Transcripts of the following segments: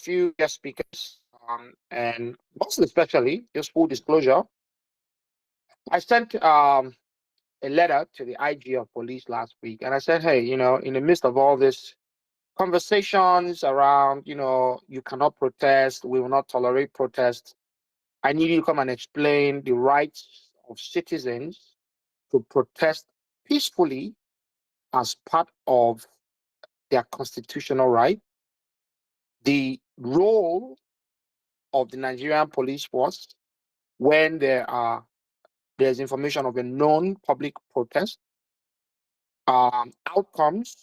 few guest speakers, and most especially, just full disclosure, I sent a letter to the IG of police last week, and I said, hey, in the midst of all this conversations around, you cannot protest, we will not tolerate protest. I need you to come and explain the rights of citizens to protest peacefully as part of their constitutional right, the role of the Nigerian police force when there's information of a known public protest, outcomes,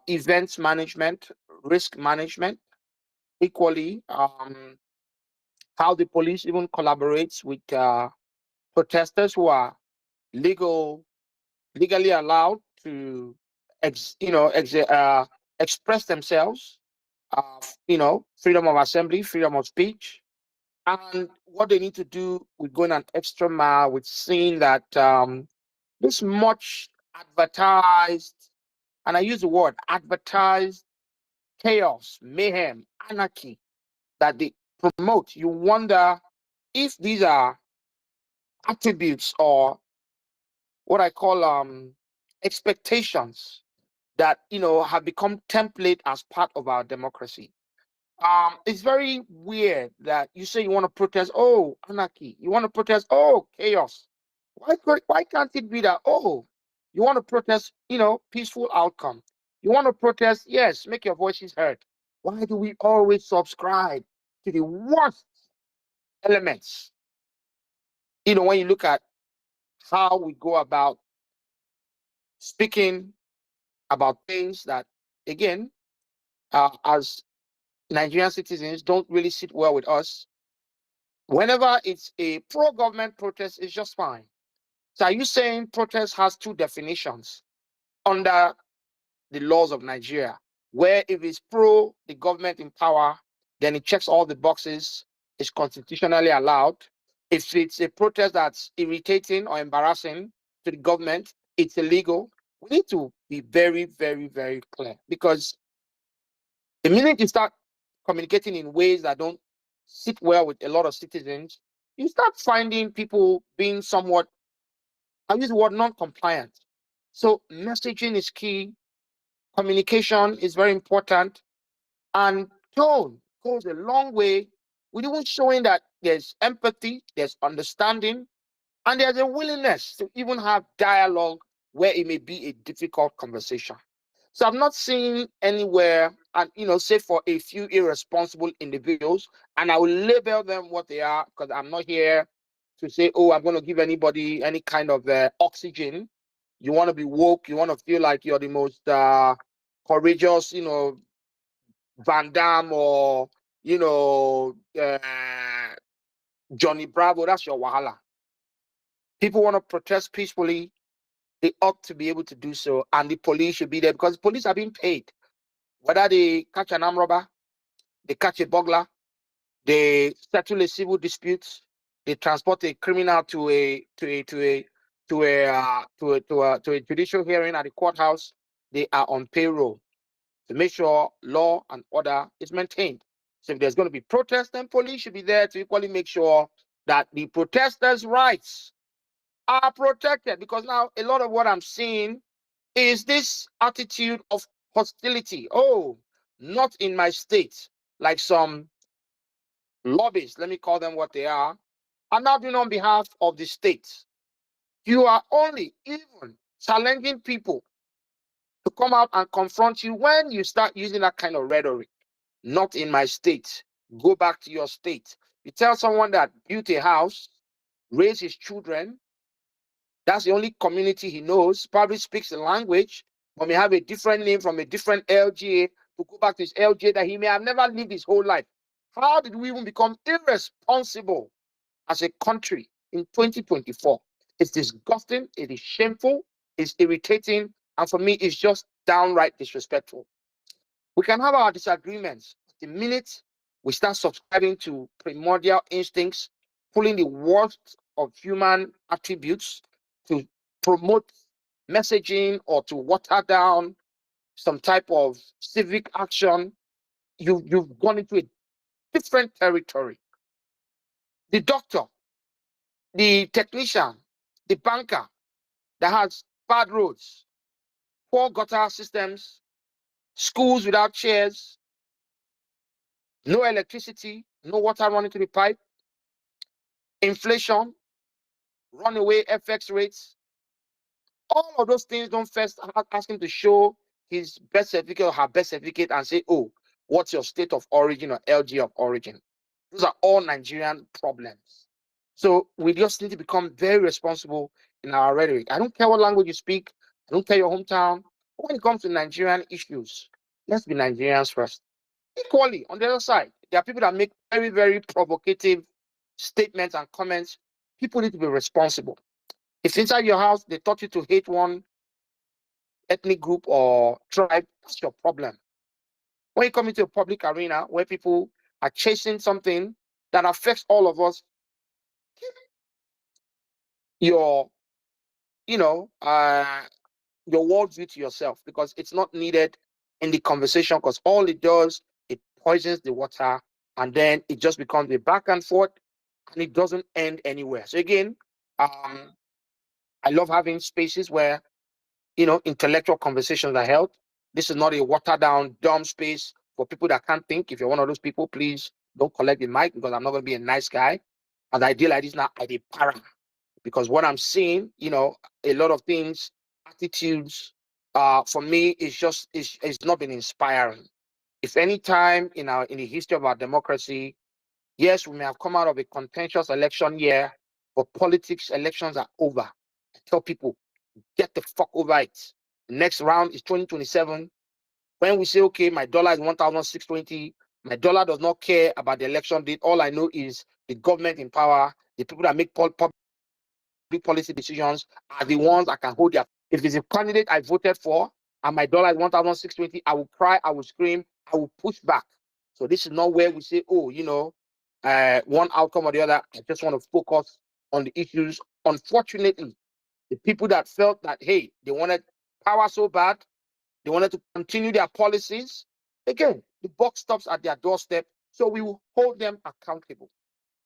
events management, risk management, equally, how the police even collaborates with protesters who are legally allowed to express themselves, freedom of assembly, freedom of speech, and what they need to do with going an extra mile with seeing that this much advertised, and I use the word advertised, chaos, mayhem, anarchy that they promote, you wonder if these are attributes or what I call expectations that have become template as part of our democracy. It's very weird that you say you want to protest, oh, anarchy. You want to protest, oh, chaos. Why can't it be that, oh, you want to protest, peaceful outcome. You want to protest, yes, make your voices heard. Why do we always subscribe to the worst elements? When you look at how we go about speaking about things that, again, as Nigerian citizens don't really sit well with us. Whenever it's a pro-government protest, it's just fine. So are you saying protest has two definitions under the laws of Nigeria, where if it's pro the government in power, then it checks all the boxes, it's constitutionally allowed. If it's a protest that's irritating or embarrassing to the government, it's illegal. We need to be very, very, very clear, because the minute you start communicating in ways that don't sit well with a lot of citizens, you start finding people being somewhat, I use the word non-compliant. So messaging is key, communication is very important, and tone goes a long way with even showing that there's empathy, there's understanding, and there's a willingness to even have dialogue where it may be a difficult conversation. So I'm not seeing anywhere, and say for a few irresponsible individuals, and I will label them what they are, because I'm not here to say, oh, I'm going to give anybody any kind of oxygen. You want to be woke, you want to feel like you're the most courageous, Van Damme or Johnny Bravo. That's your wahala. People want to protest peacefully. They ought to be able to do so, and the police should be there, because the police are being paid. Whether they catch an armed robber, they catch a burglar, they settle a civil dispute, they transport a criminal to a judicial hearing at the courthouse, they are on payroll to make sure law and order is maintained. So if there's going to be protest, then police should be there to equally make sure that the protesters' rights are protected. Because now a lot of what I'm seeing is this attitude of hostility. Oh, not in my state. Like some lobbyists, let me call them what they are not doing on behalf of the state. You are only even challenging people to come out and confront you when you start using that kind of rhetoric. Not in my state. Go back to your state. You tell someone that built a house, raised his children, that's the only community he knows, probably speaks the language, but may have a different name from a different LGA, to go back to his LGA that he may have never lived his whole life. How did we even become irresponsible as a country in 2024? It's disgusting, it is shameful, it's irritating, and for me, it's just downright disrespectful. We can have our disagreements. The minute we start subscribing to primordial instincts, pulling the worst of human attributes to promote messaging or to water down some type of civic action, you've gone into a different territory. The doctor, the technician, the banker that has bad roads, poor gutter systems, schools without chairs, no electricity, no water running to the pipe, inflation, runaway FX rates. All of those things don't first ask him to show his birth certificate or her birth certificate and say, oh, what's your state of origin or LG of origin? Those are all Nigerian problems. So we just need to become very responsible in our rhetoric. I don't care what language you speak. I don't care your hometown. But when it comes to Nigerian issues, let's be Nigerians first. Equally, on the other side, there are people that make very, very provocative statements and comments. People need to be responsible. If inside your house they taught you to hate one ethnic group or tribe, that's your problem. When you come into a public arena where people are chasing something that affects all of us, keep your, your worldview to yourself, because it's not needed in the conversation, because all it does, it poisons the water, and then it just becomes a back and forth, and it doesn't end anywhere. So again, I love having spaces where intellectual conversations are held. This is not a watered down, dumb space for people that can't think. If you're one of those people, please don't collect the mic, because I'm not going to be a nice guy. As I deal like this now, I did para, because what I'm seeing, a lot of things, attitudes, for me, it's not been inspiring. If any time in the history of our democracy, yes, we may have come out of a contentious election year, but politics, elections are over. I tell people, get the fuck over it. The next round is 2027. When we say, okay, my dollar is 1,620, my dollar does not care about the election date. All I know is the government in power, the people that make public policy decisions are the ones that can hold their. If it's a candidate I voted for and my dollar is 1,620, I will cry, I will scream, I will push back. So this is not where we say, oh, one outcome or the other. I just want to focus on the issues. Unfortunately, the people that felt that, hey, they wanted power so bad, they wanted to continue their policies. Again, the buck stops at their doorstep, so we will hold them accountable.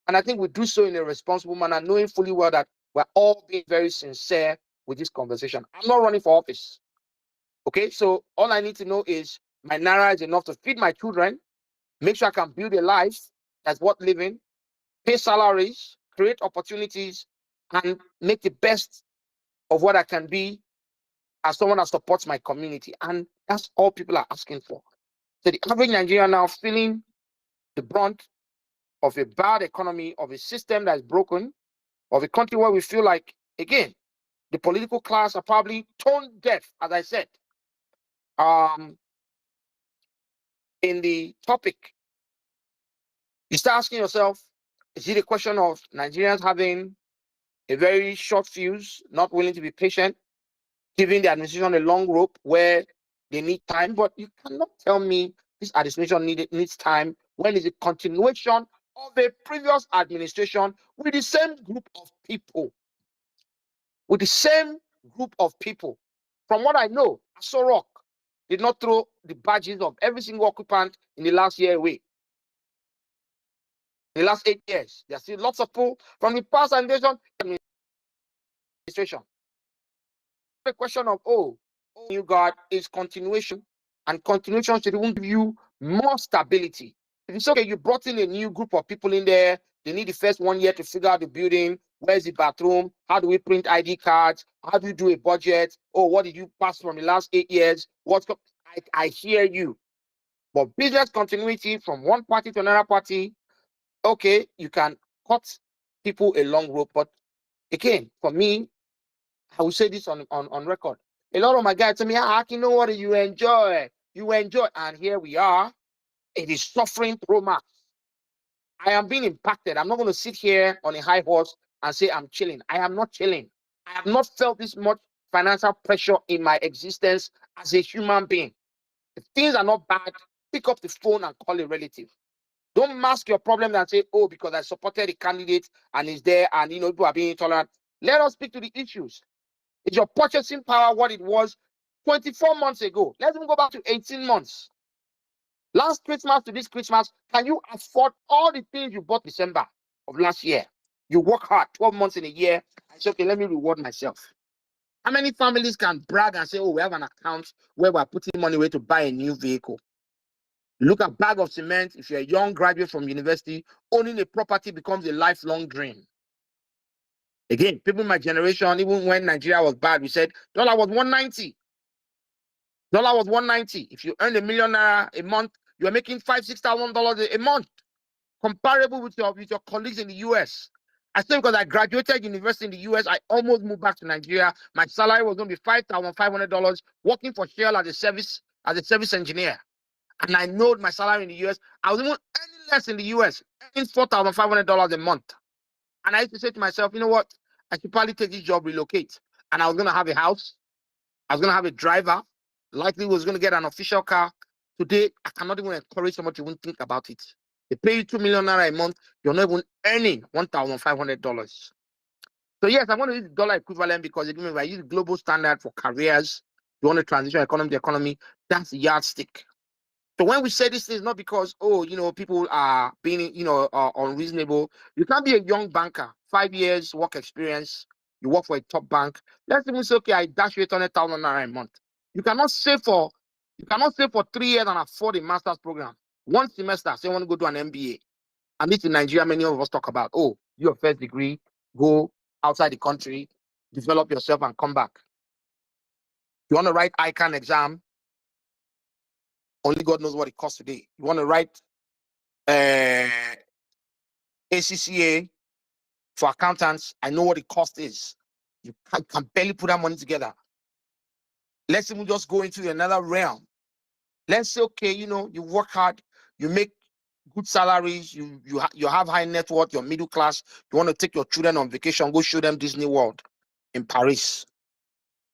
And I think we do so in a responsible manner, knowing fully well that we're all being very sincere with this conversation. I'm not running for office. Okay, so all I need to know is my naira is enough to feed my children, make sure I can build a life that's worth living, pay salaries, create opportunities, and make the best of what I can be as someone that supports my community. And that's all people are asking for. So the average Nigerian now feeling the brunt of a bad economy, of a system that is broken, of a country where we feel like, again, the political class are probably tone deaf, as I said. In the topic, you start asking yourself, is it a question of Nigerians having a very short fuse, not willing to be patient, giving the administration a long rope where they need time? But you cannot tell me this administration needs time when it's a continuation of a previous administration with the same group of people. With the same group of people. From what I know, Aso Rock did not throw the badges of every single occupant in the last year away. In the last 8 years, there are still lots of people from the past administration. The question of, you got is continuation, and continuation should even give you more stability. If it's okay, you brought in a new group of people in there, they need the first 1 year to figure out the building, where's the bathroom, how do we print ID cards, how do you do a budget, what did you pass from the last 8 years, I hear you. But business continuity from one party to another party, okay, you can cut people a long rope. But again, for me, I will say this on record. A lot of my guys tell me, you know what, you enjoy. And here we are. It is suffering pro max. I am being impacted. I'm not going to sit here on a high horse and say I'm chilling. I am not chilling. I have not felt this much financial pressure in my existence as a human being. If things are not bad, pick up the phone and call a relative. Don't mask your problem and say, because I supported the candidate and he's there and people are being intolerant. Let us speak to the issues. Is your purchasing power what it was 24 months ago? Let's even go back to 18 months. Last Christmas to this Christmas, can you afford all the things you bought December of last year? You work hard, 12 months in a year. I say, okay, let me reward myself. How many families can brag and say, oh, we have an account where we're putting money away to buy a new vehicle? Look at bag of cement. If you're a young graduate from university, owning a property becomes a lifelong dream. Again, people in my generation, even when Nigeria was bad, we said dollar was 190. Dollar was 190. If you earn $1 million a month, you're making $5,000-$6,000 a month, comparable with your colleagues in the US. I say because I graduated university in the US, I almost moved back to Nigeria. My salary was going to be $5,500, working for Shell as a service engineer. And I know my salary in the US, I was even earning less in the US, earning $4,500 a month. And I used to say to myself, you know what? I should probably take this job, relocate. And I was going to have a house. I was going to have a driver. Likely was going to get an official car. Today, I cannot even encourage someone to even think about it. They pay you $2 million a month. You're not even earning $1,500. So yes, I'm going to use the dollar equivalent because again, if I use global standard for careers, you want to transition economy to economy, that's the yardstick. So when we say this thing, it's not because, oh, people are being, unreasonable. You can't be a young banker, 5 years work experience, you work for a top bank. Let's even say, okay, I dash you 800,000 naira a month. You cannot save for 3 years and afford a master's program. One semester, say you want to go do an MBA. And this in Nigeria, many of us talk about, oh, your first degree, go outside the country, develop yourself and come back. You want to write ICANN exam, only God knows what it costs today. You want to write ACCA for accountants, I know what the cost is. You can barely put that money together. Let's even just go into another realm. Let's say, okay, you work hard, you make good salaries, you have high net worth, you're middle class, you want to take your children on vacation, go show them Disney World in Paris.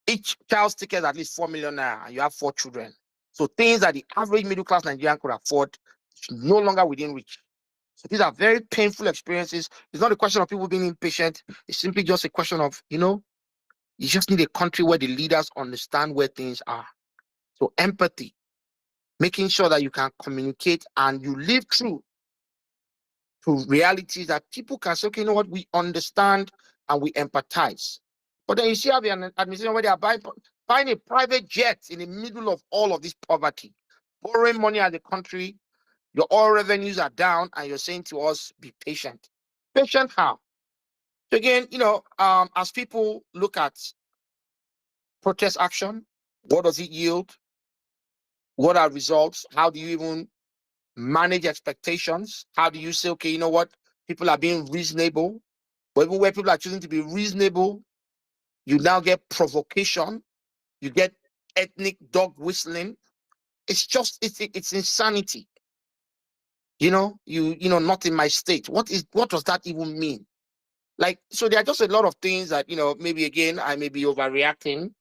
Each child's ticket is at least 4 million naira, and you have 4 children. So things that the average middle class Nigerian could afford is no longer within reach. So these are very painful experiences. It's not a question of people being impatient. It's simply just a question of, you just need a country where the leaders understand where things are. So empathy, making sure that you can communicate and you live through to realities that people can say, okay, you know what, we understand and we empathize. But then you see how the administration where they are buying a private jet in the middle of all of this poverty, borrowing money as a country. Your oil revenues are down, and you're saying to us, be patient. Patient how? So again, as people look at protest action, what does it yield? What are results? How do you even manage expectations? How do you say, okay, you know what? People are being reasonable. But even where people are choosing to be reasonable, you now get provocation. You get ethnic dog whistling. It's insanity. Not in my state. What does that even mean? Like, so there are just a lot of things that, maybe again, I may be overreacting,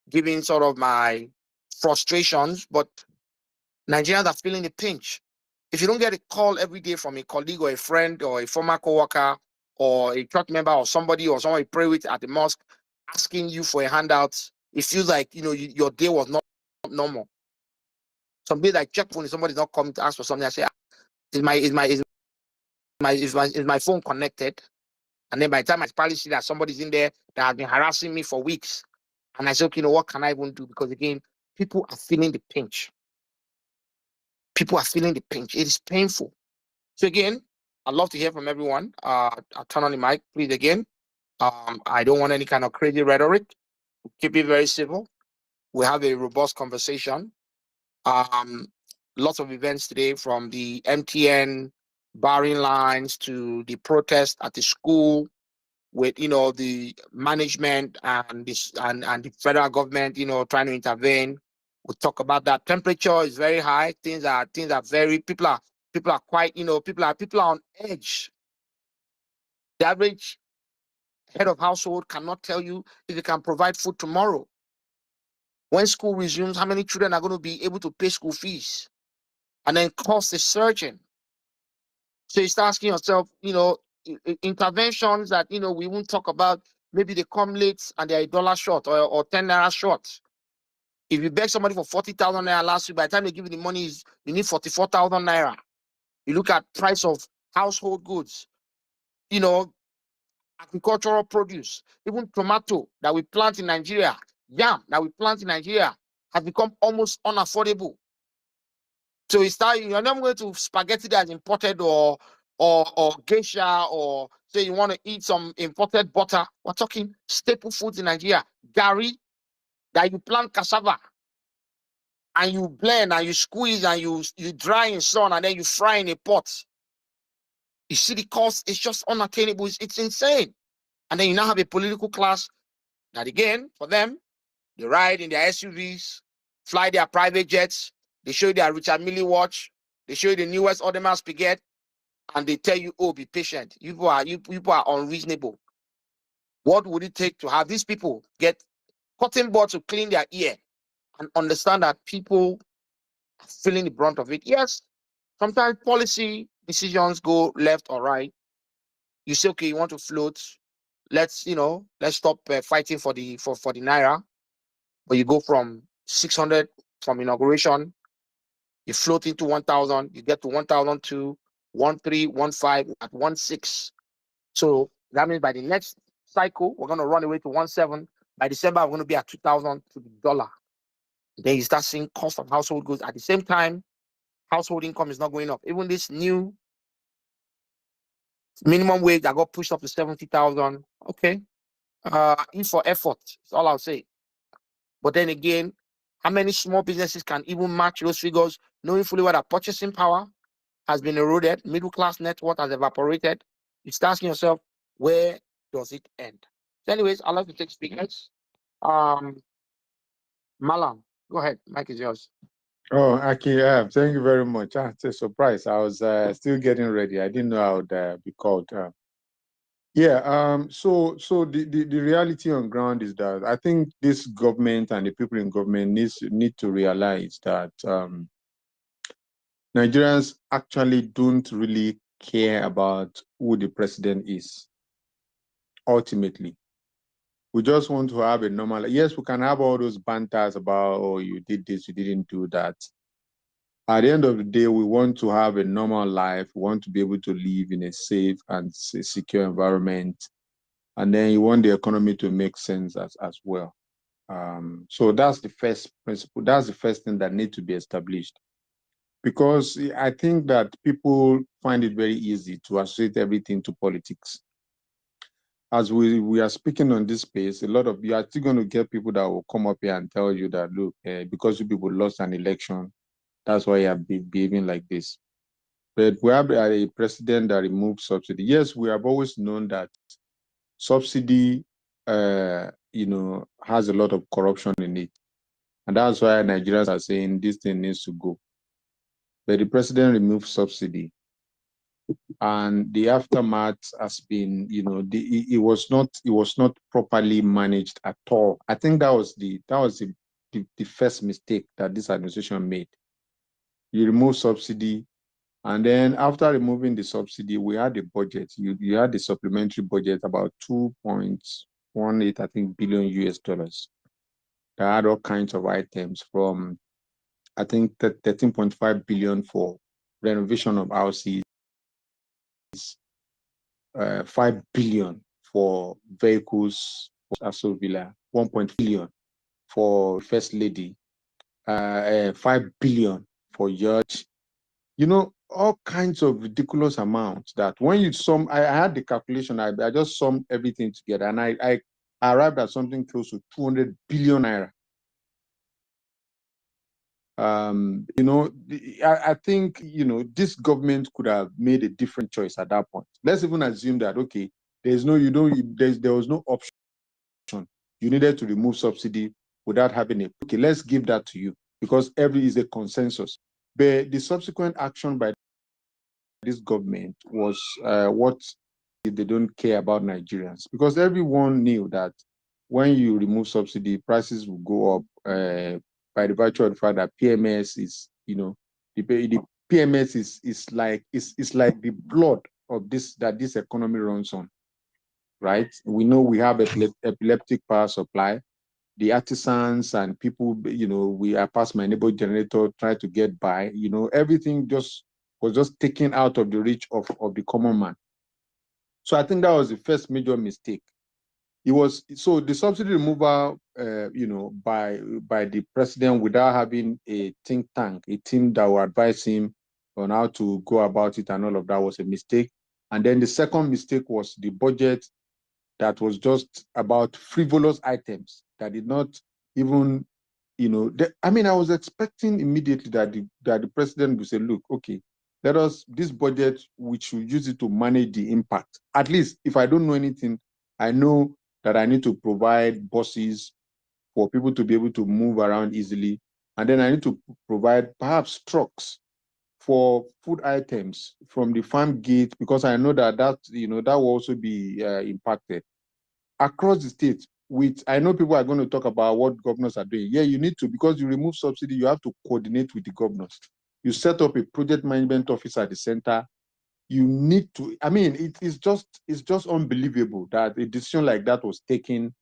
giving sort of my frustrations, but Nigerians are feeling the pinch. If you don't get a call every day from a colleague or a friend or a former coworker or a church member or somebody or someone you pray with at the mosque asking you for a handout, it feels like, your day was not normal. Some days I check phone, somebody's not coming to ask for something. I say, is my phone connected? And then by the time I probably see that somebody's in there that has been harassing me for weeks, and I say, okay, what can I even do? Because again, people are feeling the pinch. People are feeling the pinch. It is painful. So again, I'd love to hear from everyone. I'll turn on the mic, please, again. I don't want any kind of crazy rhetoric. Keep it very civil. We have a robust conversation. Lots of events today, from the MTN barring lines to the protest at the school with the management and this and the federal government trying to intervene. We'll talk about that. Temperature is very high. Things are very, people are quite, people are on edge. The average head of household cannot tell you if they can provide food tomorrow. When school resumes, how many children are going to be able to pay school fees? And then cost is surging. So you start asking yourself, interventions that we won't talk about, maybe they come late and they're $1 short or 10 naira short. If you beg somebody for 40,000 naira last week, by the time they give you the money, you need 44,000 naira. You look at price of household goods, agricultural produce, even tomato that we plant in Nigeria, yam that we plant in Nigeria has become almost unaffordable. So you're not going to spaghetti that's imported or geisha, or say you want to eat some imported butter. We're talking staple foods in Nigeria. Gari, that you plant cassava and you blend and you squeeze and you dry in sun and then you fry in a pot. You see the cost, it's just unattainable. It's insane. And then you now have a political class that, again, for them, they ride in their SUVs, fly their private jets, they show you their Richard Mille watch, they show you the newest Audemars Piguet, and they tell you, oh, be patient. You people are unreasonable. What would it take to have these people get cotton bud to clean their ear and understand that people are feeling the brunt of it? Yes, sometimes policy decisions go left or right. You say, okay, you want to float, let's stop fighting for the naira. But you go from 600 from inauguration, you float into 1,000, you get to 1,002, 13, 15, at 16. So that means by the next cycle, we're going to run away to 17. By December, we're going to be at 2,000 to the dollar. Then you start seeing cost of household goods. At the same time, household income is not going up. Even this new minimum wage that got pushed up to 70,000. Okay. E for effort. That's all I'll say. But then again, how many small businesses can even match those figures, knowing fully well that purchasing power has been eroded, middle class net worth has evaporated? You start asking yourself, where does it end? So anyways, I'd like to take speakers. Malam, go ahead. Mike is yours. Oh, Aki, thank you very much. It's a surprise. I was still getting ready. I didn't know I would be called. So the reality on ground is that I think this government and the people in government need to realize that Nigerians actually don't really care about who the president is. Ultimately, we just want to have a normal. Yes, we can have all those banters about, oh, you did this, you didn't do that. At the end of the day, we want to have a normal life. We want to be able to live in a safe and secure environment. And then you want the economy to make sense as well. So that's the first principle. That's the first thing that needs to be established. Because I think that people find it very easy to associate everything to politics. As we are speaking on this space, a lot of you are still going to get people that will come up here and tell you that, look, because you people lost an election, that's why you are behaving like this. But we have a president that removed subsidy. Yes, we have always known that subsidy, has a lot of corruption in it. And that's why Nigerians are saying this thing needs to go. But the president removed subsidy. And the aftermath has been, it was not properly managed at all. I think that was the first mistake that this administration made. You remove subsidy, and then after removing the subsidy, we had the budget. You had the supplementary budget about 2.18, I think, billion US dollars. That had all kinds of items from, I think, 13.5 billion for renovation of houses, 5 billion for vehicles for Aso Villa, 1.5 billion for First Lady, 5 billion for yacht. All kinds of ridiculous amounts that when you sum, I had the calculation, I just summed everything together, and I arrived at something close to 200 billion naira. I think, this government could have made a different choice at that point. Let's even assume that, okay, there was no option. You needed to remove subsidy without having a, okay, let's give that to you, because every is a consensus. But the subsequent action by this government was what they don't care about Nigerians, because everyone knew that when you remove subsidy, prices will go up by the virtue of the fact that PMS is, the PMS is like the blood of this economy runs on, right? We know we have epileptic power supply. the artisans and people, we are past my neighbor generator, try to get by, everything was just taken out of the reach of the common man. So I think that was the first major mistake. So the subsidy removal, by the president without having a think tank, a team that will advise him on how to go about it and all of that was a mistake. And then the second mistake was the budget that was just about frivolous items that did not even, I was expecting immediately that the president would say, look, okay, this budget, we should use it to manage the impact. At least if I don't know anything, I know that I need to provide buses for people to be able to move around easily. And then I need to provide perhaps trucks for food items from the farm gate, because I know that will also be impacted across the state. I know people are going to talk about what governors are doing. Yeah, you need to, because you remove subsidy, you have to coordinate with the governors. You set up a project management office at the center. You need to, it's just unbelievable that a decision like that was taken,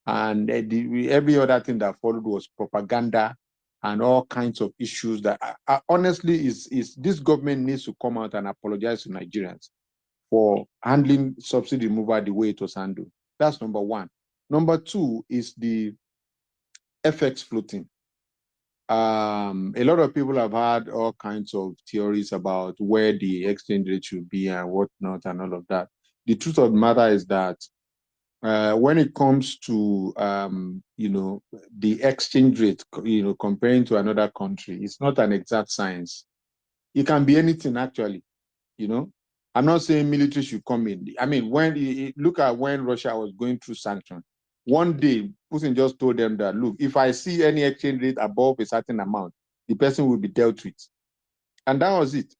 and every other thing that followed was propaganda and all kinds of issues that honestly is this government needs to come out and apologize to Nigerians for handling subsidy removal the way it was handled. That's number one. Number two is the FX floating. A lot of people have had all kinds of theories about where the exchange rate should be and whatnot and all of that. The truth of the matter is that when it comes to the exchange rate, comparing to another country, it's not an exact science. It can be anything actually. I'm not saying military should come in. When you look at when Russia was going through sanctions, one day Putin just told them that, look, if I see any exchange rate above a certain amount, the person will be dealt with. And that was it.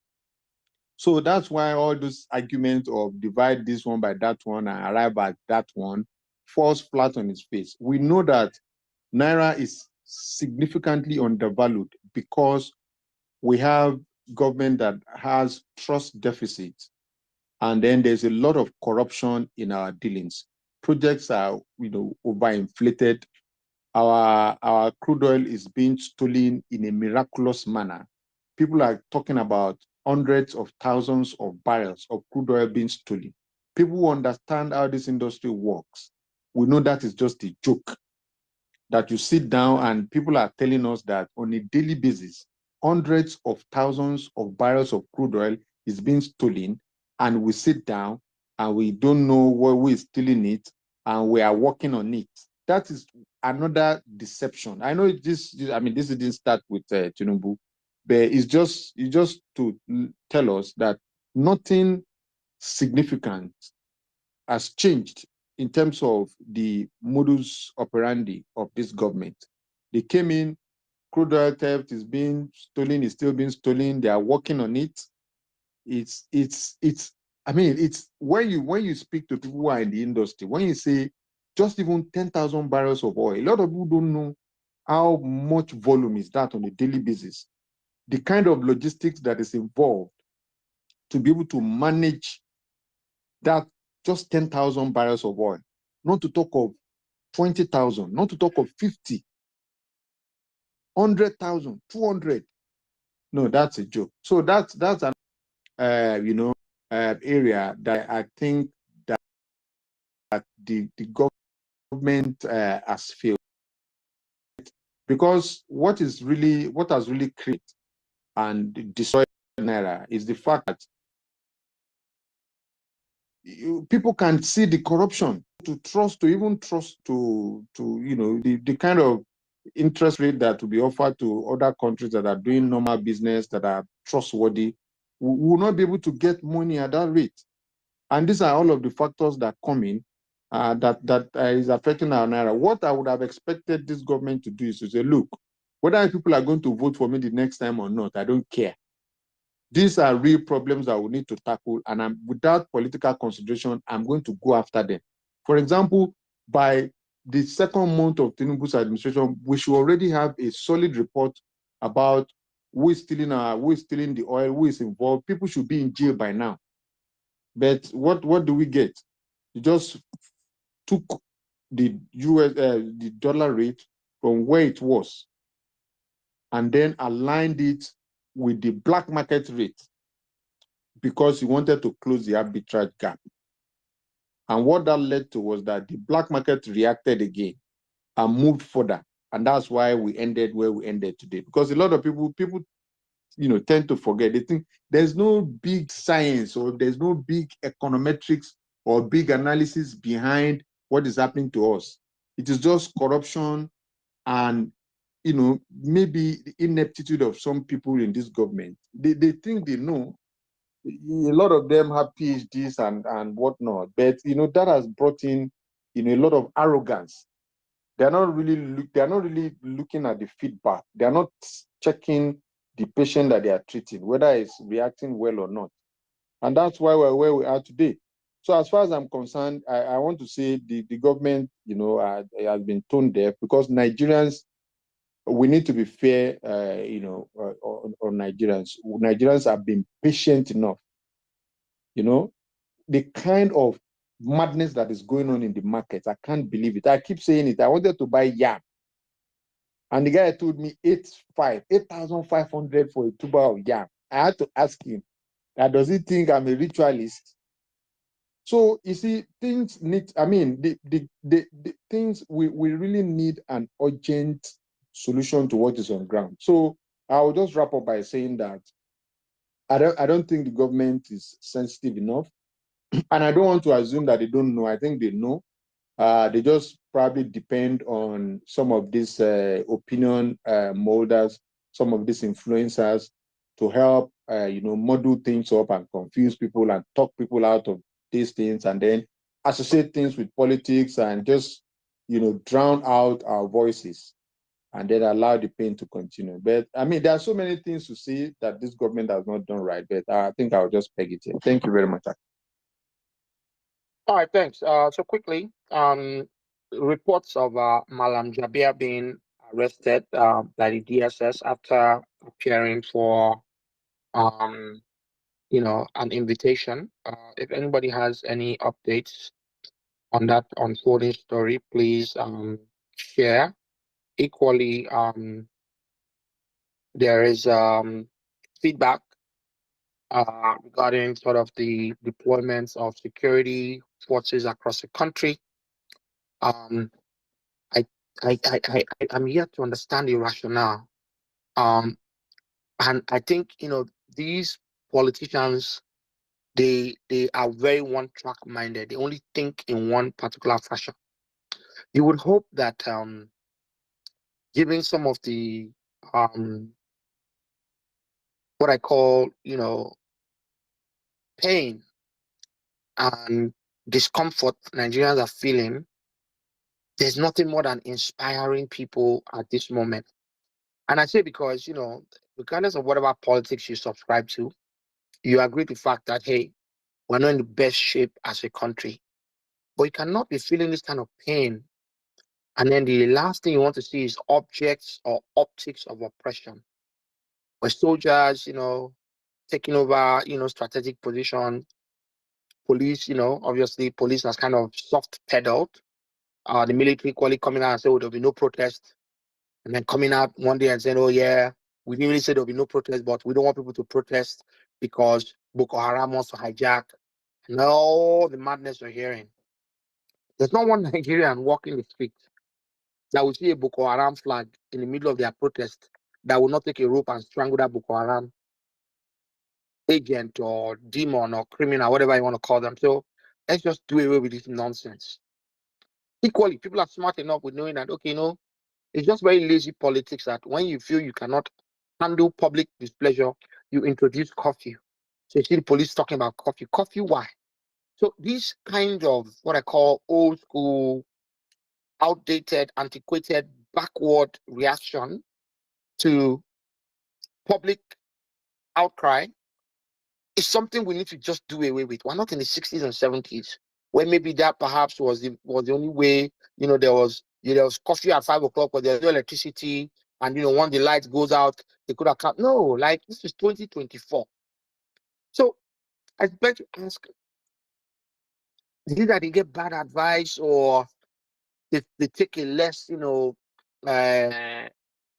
So that's why all those arguments of divide this one by that one and arrive at that one falls flat on its face. We know that Naira is significantly undervalued because we have government that has trust deficits. And then there's a lot of corruption in our dealings. Projects are, overinflated. Our crude oil is being stolen in a miraculous manner. People are talking about hundreds of thousands of barrels of crude oil being stolen. People who understand how this industry works, we know that is just a joke. That you sit down and people are telling us that on a daily basis, hundreds of thousands of barrels of crude oil is being stolen, and we sit down and we don't know who is stealing it, and we are working on it. That is another deception. I know this didn't start with Tinubu, but it's just to tell us that nothing significant has changed in terms of the modus operandi of this government. They came in, crude oil theft is being stolen, is still being stolen. They are working on it. It's when you speak to people who are in the industry, when you say just even 10,000 barrels of oil, a lot of people don't know how much volume is that on a daily basis. The kind of logistics that is involved to be able to manage that just 10,000 barrels of oil, not to talk of 20,000, not to talk of 50, 100,000, 200. No, that's a joke. So that's an area that I think that the government has failed, because what has really created and destroyed Naira is the fact that people can see the corruption to even trust to the kind of interest rate that will be offered to other countries that are doing normal business, that are trustworthy. We will not be able to get money at that rate. And these are all of the factors that come in that is affecting our Naira. What I would have expected this government to do is to say, look, whether people are going to vote for me the next time or not, I don't care. These are real problems that we need to tackle, and without political consideration, I'm going to go after them. For example, by the second month of Tinubu's administration, we should already have a solid report about who is stealing the oil, who is involved. People should be in jail by now. But what do we get? You just took the the dollar rate from where it was, and then aligned it with the black market rate because he wanted to close the arbitrage gap. And what that led to was that the black market reacted again and moved further. And that's why we ended where we ended today. Because a lot of people tend to forget. They think there's no big science or there's no big econometrics or big analysis behind what is happening to us. It is just corruption and maybe the ineptitude of some people in this government. They think they know. A lot of them have PhDs and whatnot, but that has brought in a lot of arrogance. They're not really looking at the feedback. They're not checking the patient that they are treating, whether it's reacting well or not. And that's why we're where we are today. So as far as I'm concerned, I want to say the government, has been tone deaf, because Nigerians, we need to be fair, on Nigerians. Nigerians have been patient enough. The kind of madness that is going on in the market, I can't believe it. I keep saying it. I wanted to buy yam, and the guy told me 8,500 for a tuber of yam. I had to ask him, does he think I'm a ritualist? So you see, things need, the things, we really need an urgent solution to what is on ground. So I'll just wrap up by saying that I don't think the government is sensitive enough. And I don't want to assume that they don't know. I think they know. They just probably depend on some of these opinion molders, some of these influencers, to help, muddle things up and confuse people and talk people out of these things, and then associate things with politics and just, drown out our voices and then allow the pain to continue. But there are so many things to say that this government has not done right, but I think I'll just peg it here. Thank you very much. All right, thanks. So quickly, reports of Malam Jabir being arrested by the DSS after appearing for an invitation. If anybody has any updates on that unfolding story, please share. Equally, there is feedback regarding sort of the deployments of security forces across the country. Um, I, I'm yet to understand the rationale. And I think, these politicians, they are very one track minded. They only think in one particular fashion. You would hope that given some of the what I call, pain and discomfort Nigerians are feeling, there's nothing more than inspiring people at this moment. And I say because, regardless of whatever politics you subscribe to, you agree to the fact that, hey, we're not in the best shape as a country. But you cannot be feeling this kind of pain. And then the last thing you want to see is objects or optics of oppression, where soldiers, taking over, strategic position. Police, obviously police has kind of soft pedaled. The military equally coming out and say, oh, there'll be no protest. And then coming out one day and saying, oh, yeah, we didn't really say there'll be no protest, but we don't want people to protest because Boko Haram wants to hijack. And all the madness you're hearing. There's not one Nigerian walking the street that will see a Boko Haram flag in the middle of their protest that will not take a rope and strangle that Boko Haram agent or demon or criminal, whatever you want to call them. So let's just do away with this nonsense. Equally, people are smart enough with knowing that, okay, it's just very lazy politics that when you feel you cannot handle public displeasure, you introduce curfew. So you see the police talking about curfew. Curfew, why? So these kinds of what I call old school, outdated, antiquated, backward reaction to public outcry is something we need to just do away with. We're not in the 60s and 70s, where maybe that perhaps was the only way, there was coffee at 5 o'clock, but there's no electricity, and when the light goes out, they could have come. No, like this is 2024. So I beg to ask, did it that they get bad advice, or they take a less,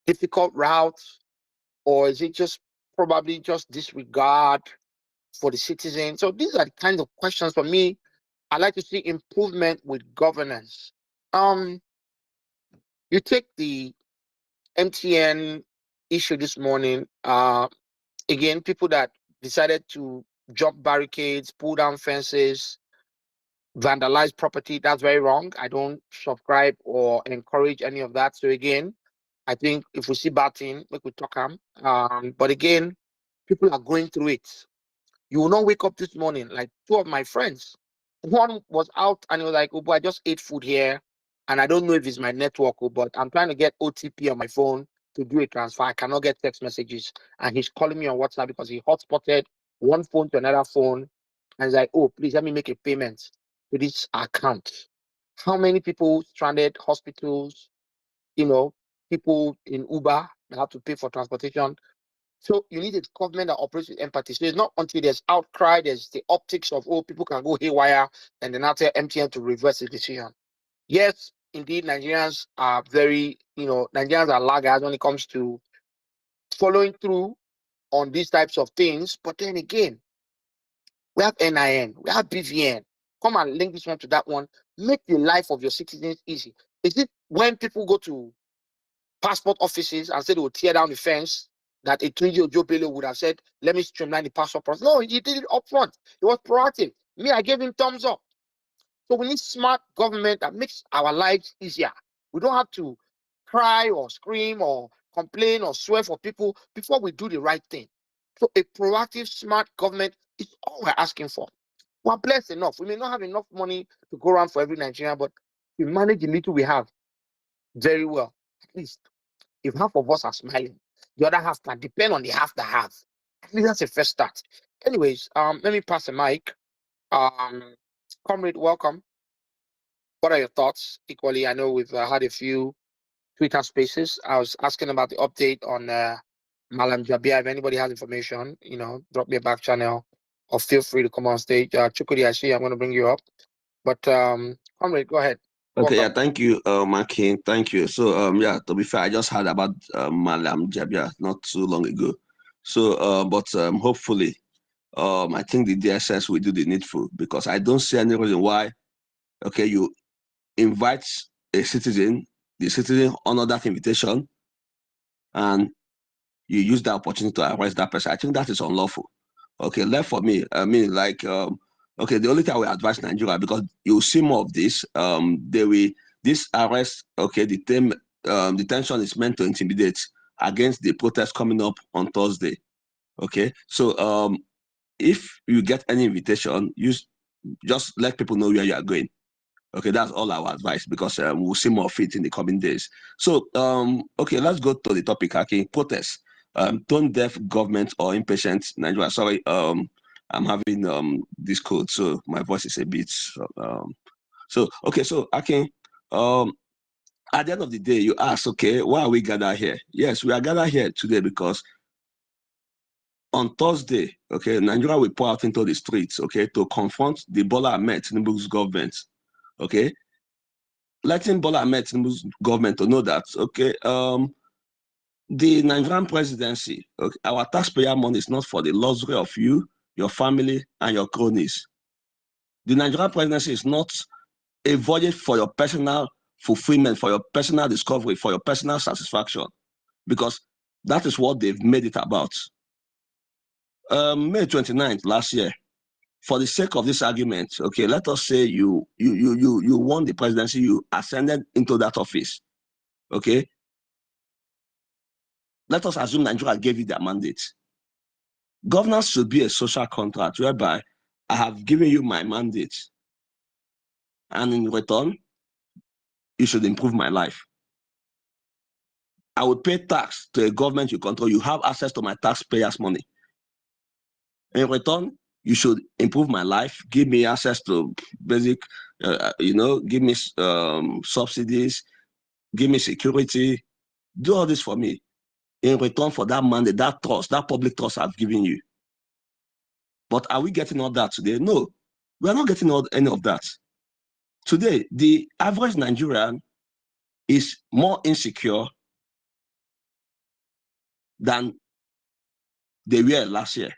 difficult route, or is it just probably just disregard for the citizens? So these are the kind of questions for me. I like to see improvement with governance. You take the MTN issue this morning. Again, people that decided to jump barricades, pull down fences, vandalize property. That's very wrong. I don't subscribe or encourage any of that. So again, I think if we see bad thing, we could talk them. But again, people are going through it. You will not wake up this morning like two of my friends. One was out and he was like, "Oh, boy, I just ate food here, and I don't know if it's my network, but I'm trying to get OTP on my phone to do a transfer. I cannot get text messages, and he's calling me on WhatsApp because he hotspotted one phone to another phone, and he's like, "Oh, please let me make a payment to this account." How many people stranded? Hospitals, people in Uber that have to pay for transportation. So you need a government that operates with empathy. So it's not until there's outcry, there's the optics of, oh, people can go haywire, and then after MTN to reverse the decision. Yes, indeed, Nigerians are Nigerians are laggards when it comes to following through on these types of things. But then again, we have NIN, we have BVN. Come and link this one to that one. Make the life of your citizens easy. Is it when people go to passport offices and say they will tear down the fence that a Njenje Joe Bello would have said, let me streamline the passport process? No, he did it up front. It was proactive. Me, I gave him thumbs up. So we need smart government that makes our lives easier. We don't have to cry or scream or complain or swear for people before we do the right thing. So a proactive, smart government is all we're asking for. We're blessed enough. We may not have enough money to go around for every Nigerian, but we manage the little we have very well. At least if half of us are smiling, the other half can depend on the half that has. At least that's a first start. Anyways, let me pass the mic. Comrade, welcome. What are your thoughts? Equally, I know we've had a few Twitter spaces. I was asking about the update on Malam Jabia. If anybody has information, drop me a back channel or feel free to come on stage. Chukudi, I see I'm going to bring you up. But Comrade, go ahead. Okay, Welcome. yeah, thank you, Maki. Thank you. So, yeah, to be fair, I just heard about Malam Jabia not too long ago. So, but hopefully, I think the DSS will do the needful, because I don't see any reason why, okay, you invite a citizen, the citizen honor that invitation, and you use that opportunity to arrest that person. I think that is unlawful. Okay, left for me. I mean, like, okay, the only thing I will advise Nigeria, because you'll see more of this, this arrest, okay, the detention is meant to intimidate against the protest coming up on Thursday. Okay, so if you get any invitation, just let people know where you are going. Okay, that's all our advice, because we'll see more of it in the coming days. So, okay, let's go to the topic, Haki. Protest. Tone deaf government or impatient Nigeria. Sorry, I'm having this cold, so my voice is a bit. Okay, so Haki, at the end of the day, you ask, okay, why are we gathered here? Yes, we are gathered here today because on Thursday, okay, Nigeria will pour out into the streets, okay, to confront the Bola Ahmed Tinubu's government, okay, letting Bola Ahmed Tinubu's government to know that, okay, the Nigerian presidency, okay, our taxpayer money is not for the luxury of you, your family, and your cronies. The Nigerian presidency is not a voyage for your personal fulfillment, for your personal discovery, for your personal satisfaction, because that is what they've made it about. May 29th last year, for the sake of this argument, okay, let us say you won the presidency, you ascended into that office, okay? Let us assume Nigeria gave you their mandate. Governance should be a social contract whereby I have given you my mandate, and in return, you should improve my life. I would pay tax to a government you control. You have access to my taxpayers' money. In return, you should improve my life, give me access to basic, give me subsidies, give me security, do all this for me. In return for that mandate, that trust, that public trust I've given you. But are we getting all that today? No, we are not getting any of that. Today, the average Nigerian is more insecure than they were last year.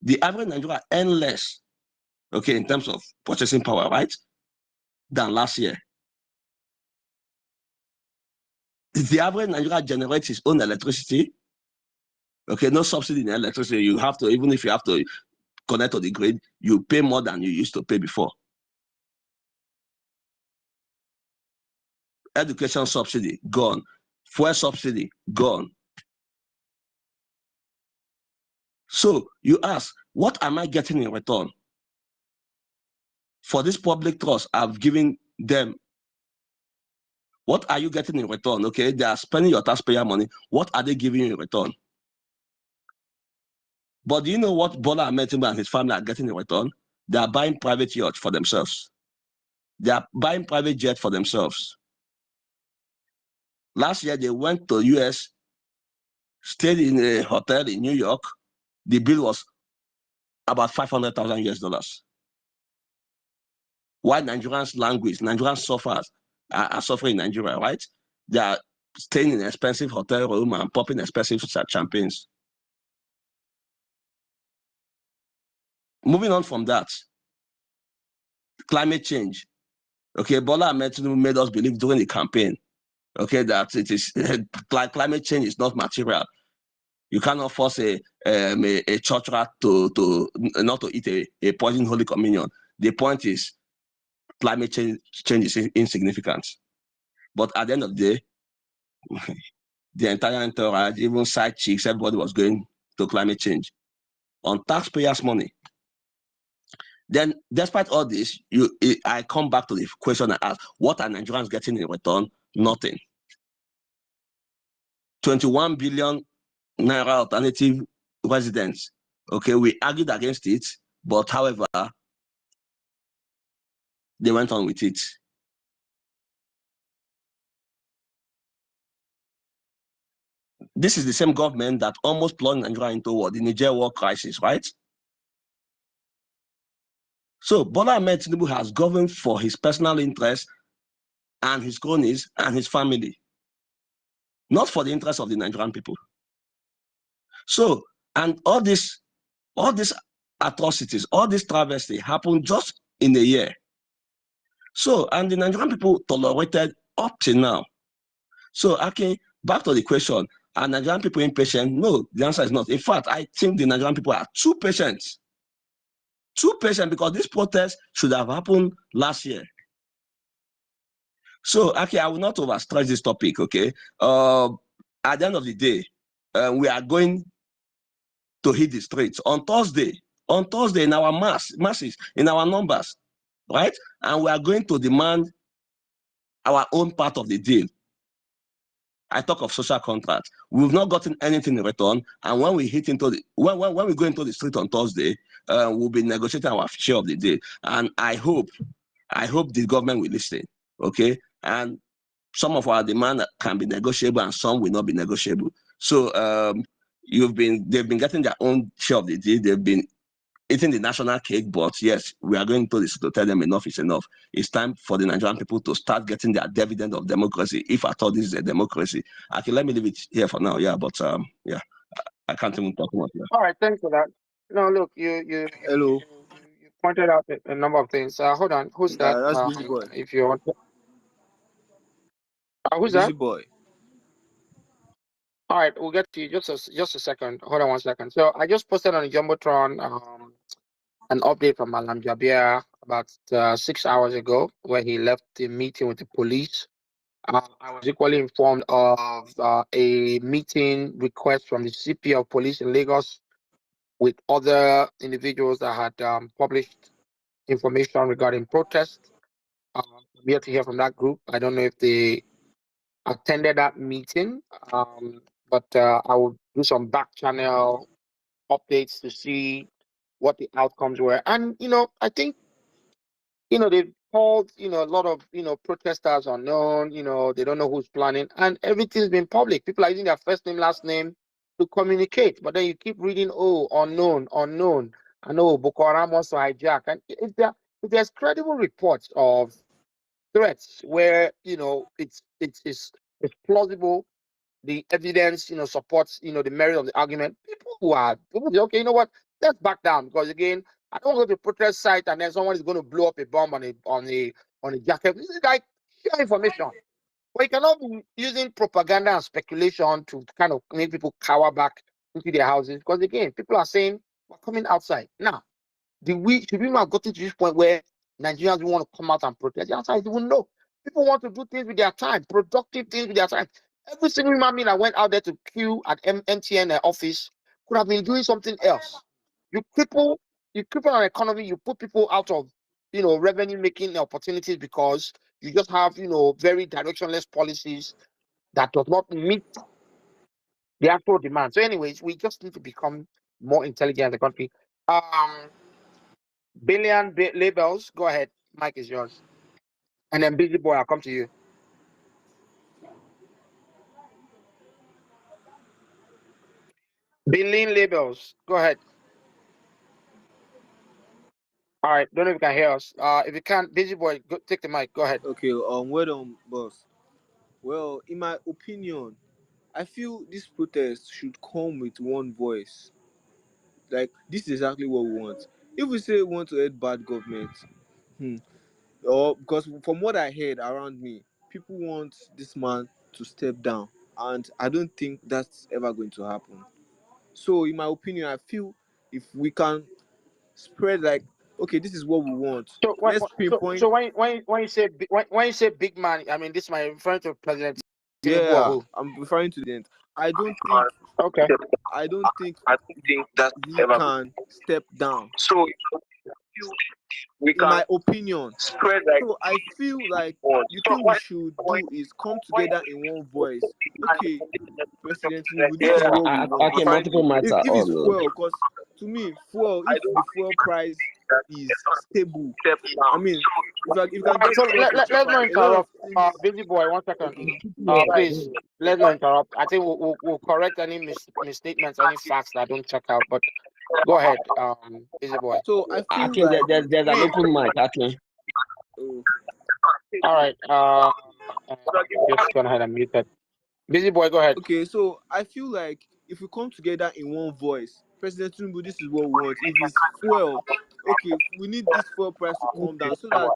The average Nigerian earn less, okay, in terms of purchasing power, right, than last year. The average Nigerian generates his own electricity. Okay, no subsidy in electricity. You have to, even if you have to connect to the grid, you pay more than you used to pay before. Education subsidy, gone. Fuel subsidy, gone. So you ask, what am I getting in return for this public trust I've given them? What are you getting in return? Okay, they are spending your taxpayer money. What are they giving you in return? But do you know what Bola Ahmed Tinubu and his family are getting in return? They are buying private yachts for themselves. They are buying private jets for themselves. Last year, they went to US, stayed in a hotel in New York. The bill was about $500,000. Why Nigerians language, Nigerians are suffering in Nigeria, right? They are staying in an expensive hotel room and popping expensive champagnes. Moving on from that, climate change. Okay, Bola Ahmed Tinubu made us believe during the campaign, okay, that it is climate change is not material. You cannot force a church rat to not to eat a poison Holy Communion. The point is, climate change is insignificant. But at the end of the day, the entire entourage, even side chicks, everybody was going to climate change on taxpayers' money. Then, despite all this, I come back to the question I asked: what are Nigerians getting in return? Nothing. 21 billion naira alternative residents. Okay, we argued against it, but however, they went on with it. This is the same government that almost plunged Nigeria into what? The Niger war crisis, right? So Bola Ahmed Tinubu has governed for his personal interests and his cronies and his family, not for the interests of the Nigerian people. So, and all these atrocities, all this travesty happened just in a year. So, and the Nigerian people tolerated up till now. So, okay, back to the question, are Nigerian people impatient? No, the answer is not. In fact, I think the Nigerian people are too patient. Too patient, because this protest should have happened last year. So, okay, I will not overstress this topic, okay? At the end of the day, we are going to hit the streets on Thursday in our masses, in our numbers, right? And we are going to demand our own part of the deal. I talk of social contracts. We've not gotten anything in return, and when we hit into the when we go into the street on Thursday, we'll be negotiating our share of the deal. And I hope the government will listen. Okay, and some of our demand can be negotiable, and some will not be negotiable. So they've been getting their own share of the deal. They've been eating the national cake, but yes, we are going to this to tell them enough is enough. It's time for the Nigerian people to start getting their dividend of democracy, if at all this is a democracy. Okay, let me leave it here for now. Yeah, but yeah, I can't even talk much. Yeah. All right, thanks for that. No, look, you Hello. you pointed out a number of things. Hold on, who's that? That's Busy Boy. If you want, who's Busy that? Boy. All right, we'll get to you just a second. Hold on 1 second. So I just posted on the Jumbotron an update from Malam Jabir about 6 hours ago, where he left the meeting with the police. I was equally informed of a meeting request from the CP of police in Lagos with other individuals that had published information regarding protests. I'm yet to hear from that group. I don't know if they attended that meeting, but I will do some back channel updates to see what the outcomes were. And I think they've called a lot of protesters unknown. They don't know who's planning, and everything's been public. People are using their first name, last name to communicate, but then you keep reading, oh, unknown. I know Boko Haram wants to hijack, and if there's credible reports of threats where it's plausible, the evidence supports the merit of the argument. People say, okay, you know what, let's back down, because again, I don't go to a protest site and then someone is going to blow up a bomb on a jacket. This is like pure information. But you cannot be using propaganda and speculation to kind of make people cower back into their houses, because again, people are saying we're coming outside now. Should we have gotten to this point where Nigerians want to come out and protest? The answer is even no. People want to do things with their time, productive things with their time. Every single human being that went out there to queue at MTN office could have been doing something else. You cripple an economy, you put people out of revenue making opportunities because you just have very directionless policies that does not meet the actual demand. So, anyways, we just need to become more intelligent as a country. Um, labels. Go ahead. Mike is yours. And then Busy Boy, I'll come to you. Billion labels. Go ahead. All right. Don't know if you can hear us. If you can't, Busy Boy, take the mic. Go ahead. Okay, well done, boss. Well, in my opinion, I feel this protest should come with one voice. Like, this is exactly what we want. If we say we want to end bad government, or because from what I heard around me, people want this man to step down, and I don't think that's ever going to happen. So, in my opinion, I feel if we can spread like, okay, this is what we want. So, Let's pinpoint. when you say when you say big man, I mean this might referring to President Tinubu or Yeah, who? I'm referring to the end. I don't think Okay. I don't think I don't think that's he ever. can step down. So we In can my opinion. spread like So I feel like on. the So thing we should do is come together in one voice. Okay, President Tinubu, this is yeah, what we want. Okay, multiple mics are If it's on. fuel, because to me, fuel, I if don't the fuel price is stable, step down. I mean, if you can get So fuel for let's cheaper, not a lot of interrupt. things. Busy Boy, 1 second. Please, let's not interrupt. I think we'll correct any misstatements, any facts that don't check out. But go ahead, Busy Boy. So I feel Akin, like, there's an open mic, Akin. oh, All right. Just go ahead and mute it. Busy Boy, go ahead. okay, so I feel like if we come together in one voice, President Tinubu, this is what we want. If it's fuel, okay, we need this fuel price to come down so that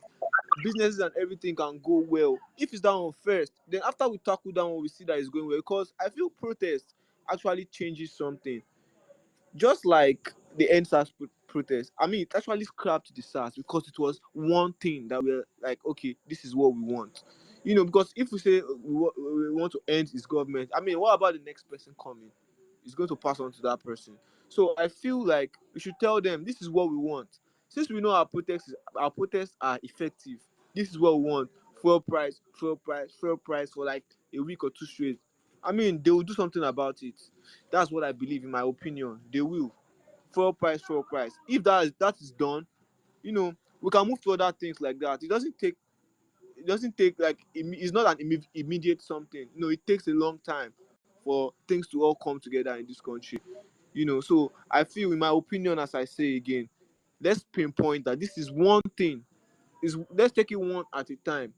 businesses and everything can go well. If it's down first, then after we tackle that one, we see that it's going well. Because I feel protest actually changes something. Just like the NSAS protest, I mean, it actually scrapped the SARS because it was one thing that we're like, okay, this is what we want. Because if we say we want to end his government, I mean, what about the next person coming? It's going to pass on to that person. So I feel like we should tell them this is what we want. Since we know our protests are effective, this is what we want. Fuel price for like a week or two straight. I mean, they will do something about it. That's what I believe, in my opinion. They will. Fuel price, fuel price. If that is done, we can move to other things like that. It doesn't take like it's not an immediate something. It takes a long time for things to all come together in this country. So I feel, in my opinion, as I say again, let's pinpoint that this is one thing. Let's take it one at a time.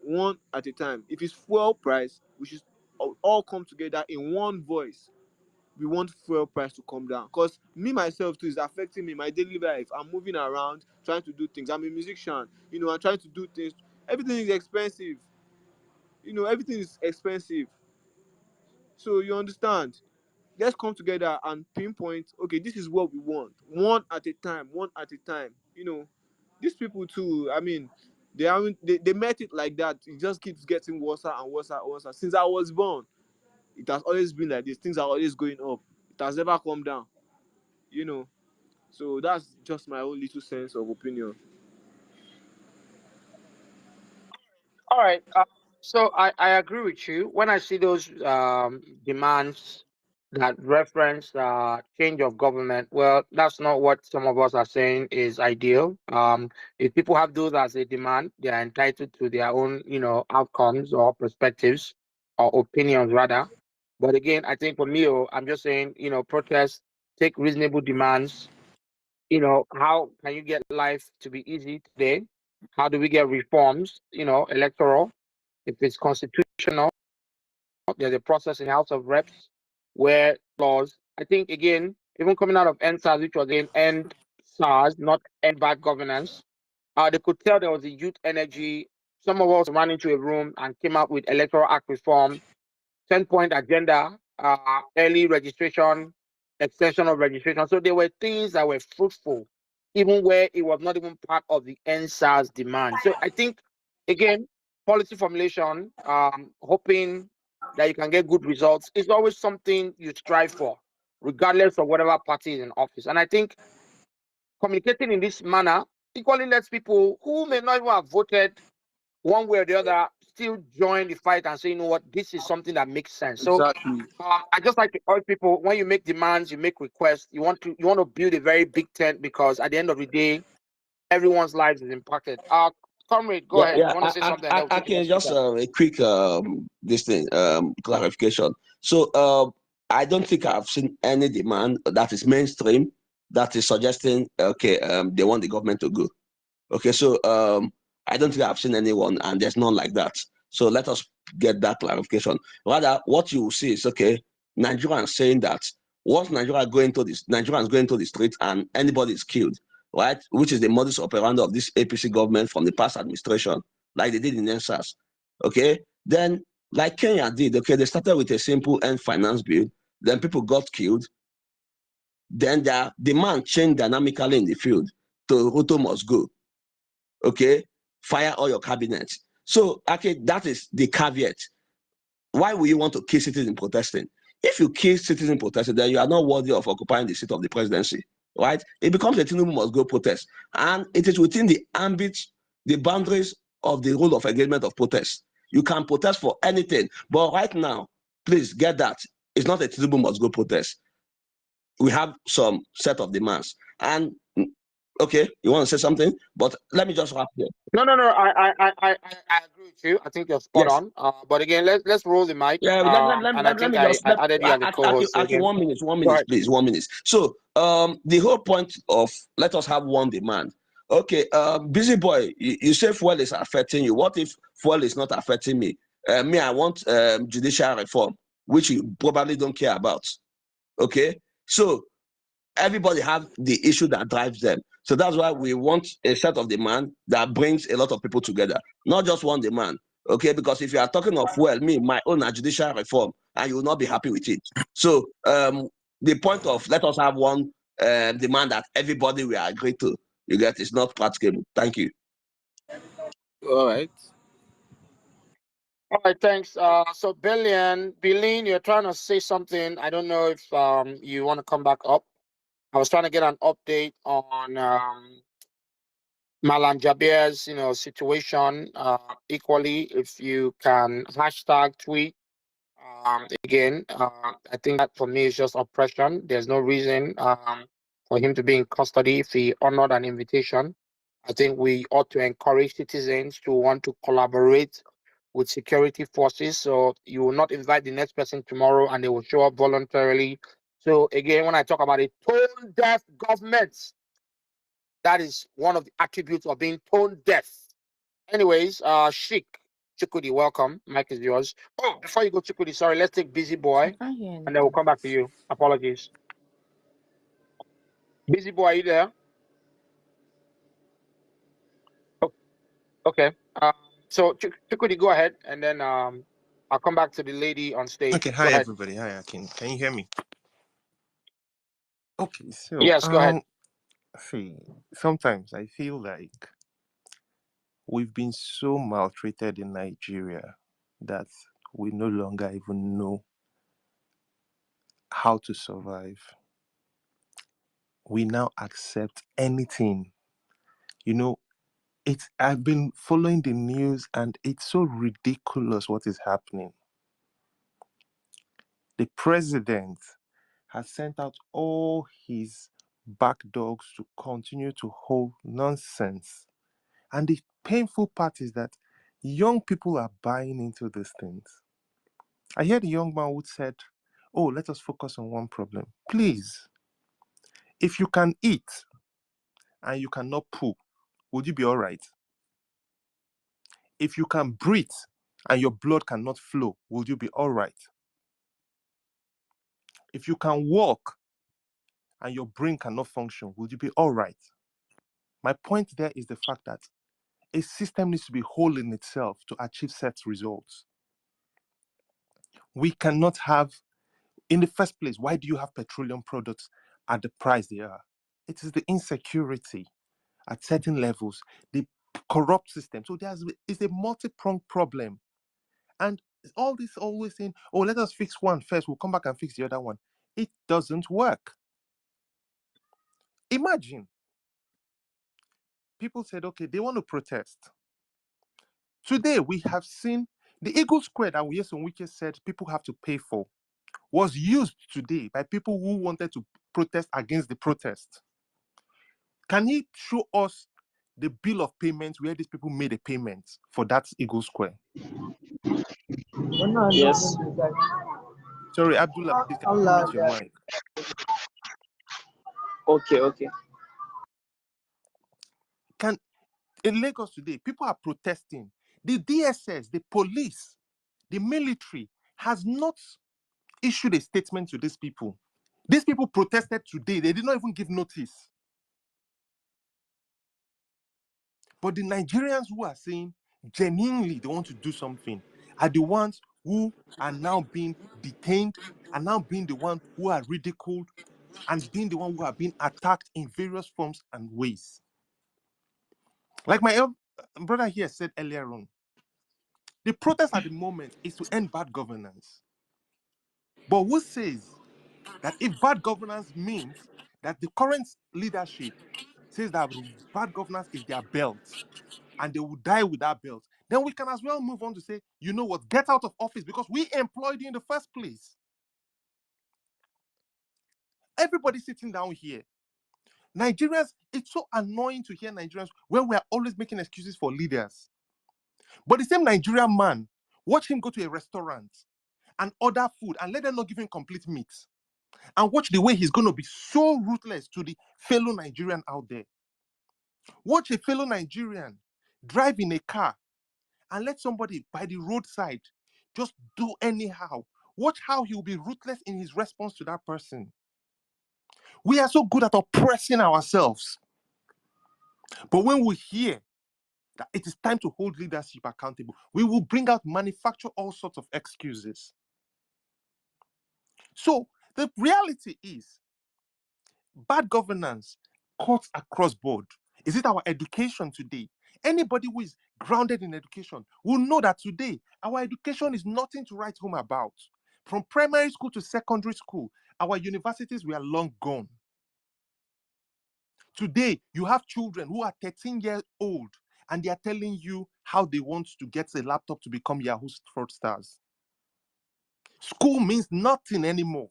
One at a time. If it's fuel price, we should all come together in one voice. We want fuel price to come down, because me myself too is affecting me, my daily life. I'm moving around trying to do things. I'm a musician. I'm trying to do things. Everything is expensive. Everything is expensive. So you understand. Let's come together and pinpoint, okay, this is what we want, one at a time, one at a time. These people too, I mean, they met it like that. It just keeps getting worse and worse and worse. Since I was born, it has always been like this. Things are always going up. It has never come down. you know. So that's just my own little sense of opinion. All right. So I agree with you. When I see those demands that reference change of government, well, that's not what some of us are saying is ideal. If people have those as a demand, they are entitled to their own, outcomes or perspectives or opinions rather. But again, I think for me, I'm just saying, protest, take reasonable demands. How can you get life to be easy today? How do we get reforms, electoral? If it's constitutional, there's a process in the House of Reps where laws, I think, again, even coming out of NSAS, which was in end SARS, not end bad governance, they could tell there was a youth energy. Some of us ran into a room and came up with Electoral Act reform, 10-point agenda, early registration, extension of registration. So there were things that were fruitful, even where it was not even part of the NSAS demand. So I think, again, policy formulation, hoping that you can get good results is always something you strive for, regardless of whatever party is in office. And I think communicating in this manner equally lets people who may not even have voted one way or the other still join the fight and say, you know what, this is something that makes sense. So Exactly. I just like to urge people, when you make demands, you make requests, you want to build a very big tent, because at the end of the day, everyone's lives is impacted. Comrade, go ahead. You want to say something? And then we'll take the Okay, next just speaker. a quick clarification. So I don't think I've seen any demand that is mainstream that is suggesting they want the government to go. Okay, so I don't think I've seen anyone, and there's none like that. So let us get that clarification. Rather, what you will see is Nigerians saying that once Nigerians going to the street and anybody is killed, right? Which is the modus operandi of this APC government from the past administration, like they did in NSAS. Okay, then like Kenya did. Okay, they started with a simple end finance bill, then people got killed. Then their demand changed dynamically in the field to Ruto must go. Okay, fire all your cabinets. So, okay, that is the caveat. Why will you want to kill citizens protesting? If you kill citizens protesting, then you are not worthy of occupying the seat of the presidency, right? It becomes a Tinubu must go protest. And it is within the ambit, the boundaries of the rule of engagement of protest. You can protest for anything. But right now, please get that. It's not a Tinubu must go protest. We have some set of demands. And okay, you want to say something? But let me just wrap here. No. I agree with you. I think you're spot Yes. on. But again, let's roll the mic. Yeah, And I let think me I just added you as a co-host. So again, 1 minute, go ahead. please, 1 minute. So the whole point of let us have one demand. Okay, busy boy, you say fuel is affecting you. What if fuel is not affecting me? Me, I want judicial reform, which you probably don't care about. Okay, so everybody have the issue that drives them. So that's why we want a set of demand that brings a lot of people together, not just one demand. Okay, because if you are talking of, well, me, my own judicial reform, and you will not be happy with it. So the point of let us have one demand that everybody will agree to, you get, it's not practicable. Thank you. All right. All right, thanks. So Billion, you're trying to say something. I don't know if you want to come back up. I was trying to get an update on Malam Jabir's situation. Equally, if you can hashtag tweet. Again, I think that for me is just oppression. There's no reason for him to be in custody if he honored an invitation. I think we ought to encourage citizens to want to collaborate with security forces. So you will not invite the next person tomorrow and they will show up voluntarily. So again, when I talk about a tone deaf government, that is one of the attributes of being tone deaf. Anyways, Chic, Chukudi, welcome. Mike is yours. Oh, before you go, Chukudi, sorry, let's take Busy I Boy can't hear and then we'll anything. come back to you. Apologies. Busy Boy, are you there? Oh, okay. So Chukudi, go ahead and then I'll come back to the lady on stage. Okay, Go hi ahead. everybody. Hi, Akin. Can you hear me? Okay, so Yes, go ahead. see, sometimes I feel like we've been so maltreated in Nigeria that we no longer even know how to survive. We now accept anything. You know, I've been following the news and it's so ridiculous what is happening. The president has sent out all his back dogs to continue to hold nonsense. And the painful part is that young people are buying into these things. I heard a young man who said, oh, let us focus on one problem. Please, if you can eat and you cannot poo, would you be all right? If you can breathe and your blood cannot flow, will you be all right? If you can walk and your brain cannot function, will you be all right? My point there is the fact that a system needs to be whole in itself to achieve set results. We cannot have, in the first place, why do you have petroleum products at the price they are? It is the insecurity at certain levels, the corrupt system. So it's a multi-pronged problem. And all this always saying, oh, let us fix one first, we'll come back and fix the other one. It doesn't work. Imagine people said, okay, they want to protest. Today, we have seen the Eagle Square that Nyesom Wike said people have to pay for was used today by people who wanted to protest against the protest. Can he show us the bill of payment where these people made a payment for that Eagle Square? Yes. Sorry, Abdullah, please can you mute your mic? Okay. In Lagos today, people are protesting. The DSS, the police, the military has not issued a statement to these people. These people protested today. They did not even give notice. But the Nigerians who are saying genuinely they want to do something are the ones who are now being detained, are now being the ones who are ridiculed, and being the one who are being attacked in various forms and ways. Like my brother here said earlier on, the protest at the moment is to end bad governance. But who says that if bad governance means that the current leadership says that bad governance is their belt and they will die with that belt, then we can as well move on to say, you know what, get out of office because we employed you in the first place. Everybody sitting down here, Nigerians, it's so annoying to hear Nigerians when we are always making excuses for leaders. But the same Nigerian man, watch him go to a restaurant and order food and let them not give him complete meat. And watch the way he's going to be so ruthless to the fellow Nigerian out there. Watch a fellow Nigerian drive in a car and let somebody by the roadside just do anyhow. Watch how he'll be ruthless in his response to that person. We are so good at oppressing ourselves. But when we hear that it is time to hold leadership accountable, we will manufacture all sorts of excuses. So the reality is, bad governance cuts across board. Is it our education today? Anybody who is grounded in education will know that today our education is nothing to write home about. From primary school to secondary school, our universities were long gone. Today, you have children who are 13 years old and they are telling you how they want to get a laptop to become Yahoo fraudsters. School means nothing anymore.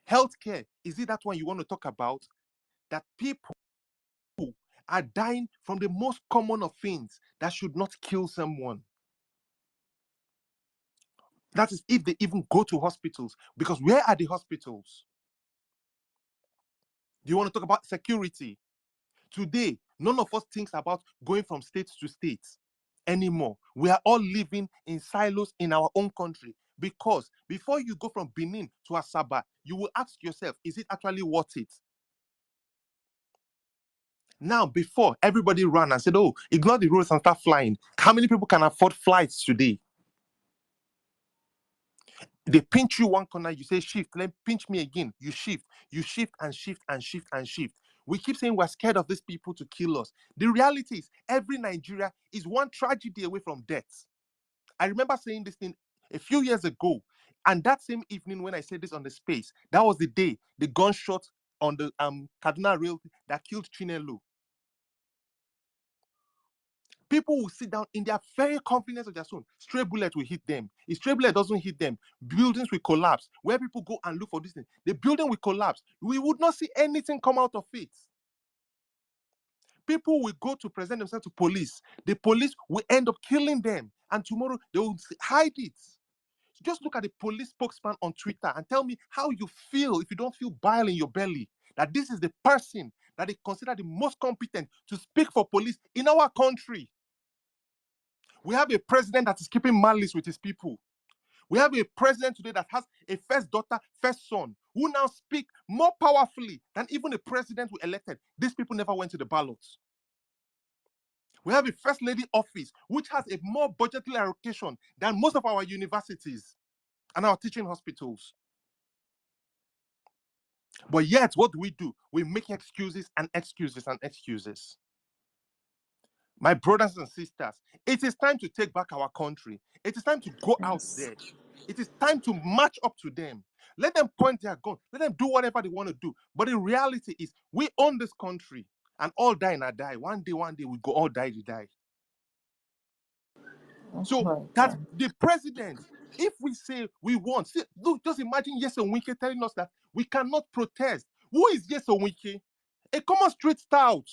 Healthcare, is it that one you want to talk about? That people are dying from the most common of things that should not kill someone. That is if they even go to hospitals. Because where are the hospitals? Do you want to talk about security? Today, none of us thinks about going from state to state anymore. We are all living in silos in our own country. Because before you go from Benin to Asaba, you will ask yourself, is it actually worth it? Now, before, everybody ran and said, oh, ignore the rules and start flying. How many people can afford flights today? They pinch you one corner, you say shift, then pinch me again. You shift and shift and shift and shift. We keep saying we're scared of these people to kill us. The reality is every Nigeria is one tragedy away from death. I remember saying this thing a few years ago, and that same evening when I said this on the space, that was the day the gunshot on the Kaduna rail that killed Chinelo. People will sit down in their very confidence of their own. Stray bullet will hit them. If stray bullet doesn't hit them, buildings will collapse. Where people go and look for this thing, the building will collapse. We would not see anything come out of it. People will go to present themselves to police. The police will end up killing them. And tomorrow they will hide it. Just look at the police spokesman on Twitter and tell me how you feel if you don't feel bile in your belly. That this is the person that they consider the most competent to speak for police in our country. We have a president that is keeping malice with his people. We have a president today that has a first daughter, first son, who now speak more powerfully than even the president we elected. These people never went to the ballots. We have a first lady office, which has a more budgetary allocation than most of our universities and our teaching hospitals. But yet, what do? We make excuses and excuses and excuses. My brothers and sisters, it is time to take back our country. It is time to go out there. It is time to march up to them. Let them point their gun. Let them do whatever they want to do. But the reality is, we own this country, and all die and I die. One day, we go all die to die. So that the president, if we say we want, see, look, just imagine Nyesom Wike telling us that we cannot protest. Who is Nyesom Wike? A common street stout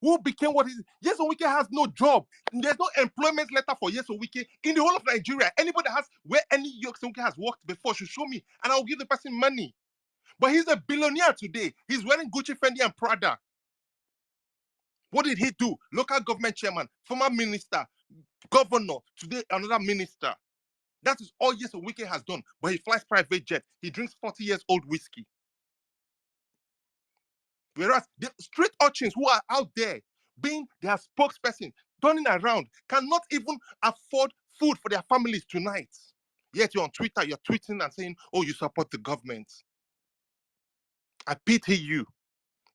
who became what is Nyesom Wike has no job. There's no employment letter for Nyesom Wike in the whole of Nigeria. Anybody that has where any Nyesom Wike has worked before should show me, and I'll give the person money. But he's a billionaire today. He's wearing Gucci, Fendi, and Prada. What did he do? Local government chairman, former minister, governor, today another minister. That is all Nyesom Wike has done. But he flies private jet. He drinks 40 years old whiskey. Whereas the street urchins who are out there being their spokesperson, turning around, cannot even afford food for their families tonight. Yet you're on Twitter, you're tweeting and saying, oh, you support the government. I pity you.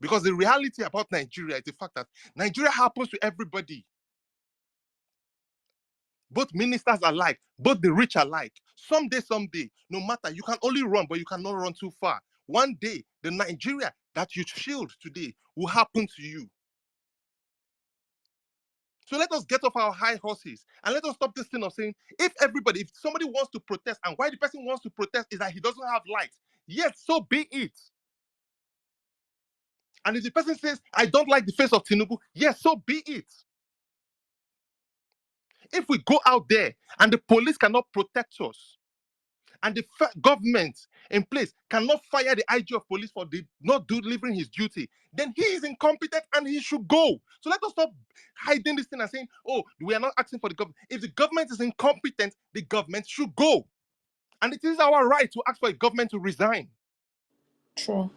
Because the reality about Nigeria is the fact that Nigeria happens to everybody. Both ministers alike, both the rich alike. Someday, no matter, you can only run, but you cannot run too far. One day, the Nigeria that you shield today will happen to you. So let us get off our high horses and let us stop this thing of saying, if somebody wants to protest, and why the person wants to protest is that he doesn't have light, yes, so be it. And if the person says, I don't like the face of Tinubu, yes, so be it. If we go out there and the police cannot protect us, and the government in place cannot fire the IG of police for not delivering his duty, then he is incompetent and he should go. So let us stop hiding this thing and saying, oh, we are not asking for the government. If the government is incompetent, the government should go. And it is our right to ask for a government to resign. True.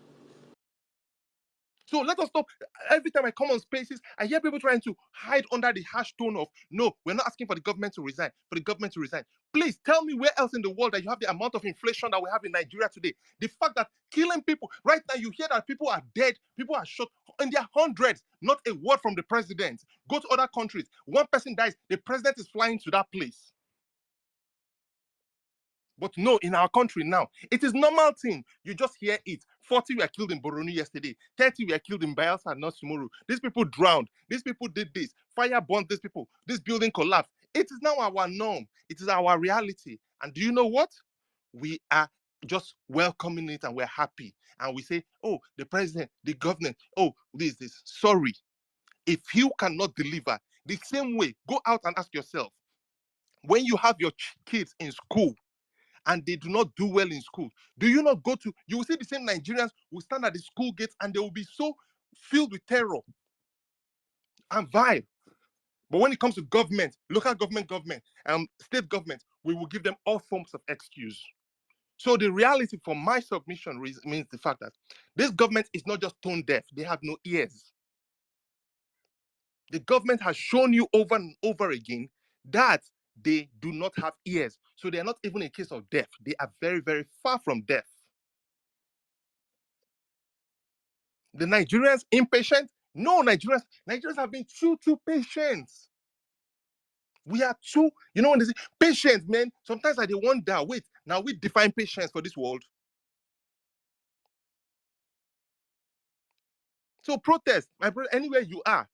So let us stop. Every time I come on spaces, I hear people trying to hide under the harsh tone of, no, we're not asking for the government to resign, Please tell me where else in the world that you have the amount of inflation that we have in Nigeria today. The fact that killing people, right now you hear that people are dead, people are shot in their hundreds, not a word from the president. Go to other countries. One person dies, the president is flying to that place. But no, in our country now, it is normal thing. You just hear it. 40 were killed in Boronu yesterday. 30 were killed in Bayelsa, not tomorrow. These people drowned. These people did this. Fire burned these people. This building collapsed. It is now our norm. It is our reality. And do you know what? We are just welcoming it and we're happy. And we say, oh, the president, the government, oh, this. Sorry. If you cannot deliver the same way, go out and ask yourself, when you have your kids in school, and they do not do well in school, do you not go to, you will see the same Nigerians will stand at the school gates and they will be so filled with terror and vibe. But when it comes to government, local government, state government, we will give them all forms of excuse. So the reality for my submission means the fact that this government is not just tone deaf, they have no ears. The government has shown you over and over again that they do not have ears. So they are not even a case of deaf. They are very, very far from deaf. The Nigerians impatient? No, Nigerians have been too patient. We are too, when they say patient, man, sometimes I wonder, wait, now we define patience for this world. So protest, my brother, anywhere you are.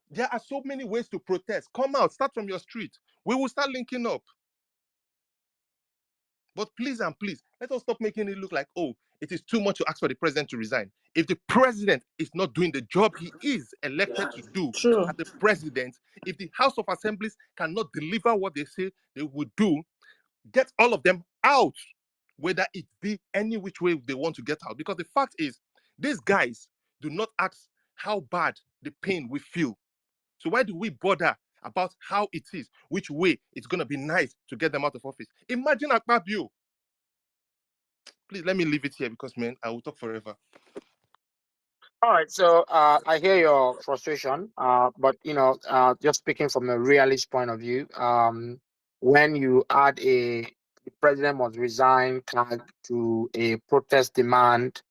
There are so many ways to protest. Come out, start from your street. We will start linking up. But please and please, let us stop making it look like, oh, it is too much to ask for the president to resign. If the president is not doing the job he is elected to do as the president, if the House of Assemblies cannot deliver what they say they would do, get all of them out, whether it be any which way they want to get out. Because the fact is, these guys do not ask how bad the pain we feel. So why do we bother about how it is, which way it's going to be nice to get them out of office. Imagine Akpabio. Please let me leave it here because, man, I will talk forever. All right, so I hear your frustration, but just speaking from a realist point of view, when you add the president must resign tag to a protest demand,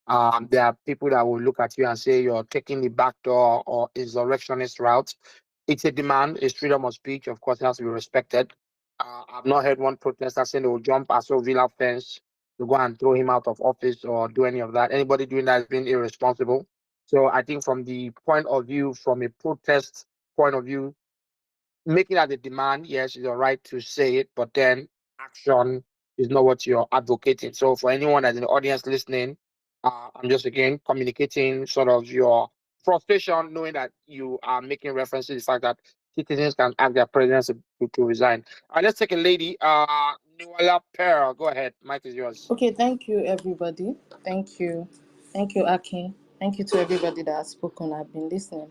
there are people that will look at you and say you're taking the back door or insurrectionist route. It's a demand, it's freedom of speech. Of course, it has to be respected. I've not heard one protester saying they will jump Aso Villa fence to go and throw him out of office or do any of that. Anybody doing that is being irresponsible. So I think from the point of view, from a protest point of view, making that a demand, yes, it's your right to say it, but then action is not what you're advocating. So for anyone that's in the audience listening, I'm just again communicating sort of your frustration, knowing that you are making reference to the fact that citizens can ask their presidents to resign. Let's take a lady, Nuala Pearl. Go ahead, Mike is yours. Okay, thank you, everybody. Thank you, Akin. Thank you to everybody that has spoken. I've been listening.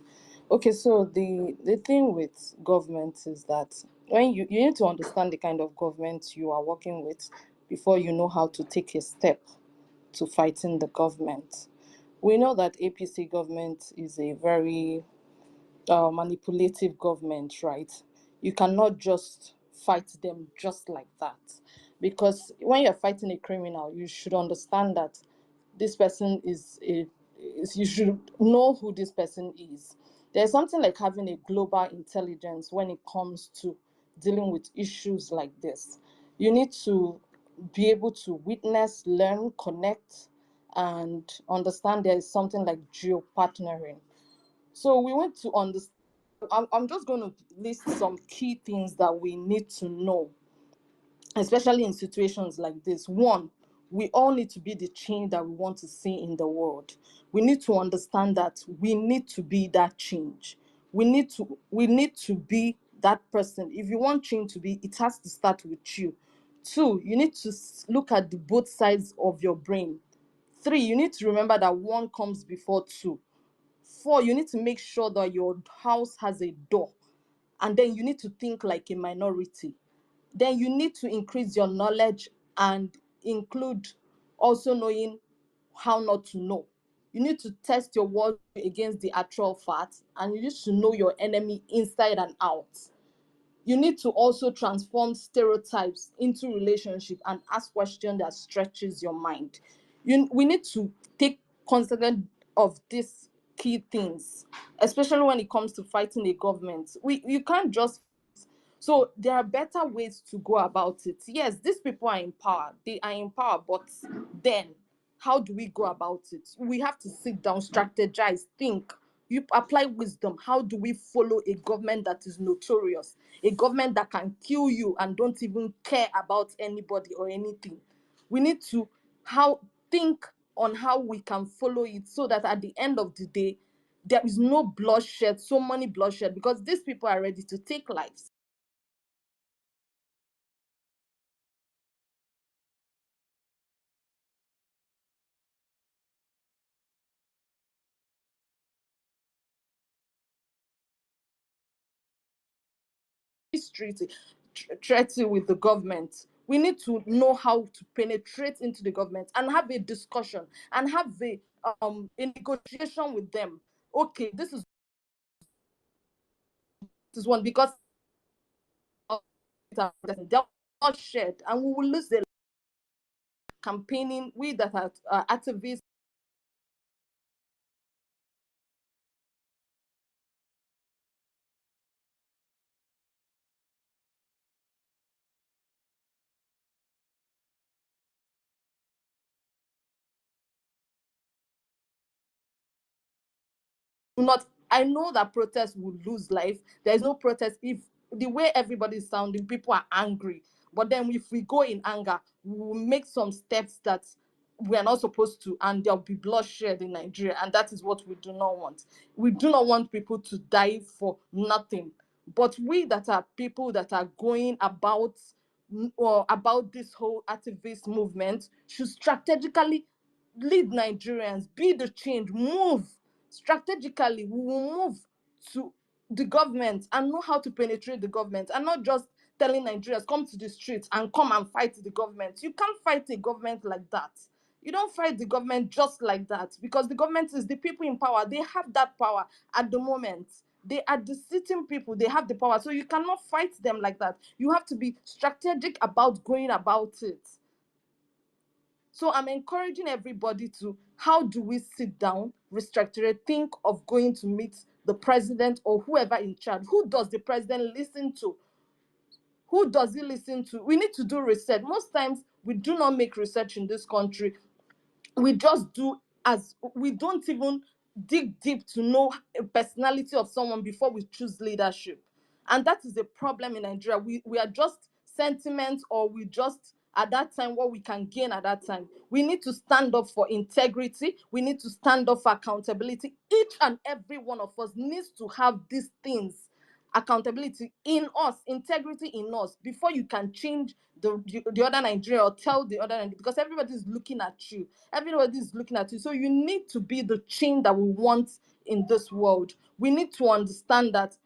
Okay, so the thing with government is that when you need to understand the kind of government you are working with before you know how to take a step to fighting the government. We know that APC government is a very manipulative government, right? You cannot just fight them just like that. Because when you're fighting a criminal, you should understand that this person you should know who this person is. There's something like having a global intelligence when it comes to dealing with issues like this. You need to be able to witness, learn, connect, and understand there is something like geo-partnering. So we want to understand. I'm just going to list some key things that we need to know, especially in situations like this. One, we all need to be the change that we want to see in the world. We need to understand that we need to be that change. We need to be that person. If you want change to be, it has to start with you. Two, you need to look at the both sides of your brain. Three, you need to remember that one comes before two. Four, you need to make sure that your house has a door. And then you need to think like a minority. Then you need to increase your knowledge and include also knowing how not to know. You need to test your word against the actual fact, and you need to know your enemy inside and out. You need to also transform stereotypes into relationship and ask questions that stretches your mind. We need to take consequence of these key things, especially when it comes to fighting a government. You can't just. So there are better ways to go about it. Yes, these people are in power. They are in power, but then how do we go about it? We have to sit down, strategize, think. You apply wisdom. How do we follow a government that is notorious? A government that can kill you and don't even care about anybody or anything. We need to think on how we can follow it so that at the end of the day, there is no bloodshed, so many bloodshed, because these people are ready to take lives. Treaty with the government. We need to know how to penetrate into the government and have a discussion and have a negotiation with them. Okay, this is one, because they're not shared, and we will lose the campaigning. We that are activists. I know that protests will lose life. There is no protest if the way everybody is sounding, people are angry. But then if we go in anger, we will make some steps that we are not supposed to, and there'll be bloodshed in Nigeria, and that is what we do not want. We do not want people to die for nothing. But we that are people that are going about this whole activist movement should strategically lead Nigerians, be the change, move strategically. We will move to the government and know how to penetrate the government, and not just telling Nigerians come to the streets and come and fight the government. You can't fight a government like that. You don't fight the government just like that, because the government is the people in power. They have that power at the moment. They are the sitting people. They have the power. So you cannot fight them like that. You have to be strategic about going about it. So I'm encouraging everybody to, how do we sit down, restructure, think of going to meet the president or whoever in charge. Who does the president listen to? Who does he listen to? We need to do research. Most times we do not make research in this country. We just do, as we don't even dig deep to know a personality of someone before we choose leadership. And that is a problem in Nigeria. We are just sentiments, or we just, at that time, what we can gain at that time. We need to stand up for integrity. We need to stand up for accountability. Each and every one of us needs to have these things, accountability in us, integrity in us, before you can change the other Nigeria, or tell the other Nigeria, because everybody is looking at you. Everybody is looking at you. So you need to be the change that we want in this world. We need to understand that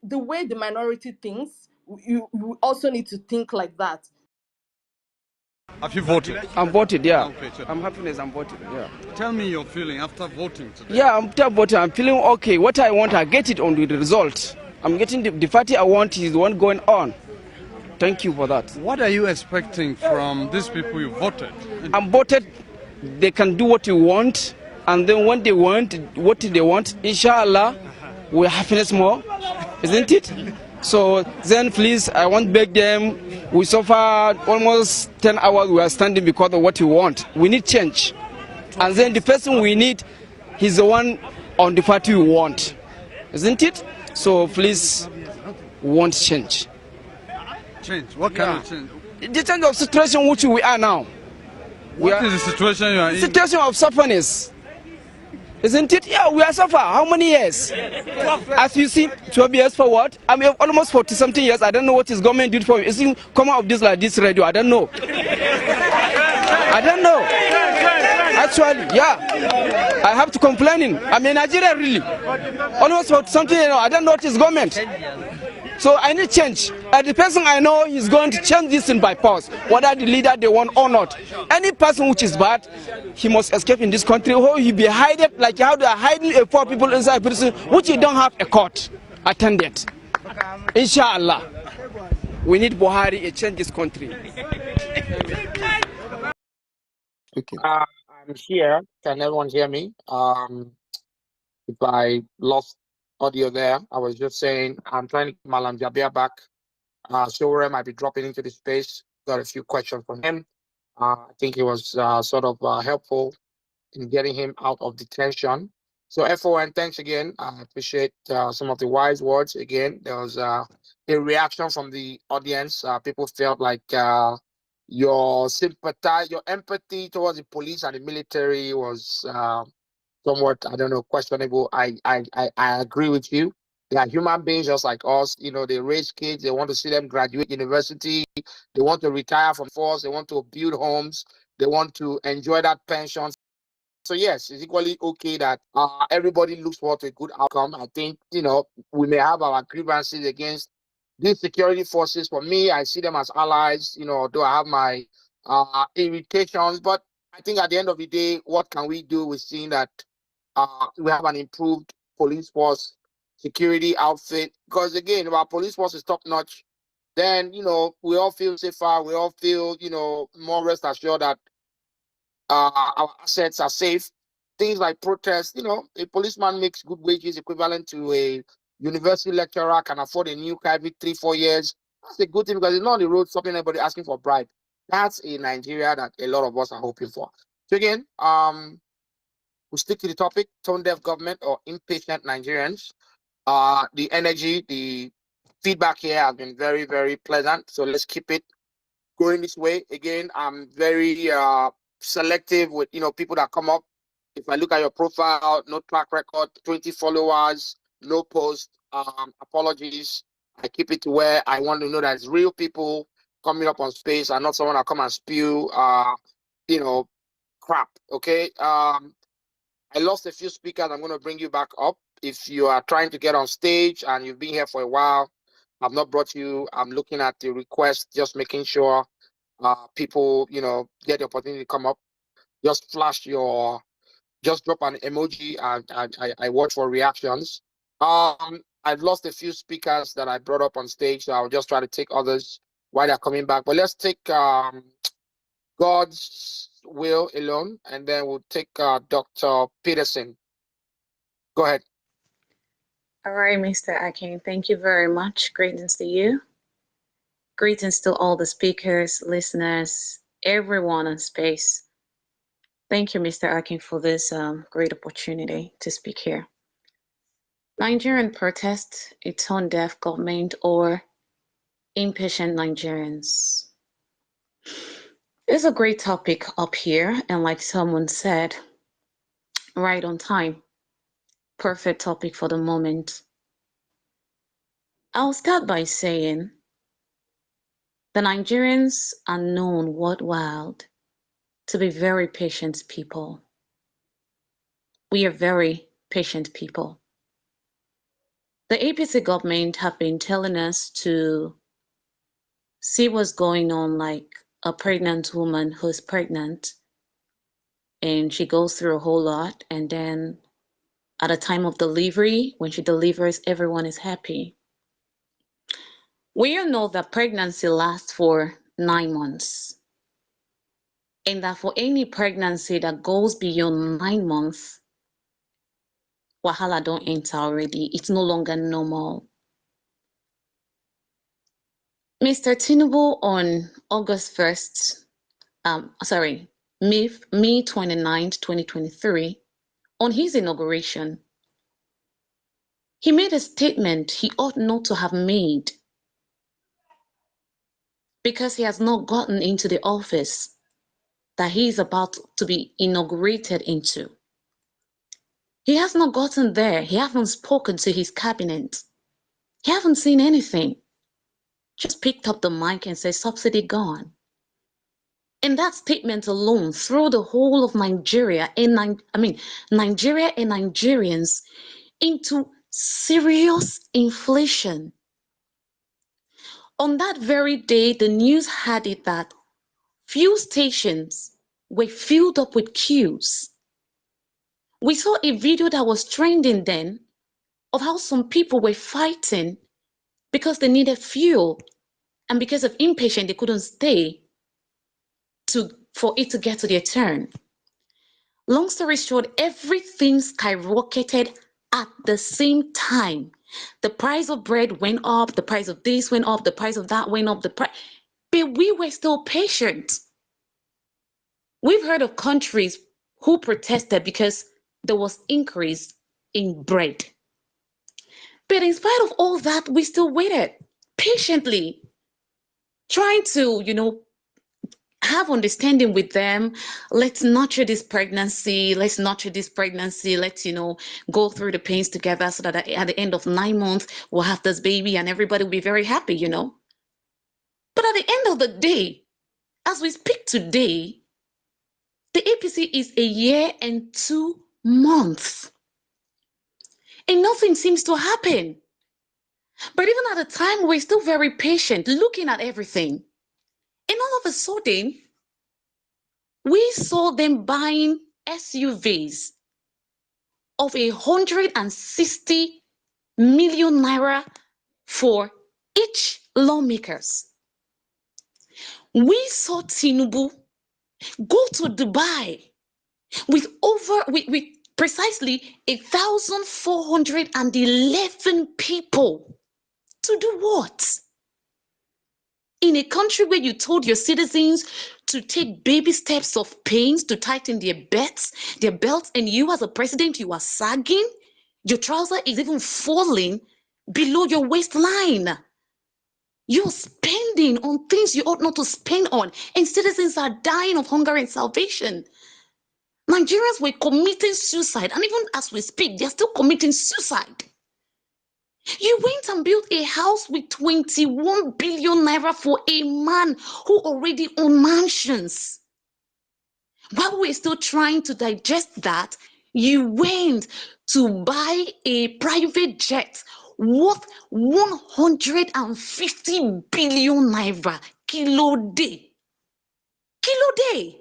the way the minority thinks, we also need to think like that. Have you voted? I'm voted, yeah. Okay, so I'm happy I'm voted, yeah. tell me your feeling after voting today. Yeah, after voting, I'm feeling okay. What I want, I get it on the result. I'm getting the party I want is the one going on. Thank you for that. What are you expecting from these people you voted? I'm voted, they can do what you want, and then when they want what they want, inshallah, we'll happiness more, isn't it? So then please, I want to beg them. We suffer almost 10 hours we are standing because of what we want. We need change. And then the person we need, he's the one on the party we want, isn't it? So please, we want change. Change? What kind of change? The change of situation which we are now. What is the situation you are in? Situation of suffering, isn't it? Yeah, we are suffering. How many years? As you see, 12 years forward. I mean, almost 40-something years. I don't know what his government did for me. It's come out of this like this radio. I don't know. I don't know. Actually, yeah. I have to complain. I'm in Nigeria, really. Almost 40-something years. I don't know what his government. So I need change. And the person I know is going to change this in by force, whether the leader they want or not. Any person which is bad, he must escape in this country, or he be hidden like how they are hiding a poor people inside prison, which you don't have a court attendant. Inshallah, we need Buhari to change this country. Okay. I'm here. Can everyone hear me? If I lost audio there, I was just saying I'm trying to get Malam Jabia back. Showre might be dropping into the space. Got a few questions from him. I think he was sort of helpful in getting him out of detention. So FON, thanks again. I appreciate some of the wise words. Again, there was a reaction from the audience. People felt like your sympathy, your empathy towards the police and the military was somewhat, I don't know, questionable. I agree with you. They are human beings just like us. You know, they raise kids. They want to see them graduate university. They want to retire from force. They want to build homes. They want to enjoy that pension. So yes, it's equally okay that everybody looks forward to a good outcome. I think, you know, we may have our grievances against these security forces. For me, I see them as allies, you know, although I have my irritations. But I think at the end of the day, what can we do with seeing that we have an improved police force security outfit? Because again, if our police force is top notch, then, you know, we all feel safer. We all feel, you know, more rest assured that our assets are safe. Things like protests, you know, a policeman makes good wages equivalent to a university lecturer, can afford a new car every 3-4 years. That's a good thing, because it's not on the road stopping anybody asking for a bribe. That's a Nigeria that a lot of us are hoping for. So again, we stick to the topic: tone deaf government or impatient Nigerians. The energy, the feedback here has been very, very pleasant. So let's keep it going this way. Again, I'm very selective with, you know, people that come up. If I look at your profile, no track record, 20 followers, no post, apologies. I keep it to where I want to know that it's real people coming up on space and not someone that come and spew you know, crap. Okay. I lost a few speakers. I'm going to bring you back up. if you are trying to get on stage and you've been here for a while, I've not brought you. I'm looking at the request, just making sure people, get the opportunity to come up. Just just drop an emoji, and I watch for reactions. I've lost a few speakers that I brought up on stage, so I'll just try to take others while they're coming back. But let's take God's will alone, and then we'll take Dr. Peterson. Go ahead. All right, Mr. Akin, thank you very much. Greetings to you. Greetings to all the speakers, listeners, everyone on space. Thank you, Mr. Akin, for this great opportunity to speak here. Nigerian protest, a tone-deaf government, or impatient Nigerians. It's a great topic up here, and like someone said, right on time. Perfect topic for the moment. I'll start by saying the Nigerians are known worldwide to be very patient people. We are very patient people. The APC government have been telling us to see what's going on, like a pregnant woman who's pregnant and she goes through a whole lot, and then at the time of delivery, when she delivers, everyone is happy. We all know that pregnancy lasts for 9 months, and that for any pregnancy that goes beyond 9 months, wahala don't enter already. It's no longer normal. Mr. Tinubu on August 1st, May 29th, 2023, on his inauguration, he made a statement he ought not to have made because he has not gotten into the office that he is about to be inaugurated into. He has not gotten there. He hasn't spoken to his cabinet. He hasn't seen anything. Just picked up the mic and said, subsidy gone. And that statement alone threw the whole of Nigeria and Nigeria and Nigerians into serious inflation. On that very day, the news had it that fuel stations were filled up with queues. We saw a video that was trending then of how some people were fighting because they needed fuel, and because of impatience, they couldn't stay for it to get to their turn. Long story short, everything skyrocketed at the same time. The price of bread went up, the price of this went up, the price of that went up, but we were still patient. We've heard of countries who protested because there was increase in bread. But in spite of all that, we still waited patiently, trying to, have understanding with them. Let's nurture this pregnancy. Let's go through the pains together so that at the end of 9 months, we'll have this baby and everybody will be very happy, But at the end of the day, as we speak today, the APC is 1 year and 2 months. And nothing seems to happen. But even at the time, we're still very patient, looking at everything. And all of a sudden, we saw them buying SUVs of 160 million naira for each lawmakers. We saw Tinubu go to Dubai with precisely 1,411 people. To do what? In a country where you told your citizens to take baby steps of pains to tighten their belts, and you as a president, you are sagging, your trouser is even falling below your waistline. You're spending on things you ought not to spend on, and citizens are dying of hunger and starvation. Nigerians were committing suicide, and even as we speak, they're still committing suicide. You went and built a house with 21 billion naira for a man who already owned mansions. While we're still trying to digest that, You went to buy a private jet worth 150 billion naira. Kilo day. Kilo day.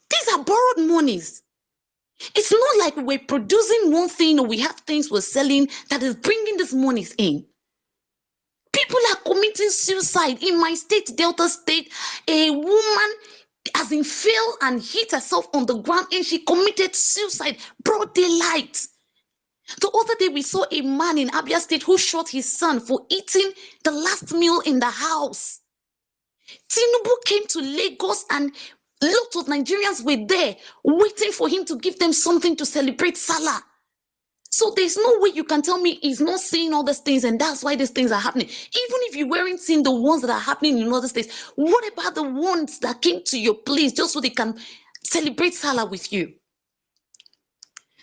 These are borrowed monies. It's not like we're producing one thing or we have things we're selling that is bringing these monies in. People are committing suicide. In my state, Delta State, a woman as in fell and hit herself on the ground and she committed suicide, broad daylight. The other day we saw a man in Abia State who shot his son for eating the last meal in the house. Tinubu came to Lagos and lots of Nigerians were there waiting for him to give them something to celebrate Salah. So there's no way you can tell me he's not seeing all these things and that's why these things are happening. Even if you weren't seeing the ones that are happening in other states, what about the ones that came to your place just so they can celebrate Salah with you?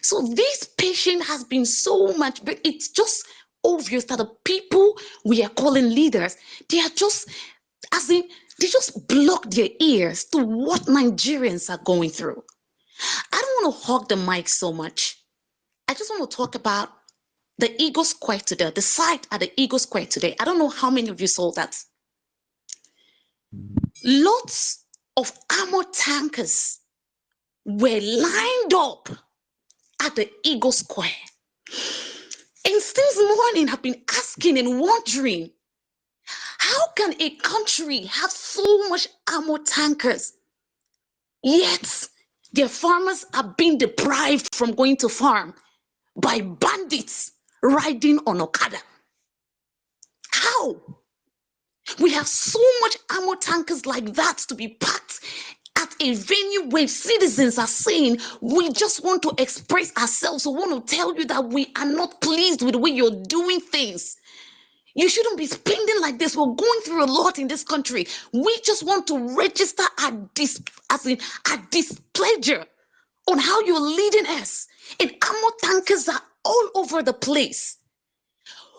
So this patient has been so much, but it's just obvious that the people we are calling leaders, they are just, as in, they just block their ears to what Nigerians are going through. I don't want to hog the mic so much. I just want to talk about the Eagle Square today, the site at the Eagle Square today. I don't know how many of you saw that. Lots of armored tankers were lined up at the Eagle Square. And since morning, I've been asking and wondering, how can a country have so much armored tankers, yet their farmers are being deprived from going to farm by bandits riding on Okada? How? We have so much armored tankers like that to be packed at a venue where citizens are saying, we just want to express ourselves. We want to tell you that we are not pleased with the way you're doing things. You shouldn't be spending like this. We're going through a lot in this country. We just want to register our displeasure on how you're leading us. And armored tankers are all over the place.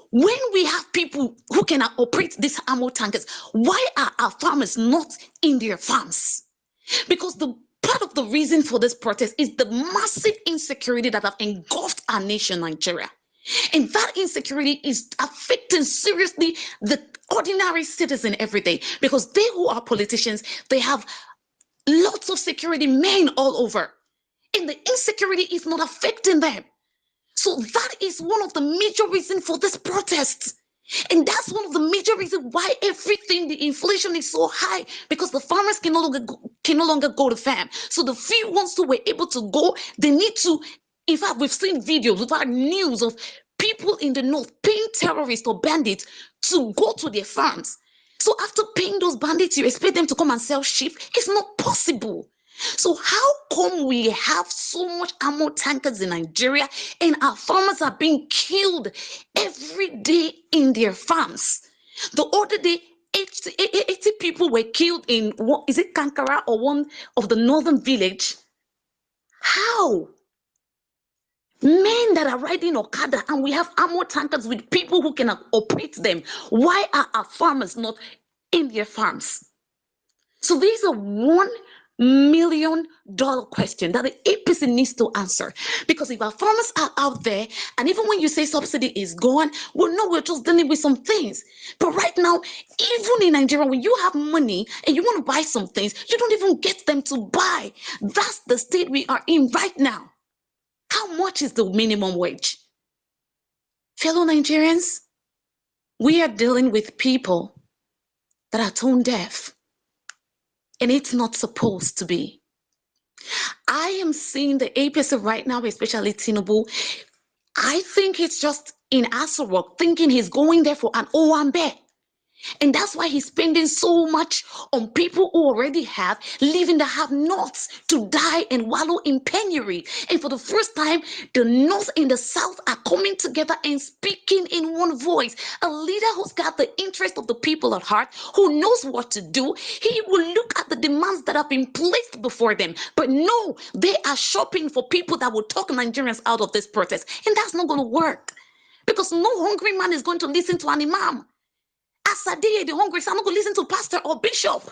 When we have people who can operate these armored tankers, why are our farmers not in their farms? Because the part of the reason for this protest is the massive insecurity that have engulfed our nation, Nigeria. And that insecurity is affecting seriously the ordinary citizen every day, because they who are politicians, they have lots of security men all over, and the insecurity is not affecting them. So that is one of the major reasons for this protest. And that's one of the major reasons why everything, the inflation is so high, because the farmers can no longer go to farm. So the few ones who were able to go, they need to, in fact, we've seen videos, we've had news of people in the north paying terrorists or bandits to go to their farms. So after paying those bandits, you expect them to come and sell sheep? It's not possible. So how come we have so much armored tankers in Nigeria and our farmers are being killed every day in their farms? The other day, 80 people were killed in, is it Kankara or one of the northern village? How? Men that are riding Okada and we have armored tankers with people who can operate them. Why are our farmers not in their farms? So these are $1 million question that the APC needs to answer. Because if our farmers are out there, and even when you say subsidy is gone, well, no, we're just dealing with some things. But right now, even in Nigeria, when you have money and you want to buy some things, you don't even get them to buy. That's the state we are in right now. How much is the minimum wage? Fellow Nigerians, we are dealing with people that are tone deaf. And it's not supposed to be. I am seeing the APC right now, especially Tinubu. I think it's just in Asarok, thinking he's going there for an Owambe. And that's why he's spending so much on people who already have, leaving the have-nots to die and wallow in penury. And for the first time, the North and the South are coming together and speaking in one voice. A leader who's got the interest of the people at heart, who knows what to do. He will look at the demands that have been placed before them. But no, they are shopping for people that will talk Nigerians out of this protest. And that's not going to work. Because no hungry man is going to listen to an imam. As I did the hungry, so I'm not going to listen to pastor or bishop,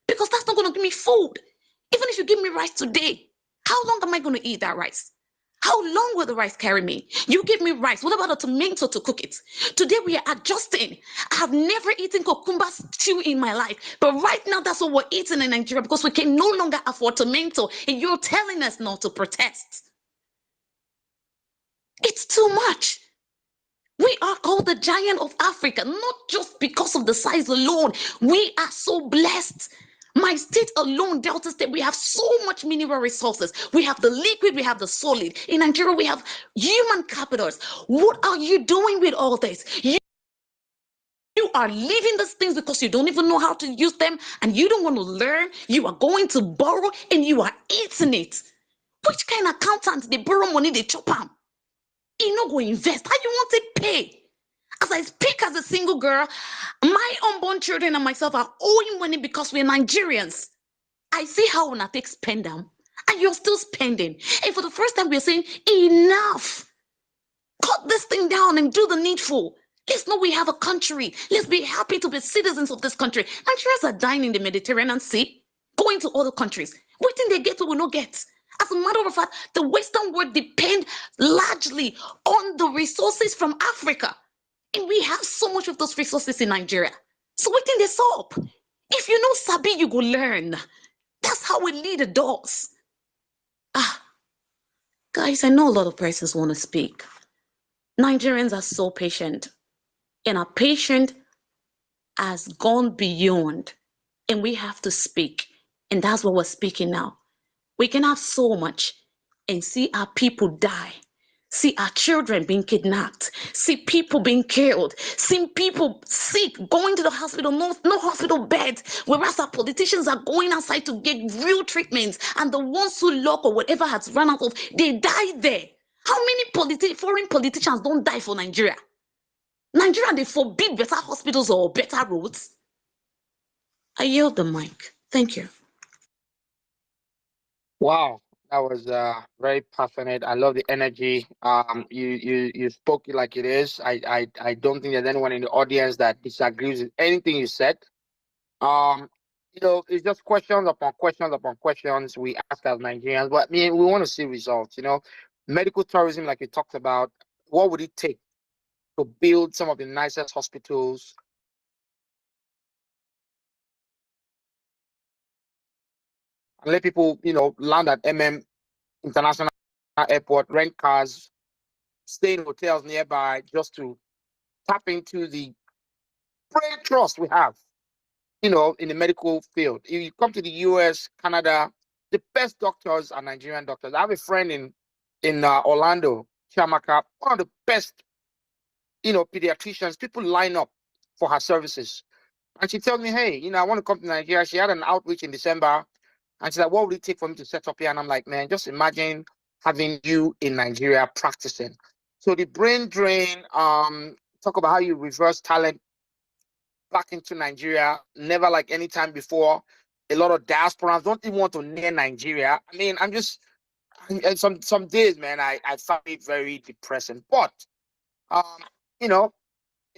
because that's not going to give me food. Even if you give me rice today, how long am I going to eat that rice? How long will the rice carry me? You give me rice. What about a tomato to cook it? Today we are adjusting. I have never eaten cucumber stew in my life. But right now, that's what we're eating in Nigeria because we can no longer afford tomato. And you're telling us not to protest. It's too much. We are called the giant of Africa, not just because of the size alone. We are so blessed. My state alone, Delta State, we have so much mineral resources. We have the liquid, we have the solid. In Nigeria, we have human capitals. What are you doing with all this? You are leaving these things because you don't even know how to use them and you don't want to learn. You are going to borrow and you are eating it. Which kind of accountant they borrow money, they chop them? You not go invest. How you want to pay? As I speak as a single girl, my unborn children and myself are owing money because we're Nigerians. I see how when I take spend them, and you're still spending. And for the first time, we're saying, enough. Cut this thing down and do the needful. Let's know we have a country. Let's be happy to be citizens of this country. Nigerians are dying in the Mediterranean Sea, going to other countries. What thing they get, we will not get. As a matter of fact, the Western world depend largely on the resources from Africa. And we have so much of those resources in Nigeria. So what thing they solve? If you know Sabi, you go learn. That's how we lead the dogs. Guys, I know a lot of persons want to speak. Nigerians are so patient. And our patient has gone beyond. And we have to speak. And that's what we're speaking now. We can have so much and see our people die. See our children being kidnapped. See people being killed. See people sick, going to the hospital, no hospital beds. Whereas our politicians are going outside to get real treatments. And the ones who lock or whatever has run out of, they die there. How many foreign politicians don't die for Nigeria? Nigeria, they forbid better hospitals or better roads. I yield the mic. Thank you. Wow, that was very passionate. I love the energy. You spoke it like it is. I don't think there's anyone in the audience that disagrees with anything you said. It's just questions upon questions upon questions we ask as Nigerians. But I mean, we want to see results. Medical tourism, like you talked about. What would it take to build some of the nicest hospitals? And let people, land at International Airport, rent cars, stay in hotels nearby just to tap into the great trust we have, in the medical field. If you come to the US, Canada, the best doctors are Nigerian doctors. I have a friend in Orlando, Chiamaka, one of the best, pediatricians. People line up for her services. And she tells me, hey, I want to come to Nigeria. She had an outreach in December. And she's like, what would it take for me to set up here? And I'm like, man, just imagine having you in Nigeria practicing. So the brain drain, talk about how you reverse talent back into Nigeria, never like any time before. A lot of diasporans don't even want to near Nigeria. I mean, and some days, man, I find it very depressing. But, a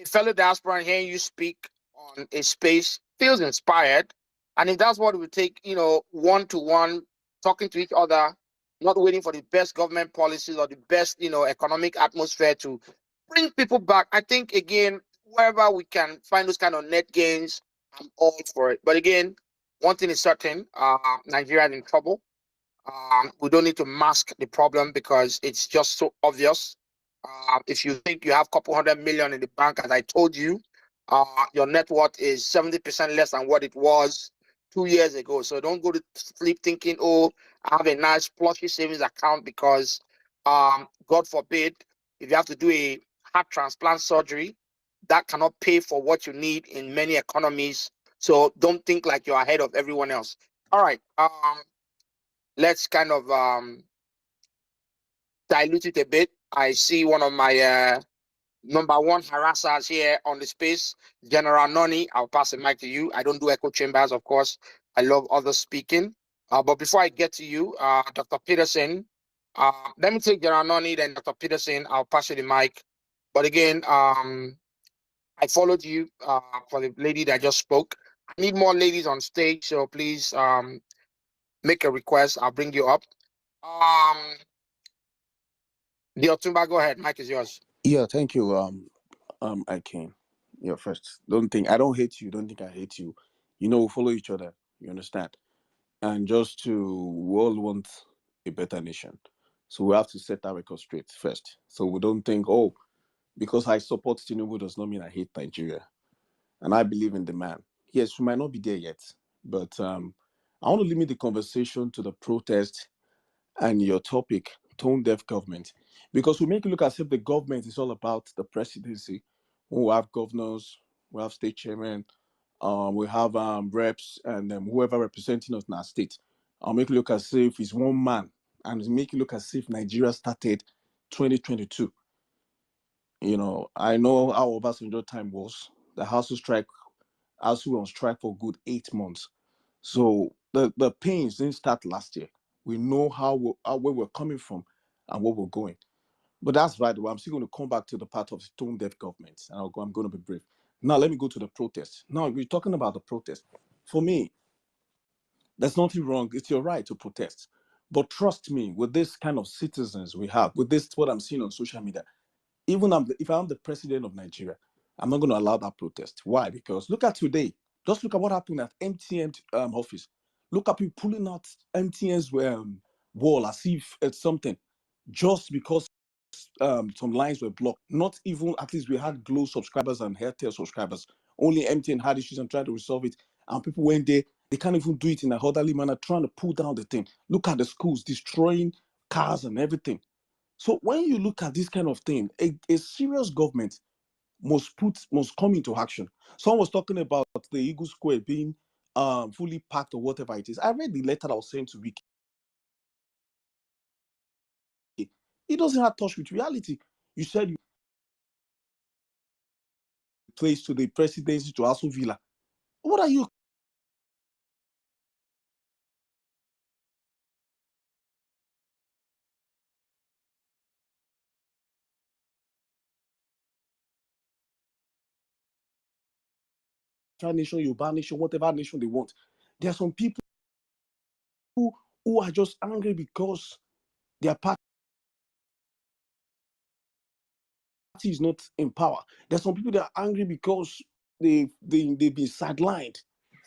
fellow diaspora hearing you speak on a space feels inspired. And if that's what it would take, one-to-one, talking to each other, not waiting for the best government policies or the best, economic atmosphere to bring people back. I think, again, wherever we can find those kind of net gains, I'm all for it. But again, one thing is certain, Nigeria is in trouble. We don't need to mask the problem because it's just so obvious. If you think you have a couple 100 million in the bank, as I told you, your net worth is 70% less than what it was 2 years ago. So don't go to sleep thinking, oh, I have a nice plushy savings account because, God forbid, if you have to do a heart transplant surgery, that cannot pay for what you need in many economies. So don't think like you're ahead of everyone else. All right. Let's kind of dilute it a bit. I see one of my number one harassers here on the space, General Noni. I'll pass the mic to you. I don't do echo chambers, of course. I love others speaking. But before I get to you, Dr. Peterson, let me take General Noni, then Dr. Peterson. I'll pass you the mic. But again, I followed you for the lady that just spoke. I need more ladies on stage, so please make a request. I'll bring you up. The Otumba, go ahead. Mike is yours. Yeah, thank you. I can. Yeah, first, I don't hate you. Don't think I hate you. We follow each other. You understand? And we all want a better nation. So we have to set our record straight first. So we don't think, oh, because I support Tinubu does not mean I hate Nigeria. And I believe in the man. Yes, we might not be there yet, but I want to limit the conversation to the protest and your topic, tone deaf government, because we make it look as if the government is all about the presidency. We have governors, we have state chairmen, we have reps, and whoever representing us in our state. I'll make it look as if it's one man, and make it look as if Nigeria started 2022. I know how Obasanjo time was. The House strike, as we were on strike for good 8 months. So the pains didn't start last year. We know where we're coming from and where we're going. But that's right. I'm still going to come back to the part of the tone deaf government. And I'm going to be brief. Now, let me go to the protest. Now, we're talking about the protest. For me, there's nothing wrong. It's your right to protest. But trust me, with this kind of citizens we have, with this, what I'm seeing on social media, even if I'm the president of Nigeria, I'm not going to allow that protest. Why? Because look at today. Just look at what happened at MTN office. Look at people pulling out MTN's wall as if it's something, just because some lines were blocked. Not even, at least we had Glow subscribers and Airtel subscribers. Only MTN had issues and tried to resolve it. And people went there. They can't even do it in a orderly manner, trying to pull down the thing. Look at the schools destroying cars and everything. So when you look at this kind of thing, a serious government must come into action. Someone was talking about the Eagle Square being fully packed or whatever it is. I read the letter I was sent to Wiki. It doesn't have touch with reality. You said you placed to the presidency to Aston Villa. What are you nation, Yoruba nation, whatever nation they want? There are some people who are just angry because their party is not in power. There are some people that are angry because they've been sidelined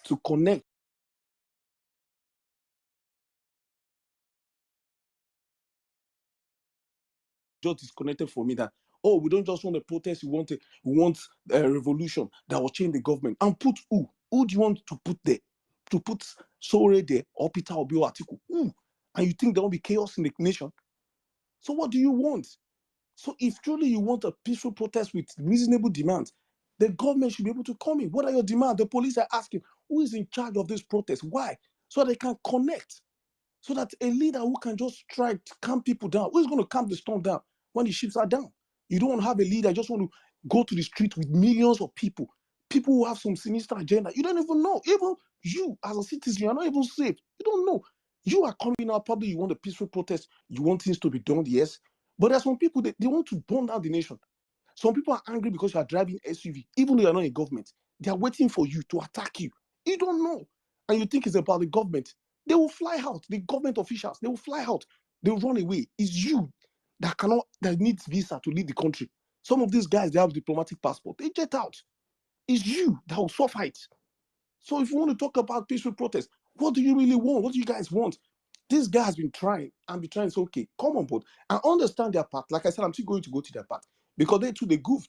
to connect. Just disconnected from me that, oh, we don't just want a protest, we want a revolution that will change the government. And put who? Who do you want to put there? To put Sore there or Peter Obi or Atiku? Who? And you think there will be chaos in the nation? So what do you want? So if truly you want a peaceful protest with reasonable demands, the government should be able to come in. What are your demands? The police are asking, who is in charge of this protest? Why? So they can connect. So that a leader who can just try to calm people down, who is going to calm the storm down when the ships are down? You don't want to have a leader just want to go to the street with millions of people who have some sinister agenda. You don't even know. Even you, as a citizen, you are not even safe. You don't know. You are coming out, probably you want a peaceful protest. You want things to be done, yes. But there are some people that they want to burn down the nation. Some people are angry because you are driving SUV, even though you are not in government. They are waiting for you to attack you. You don't know. And you think it's about the government. They will fly out. The government officials, they will fly out. They will run away. It's you that needs visa to leave the country. Some of these guys, they have diplomatic passport. They jet out. It's you that will suffer it. So if you want to talk about peaceful protest, what do you really want? What do you guys want? This guy has been trying and be trying to say, okay, come on board and understand their part. Like I said, I'm still going to go to their part because they too, they goof.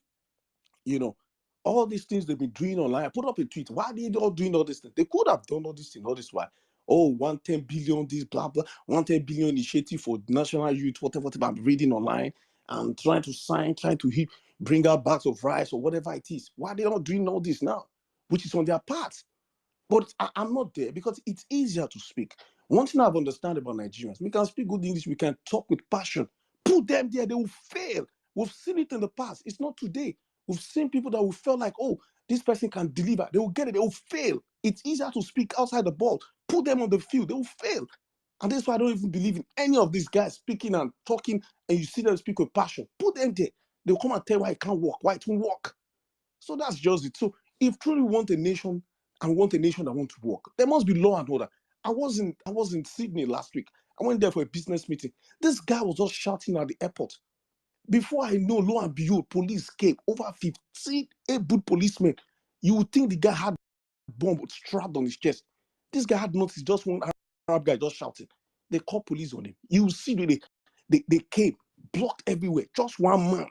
All these things they've been doing online. I put up a tweet. Why are they all doing all this thing? They could have done all this thing, all this while. Oh, 110 billion, this blah blah, 110 billion initiative for national youth, whatever I'm reading online and trying to bring out bags of rice or whatever it is. Why are they not doing all this now? Which is on their part. But I'm not there because it's easier to speak. One thing I've understood about Nigerians, we can speak good English, we can talk with passion. Put them there, they will fail. We've seen it in the past. It's not today. We've seen people that will feel like, oh, this person can deliver. They will get it. They will fail. It's easier to speak outside the ball. Put them on the field. They will fail. And that's why I don't even believe in any of these guys speaking and talking, and you see them speak with passion. Put them there. They'll come and tell you why it can't work, why it won't work. So that's just it. So if truly want a nation and want a nation that want to work, there must be law and order. I was in Sydney last week. I went there for a business meeting. This guy was just shouting at the airport. Before I know, lo and behold, police came, over 15 able policemen. You would think the guy had a bomb strapped on his chest. This guy had noticed just one Arab guy just shouting. They called police on him. You see, they came, blocked everywhere, just one man.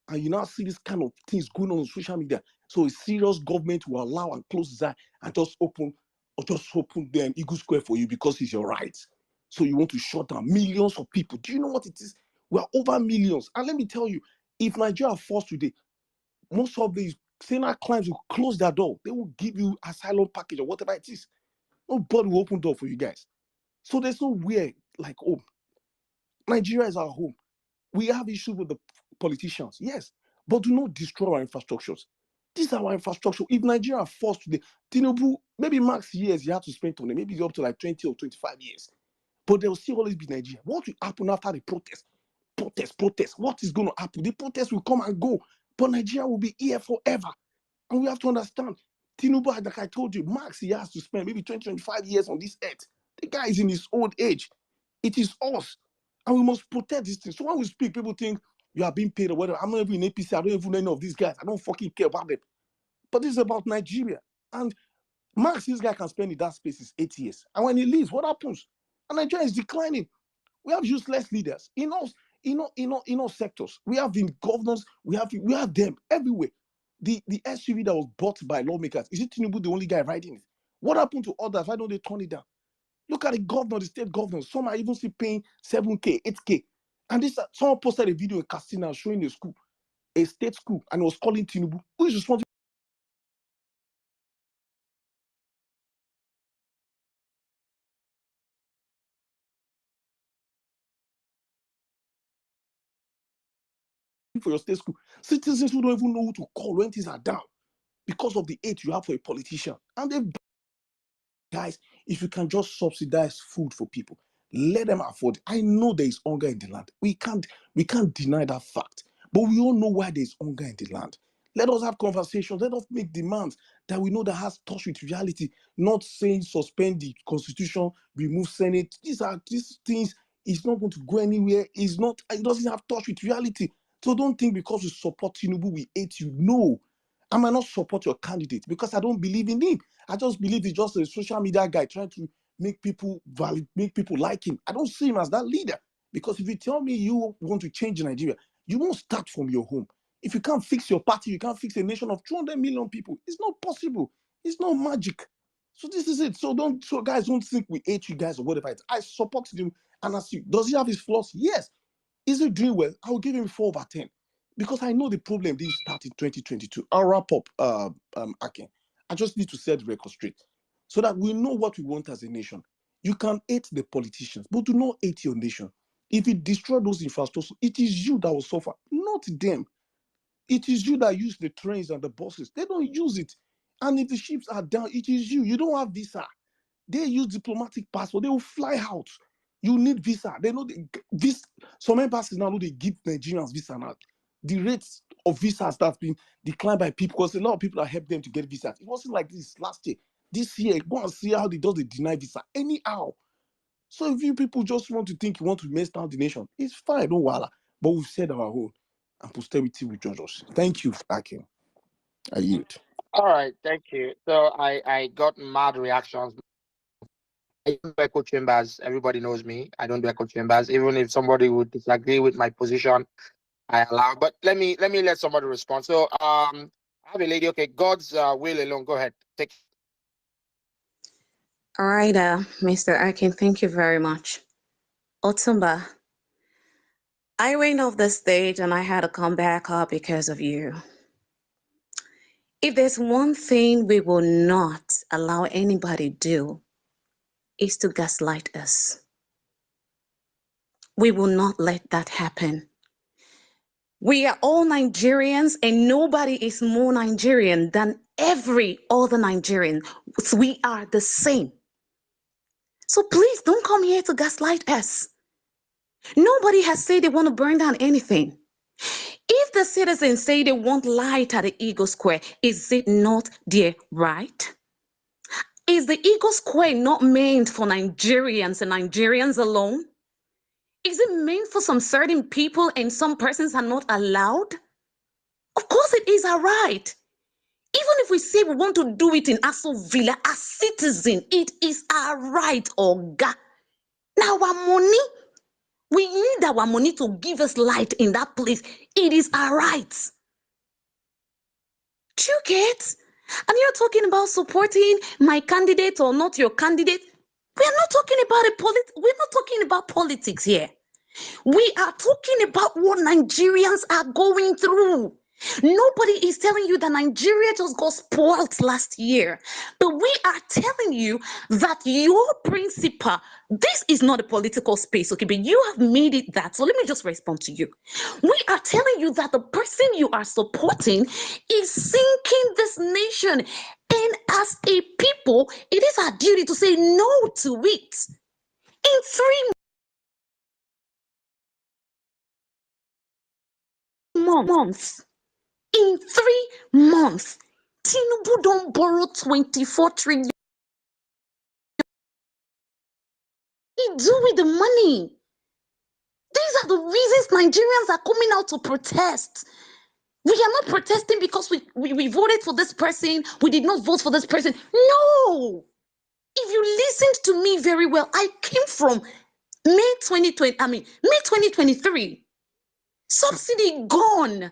And you now see this kind of things going on social media. So a serious government will allow and close his eye and just open them Eagle Square for you because it's your right. So you want to shut down millions of people. Do you know what it is? We are over millions. And let me tell you, if Nigeria falls today, most of these senior clients will close their door. They will give you asylum package or whatever it is. Nobody will open door for you guys. So there's nowhere like home. Nigeria is our home. We have issues with the politicians, yes, but do not destroy our infrastructures. These are our infrastructure. If Nigeria falls today, Tinubu, maybe max years you have to spend on it, maybe up to like 20 or 25 years. But there will still always be Nigeria. What will happen after the protest? Protest. What is going to happen? The protest will come and go, but Nigeria will be here forever. And we have to understand, Tinubu, like I told you, max he has to spend maybe 20, 25 years on this earth. The guy is in his old age. It is us. And we must protect this thing. So when we speak, people think you are being paid or whatever. I'm not even in APC. I don't even know any of these guys. I don't fucking care about them. But this is about Nigeria. And max, this guy can spend in that space is 8 years. And when he leaves, what happens? And Nigeria is declining. We have useless leaders in all sectors. We have the governors, we have them everywhere. The SUV that was bought by lawmakers, is it Tinubu the only guy riding it? What happened to others? Why don't they turn it down? Look at the governor, the state governors. Some are even still paying 7K, 8K. And this someone posted a video in Castina showing a school, a state school, and it was calling Tinubu. Who is responsible for your state school? Citizens who don't even know who to call when things are down because of the hate you have for a politician. And they, guys, if you can just subsidize food for people, let them afford it. I know there is hunger in the land. We can't deny that fact. But we all know why there is hunger in the land. Let us have conversations. Let us make demands that we know that has touch with reality. Not saying suspend the constitution, remove Senate. These things. It's not going to go anywhere. It doesn't have touch with reality. So don't think because we support Tinubu, we hate you. No, I might not support your candidate because I don't believe in him. I just believe he's just a social media guy trying to make people like him. I don't see him as that leader. Because if you tell me you want to change Nigeria, you won't start from your home. If you can't fix your party, you can't fix a nation of 200 million people. It's not possible. It's not magic. So this is it. So guys don't think we hate you guys or whatever. I support him and ask you, does he have his flaws? Yes. Is he doing well? I will give him 4/10 because I know the problem didn't start in 2022. I'll wrap up, Akin. I just need to set the record straight so that we know what we want as a nation. You can hate the politicians, but do not hate your nation. If you destroy those infrastructures, it is you that will suffer, not them. It is you that use the trains and the buses. They don't use it. And if the ships are down, it is you. You don't have visa. They use diplomatic passport. They will fly out. You need visa. They know this. Some embassies now know they give Nigerians visa now. The rates of visas that's been declined by people because a lot of people have helped them to get visas. It wasn't like this last year. This year, go and see how they deny visa anyhow. So if you people just want to think you want to mess down the nation, it's fine, don't worry. But we've said our own, and posterity will judge us. Thank you, Akin. I yield. All right, thank you. So I got mad reactions. I don't do echo chambers. Everybody knows me. I don't do echo chambers. Even if somebody would disagree with my position, I allow. But let me let somebody respond. So I have a lady. Okay, God's will alone. Go ahead. Take. All right, Mr. Akin, thank you very much. Otumba, I went off the stage and I had to come back up because of you. If there's one thing we will not allow anybody do, is to gaslight us. We will not let that happen. We are all Nigerians and nobody is more Nigerian than every other Nigerian. We are the same. So please don't come here to gaslight us. Nobody has said they want to burn down anything. If the citizens say they want light at the Eagle Square, is it not their right? Is the Eagle Square not meant for Nigerians and Nigerians alone? Is it meant for some certain people and some persons are not allowed? Of course it is our right. Even if we say we want to do it in Aso Villa as citizen, it is our right, Oga. Now our money, we need our money to give us light in that place. It is our right. Do you get? And you're talking about supporting my candidate or not your candidate. We're not talking about politics here. We are talking about what Nigerians are going through. Nobody is telling you that Nigeria just got spoiled last year. But we are telling you that your principal, this is not a political space, okay? But you have made it that. So let me just respond to you. We are telling you that the person you are supporting is sinking this nation. And as a people, it is our duty to say no to it. In 3 months, in 3 months, Tinubu don't borrow 24 trillion. He do with the money. These are the reasons Nigerians are coming out to protest. We are not protesting because we voted for this person. We did not vote for this person. No. If you listened to me very well, I came from May 2023. Subsidy gone.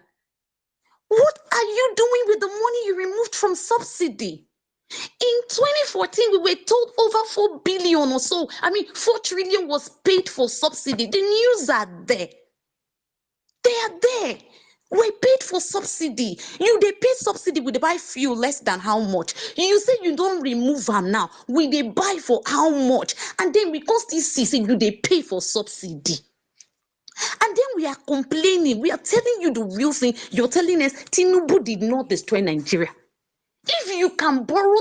What are you doing with the money you removed from subsidy? In 2014, we were told over 4 billion or so. 4 trillion was paid for subsidy. The news are there. They are there. We paid for subsidy. They pay subsidy, we they buy fuel less than how much? You say you don't remove them now. We they buy for how much? And then because this is you they pay for subsidy. And then we are complaining. We are telling you the real thing. You're telling us Tinubu did not destroy Nigeria. If you can borrow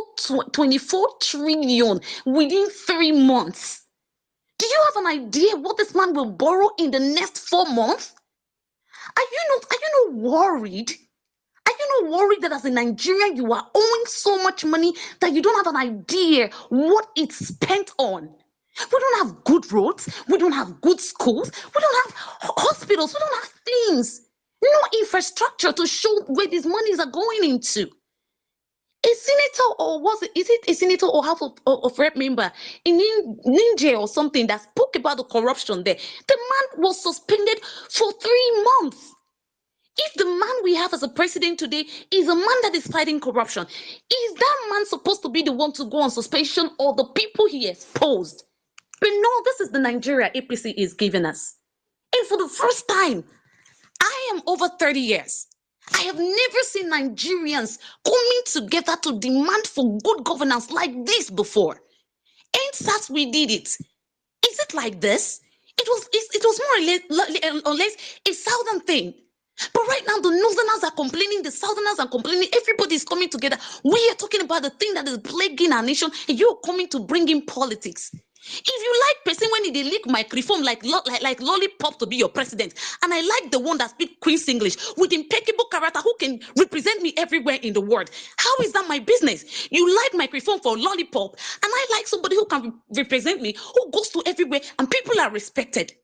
24 trillion within 3 months, do you have an idea what this man will borrow in the next 4 months? Are you not worried? Are you not worried that as a Nigerian you are owing so much money that you don't have an idea what it's spent on? We don't have good roads. We don't have good schools. We don't have hospitals. We don't have things. No infrastructure to show where these monies are going into. A senator, or is it a senator or half of rep member in Njenje or something that spoke about the corruption there? The man was suspended for 3 months. If the man we have as a president today is a man that is fighting corruption, is that man supposed to be the one to go on suspension or the people he exposed? But no, this is the Nigeria APC is giving us. And for the first time, I am over 30 years. I have never seen Nigerians coming together to demand for good governance like this before. And since we did it, is it like this? It was more or less a southern thing. But right now, the northerners are complaining, the southerners are complaining, everybody is coming together. We are talking about the thing that is plaguing our nation, and you're coming to bring in politics. If you like person when they lick microphone like lollipop to be your president, and I like the one that speaks Queen's English with impeccable character who can represent me everywhere in the world, how is that my business? You like microphone for lollipop, and I like somebody who can represent me, who goes to everywhere, and people are respected.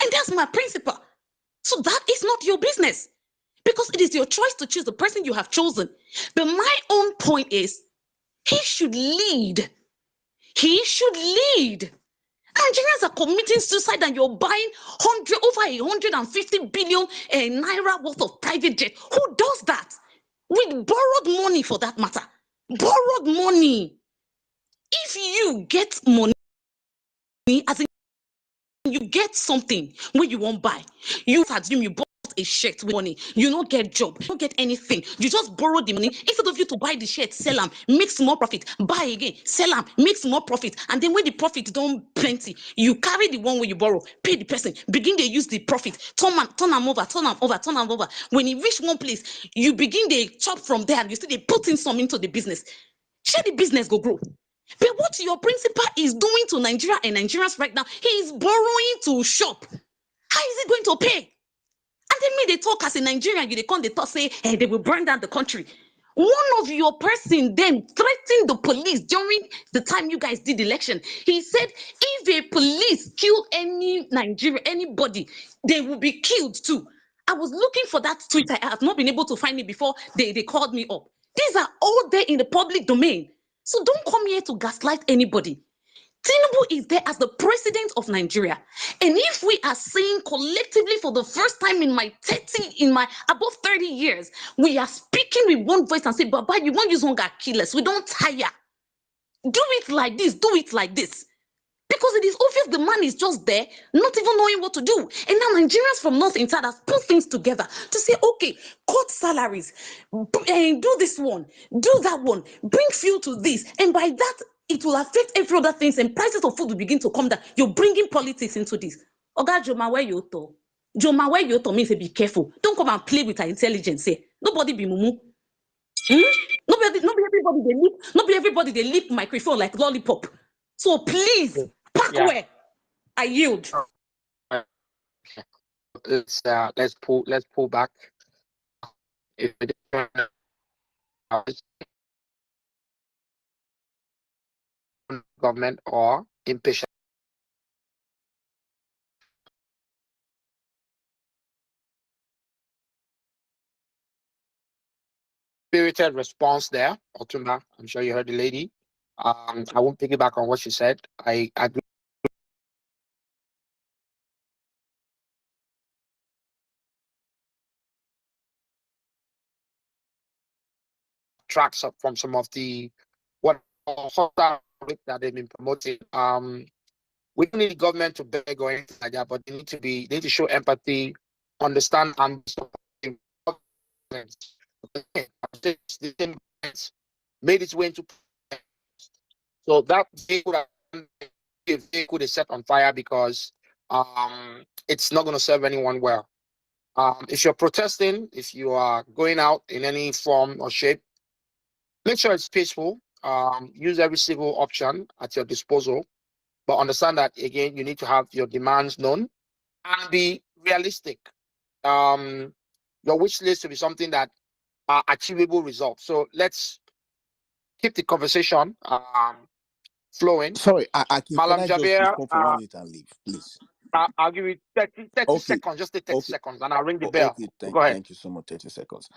And that's my principle. So that is not your business, because it is your choice to choose the person you have chosen. But my own point is, he should lead. He should lead. Nigerians are committing suicide and you're buying over 150 billion naira worth of private jet. Who does that? With borrowed money, for that matter. Borrowed money. If you get money, as in you get something when you won't buy, you assume you bought a shirt with money, you don't get job, you don't get anything, you just borrow the money. Instead of you to buy the shirt, sell them, make some more profit, buy again, sell them, make some more profit, and then when the profit don't plenty, you carry the one where you borrow, pay the person, begin to use the profit, turn them over. When you reach one place, you begin to chop from there, and you see they put in some into the business. Share the business go grow. But what your principal is doing to Nigeria and Nigerians right now, he is borrowing to shop. How is he going to pay? And then me, they talk as a Nigerian, they come, they talk, say, hey, they will burn down the country. One of your person then threatened the police during the time you guys did election. He said if a police kill any Nigerian, anybody, they will be killed too. I was looking for that tweet. I have not been able to find it before they called me up. These are all there in the public domain. So don't come here to gaslight anybody. Tinubu is there as the president of Nigeria. And if we are saying collectively for the first time in my above 30 years, we are speaking with one voice and say, Baba, you won't use hunger kill us. We don't tire. Do it like this, do it like this. Because it is obvious the man is just there, not even knowing what to do. And now Nigerians from North Inside has put things together to say, okay, cut salaries, and do this one, do that one, bring fuel to this. And by that, it will affect every other things and prices of food will begin to come down. You're bringing politics into this. Oga Joma, where you to? Joma, where you to means be careful. Don't come and play with our intelligence here. Nobody be mumu. Not be everybody they lip microphone like lollipop. So please, pack where I yield. Let's pull back. If government or impatient. Spirited response there, Otuma. I'm sure you heard the lady. I won't piggyback on what she said. I agree. Tracks up from some of the what that they've been promoting. We don't need government to beg or anything like that, but they need to show empathy, understand, and made its way into. So that vehicle is set on fire because it's not going to serve anyone well. If you're protesting, if you are going out in any form or shape, make sure it's peaceful. Use every civil option at your disposal, but understand that again, you need to have your demands known and be realistic. Your wish list to be something that are achievable results. So let's keep the conversation flowing. Sorry, can Malam I just Jaber, respond for 1 minute and leave, please? I'll give you 30 Okay. seconds, just take 30 seconds, and I'll ring the Oh, bell. okay, Go ahead. thank you so much. 30 seconds.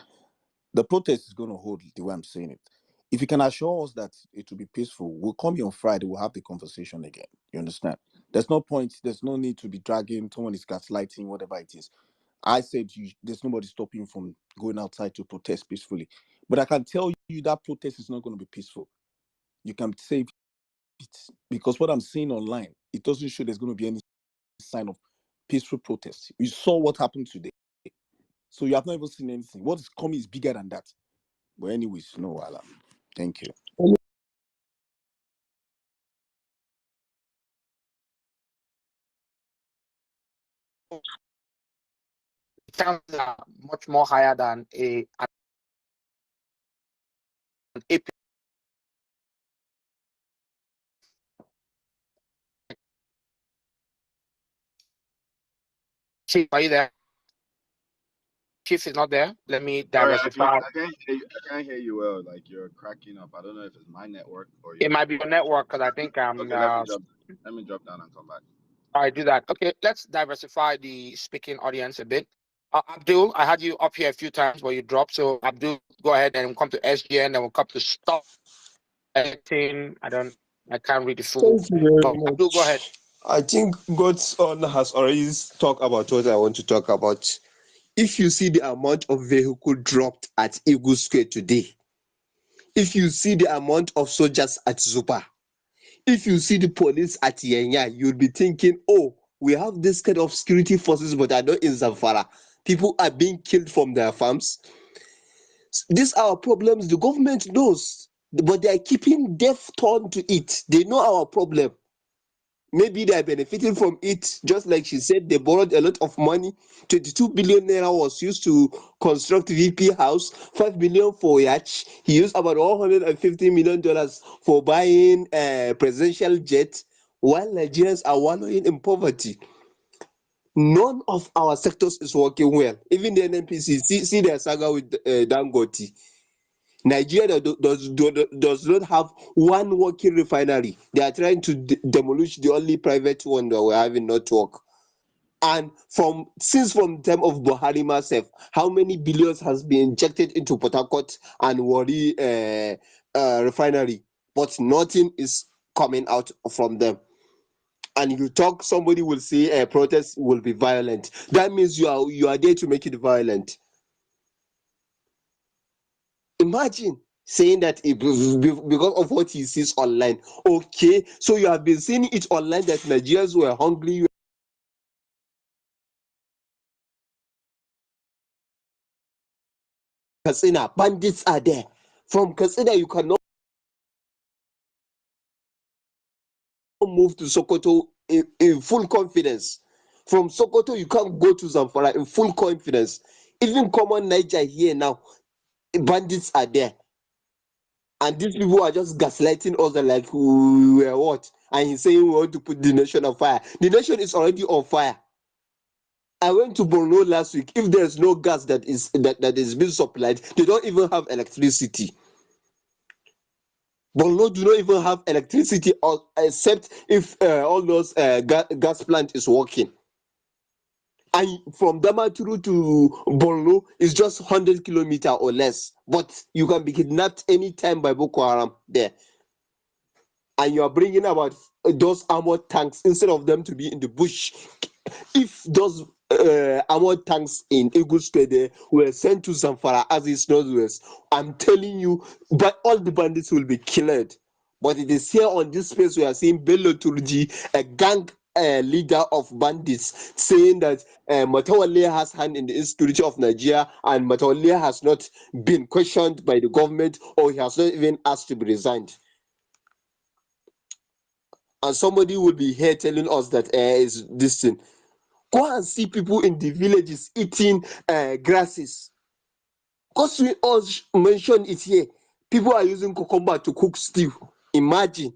The protest is going to hold the way I'm saying it. If you can assure us that it will be peaceful, we'll come here on Friday, we'll have the conversation again. You understand? There's no point, there's no need to be dragging, someone is gaslighting, whatever it is. I said there's nobody stopping you from going outside to protest peacefully. But I can tell you that protest is not going to be peaceful. You can save it, because what I'm seeing online, it doesn't show there's going to be any sign of peaceful protest. You saw what happened today. So you have not even seen anything. What is coming is bigger than that. But anyways, no alarm. Thank you. Chances are much more higher than an AP. Chief, are you there? Chief is not there. Let me diversify. I can't hear you well. Like you're cracking up. I don't know if it's my network or It might be your network because I think I'm. Okay, let me drop down and come back. All right, do that. Okay, let's diversify the speaking audience a bit. Abdul, I had you up here a few times, but you dropped. So Abdul, go ahead and we'll come to SGN, then we'll come to stop editing. I can't read the full. Thank you very much. Abdul, go ahead. I think Godson has already talked about what I want to talk about. If you see the amount of vehicle dropped at Eagle Square today, if you see the amount of soldiers at Zupa, if you see the police at Yenya, you'll be thinking, oh, we have this kind of security forces, but I know in Zamfara, people are being killed from their farms. These are our problems. The government knows, but they are keeping deaf tongue to it. They know our problem. Maybe they are benefiting from it, just like she said, they borrowed a lot of money. 22 billion naira was used to construct VP house, 5 billion for yacht. He used about $150 million for buying a presidential jet, while Nigerians are wallowing in poverty. None of our sectors is working well. Even the NNPC, see their saga with Dangote. Nigeria does not have one working refinery. They are trying to demolish the only private one that we're having not work. And since from time of Buhari myself, how many billions has been injected into Port Harcourt and Warri refinery, but nothing is coming out from them. And you talk, somebody will say a protest will be violent. That means you are there to make it violent. Imagine saying that because of what he sees online. Okay, so you have been seeing it online that Nigerians were hungry. Katsina, bandits are there. From Katsina, you cannot move to Sokoto in full confidence. From Sokoto, you can't go to Zamfara in full confidence. Even common Niger here now, bandits are there. And these people are just gaslighting us like we were what? And he's saying we want to put the nation on fire. The nation is already on fire. I went to Borno last week. If there's no gas that is being supplied, they don't even have electricity. Borno do not even have electricity except if all those gas plant is working. And from Damaturu to Borno is just 100 kilometers or less. But you can be kidnapped anytime by Boko Haram there. And you are bringing about those armored tanks instead of them to be in the bush. If those armored tanks in Eagle Square were sent to Zamfara as is northwest, I'm telling you, but all the bandits will be killed. But it is here on this space we are seeing Bello Turji, a gang leader of bandits, saying that Matawale has hand in the insecurity of Nigeria, and Matawale has not been questioned by the government, or he has not even asked to be resigned. And somebody will be here telling us that is this thing. Go and see people in the villages eating grasses. Because we all mentioned it here. People are using cucumber to cook stew. Imagine.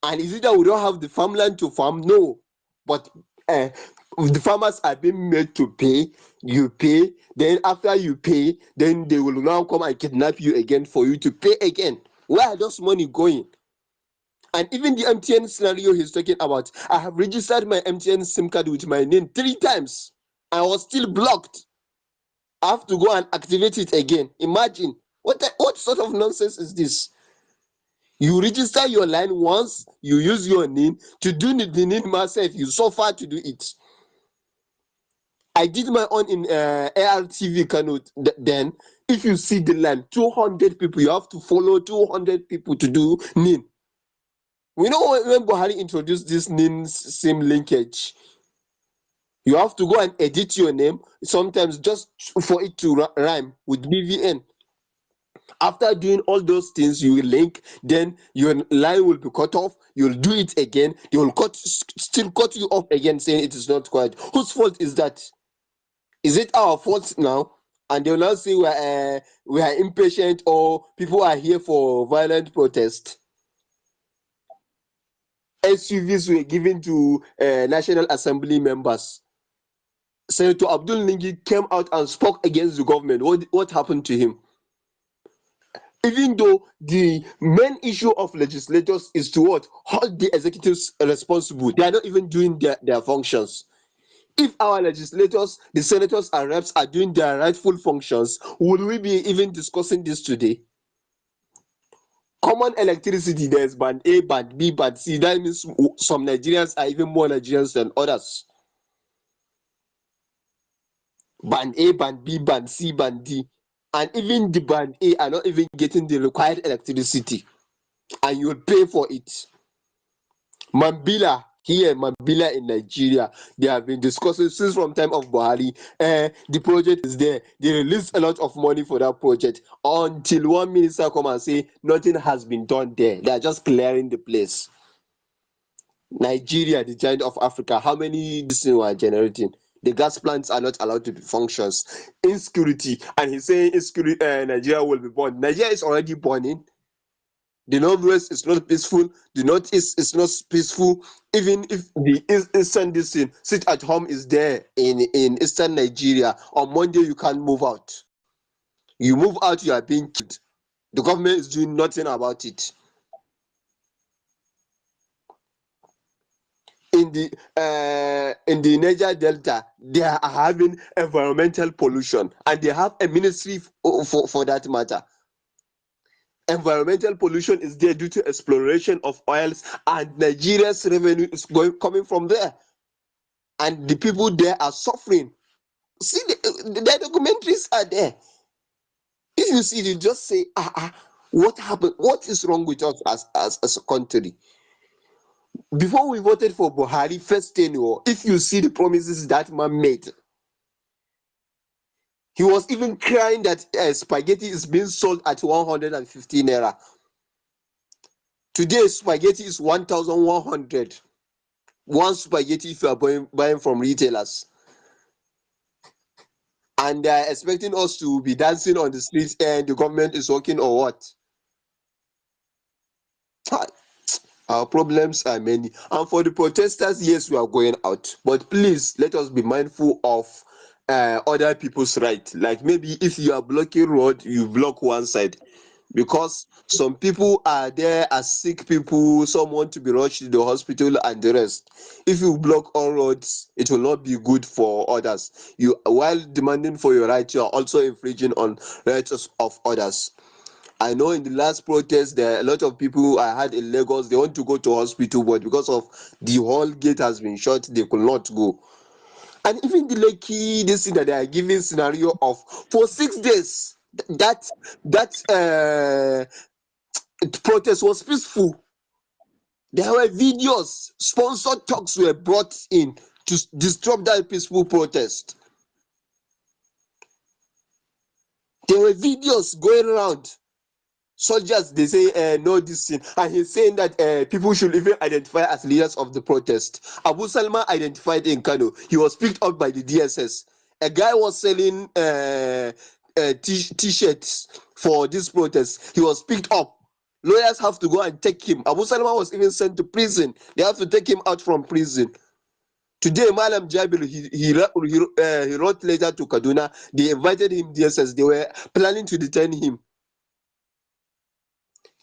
And is it that we don't have the farmland to farm? No. But the farmers are being made to pay. You pay. Then after you pay, then they will now come and kidnap you again for you to pay again. Where are those money going? And even the MTN scenario he's talking about, I have registered my MTN SIM card with my name 3 times. I was still blocked. I have to go and activate it again. Imagine, what sort of nonsense is this? You register your line once, you use your name to do the name myself. You suffer to do it. I did my own in ARTV Kano. Then, if you see the line, 200 people, you have to follow 200 people to do NIN. We know when Buhari introduced this NIN SIM linkage, you have to go and edit your name, sometimes just for it to rhyme with BVN. After doing all those things, you will link, then your line will be cut off, you'll do it again, they will still cut you off again, saying it is not correct. Whose fault is that? Is it our fault now? And they will now say we are impatient, or people are here for violent protest. SUVs were given to National Assembly members. Senator Abdul Ningi came out and spoke against the government. What happened to him? Even though the main issue of legislators is to what? Hold the executives responsible. They are not even doing their functions. If our legislators, the senators and reps are doing their rightful functions, would we be even discussing this today? Common electricity, there's band A, band B, band C. That means some Nigerians are even more Nigerians than others. Band A, band B, band C, band D. And even the band A are not even getting the required electricity. And you will pay for it. Mambila, here, Mambila in Nigeria, they have been discussing since from time of Buhari. The project is there. They released a lot of money for that project until one minister come and say nothing has been done there. They are just clearing the place. Nigeria, the giant of Africa, how many this thing were generating? The gas plants are not allowed to be functions. Insecurity, and he's saying insecurity, Nigeria will be born. Nigeria is already burning. The northwest is not peaceful. The northeast is not peaceful. Even if the eastern district sit at home is there in eastern Nigeria, on Monday you can't move out. You move out, you are being killed. The government is doing nothing about it. In the Niger Delta, they are having environmental pollution, and they have a ministry for that matter. Environmental pollution is there due to exploration of oils, and Nigeria's revenue is coming from there, and the people there are suffering. See, the documentaries are there. If you see, you just say, what happened? What is wrong with us as a country? Before we voted for Buhari first tenure, if you see the promises that man made, he was even crying that spaghetti is being sold at 150 naira. Today, spaghetti is 1,100. One spaghetti if you are buying from retailers. And they are expecting us to be dancing on the streets and the government is working or what? Our problems are many. And for the protesters, yes, we are going out. But please, let us be mindful of other people's rights. Like maybe if you are blocking road, you block one side. Because some people are there as sick people, some want to be rushed to the hospital and the rest. If you block all roads, it will not be good for others. You, while demanding for your right, you are also infringing on rights of others. I know in the last protest, there are a lot of people I had in Lagos, they want to go to hospital, but because of the whole gate has been shut, they could not go. And even the lucky, this thing that they are giving scenario of for 6 days, that protest was peaceful. There were videos, sponsored talks were brought in to disrupt that peaceful protest. There were videos going around. Soldiers, they say no this thing, and he's saying that people should even identify as leaders of the protest. Abu Salma identified in Kano. He was picked up by the DSS. A guy was selling t-shirts for this protest. He was picked up. Lawyers have to go and take him. Abu Salma was even sent to prison. They have to take him out from prison. Today, Malam Jabir, he wrote letter to Kaduna. They invited him DSS. They were planning to detain him.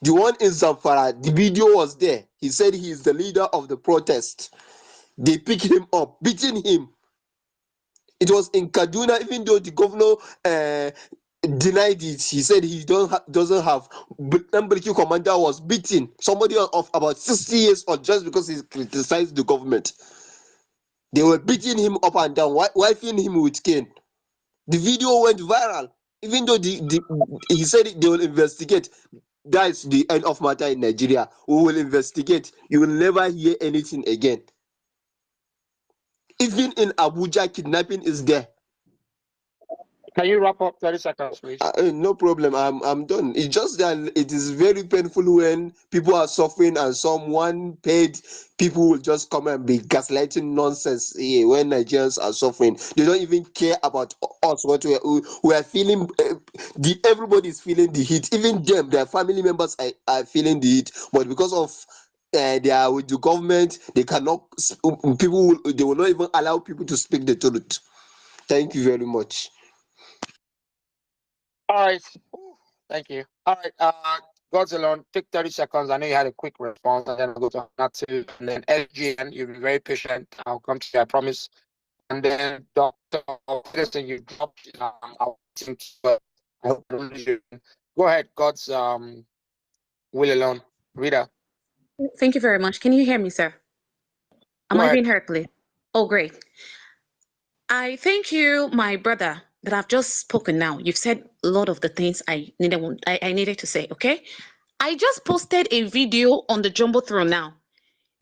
The one in Zamfara, the video was there. He said he is the leader of the protest. They picked him up, beating him. It was in Kaduna, even though the governor denied it. He said he doesn't have. But Mbeki commander was beaten. Somebody of about 60 years old just because he criticized the government. They were beating him up and down, wiping him with cane. The video went viral. Even though he said they will investigate. That is the end of matter in Nigeria. We will investigate. You will never hear anything again. Even in Abuja, kidnapping is there. Can you wrap up 30 seconds, please? No problem. I'm done. It's just that it is very painful when people are suffering and someone paid people will just come and be gaslighting nonsense here when Nigerians are suffering. They don't even care about us. What we are feeling. Everybody is feeling the heat. Even them, their family members are feeling the heat. But because of they are with the government, they cannot. They will not even allow people to speak the truth. Thank you very much. All right. Thank you. All right. God's alone. Take 30 seconds. I know you had a quick response, and then I'll go to Natu, and then SGN. You've been very patient. I'll come to you, I promise. And then Dr. Listen, you dropped. I'll listen to it. I hope I don't lose you. Go ahead. God's will alone. Rita. Thank you very much. Can you hear me, sir? Am Go I ahead. being heard, please? Oh, great. I thank you, my brother, that I've just spoken now. You've said a lot of the things I needed to say, okay? I just posted a video on the Jumbotron now.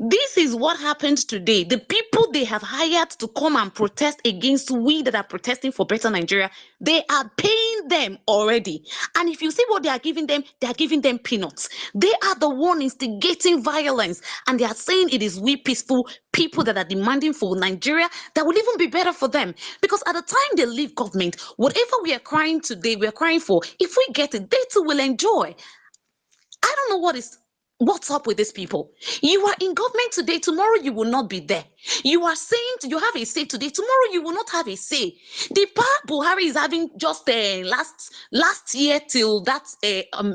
This is what happens today. The people they have hired to come and protest against we that are protesting for better Nigeria, they are paying them already. And if you see what they are giving them peanuts. They are the one instigating violence. And they are saying it is we peaceful people that are demanding for Nigeria that will even be better for them. Because at the time they leave government, whatever we are crying today, we are crying for, if we get it, they too will enjoy. I don't know what is What's up with these people? You are in government today, tomorrow you will not be there. You are saying you have a say today, tomorrow you will not have a say. The power Buhari is having just last year till that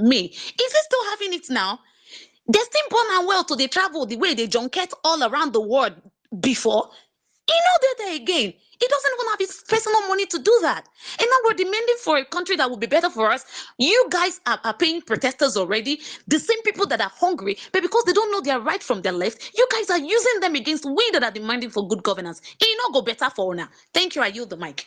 May. Is he still having it now? They still born and well to they travel the way they junket all around the world before. He not there again. He doesn't even have his personal money to do that. And now we're demanding for a country that will be better for us. You guys are paying protesters already, the same people that are hungry, but because they don't know their right from their left, you guys are using them against we that are demanding for good governance. It not go better for now. Thank you. I yield the mic.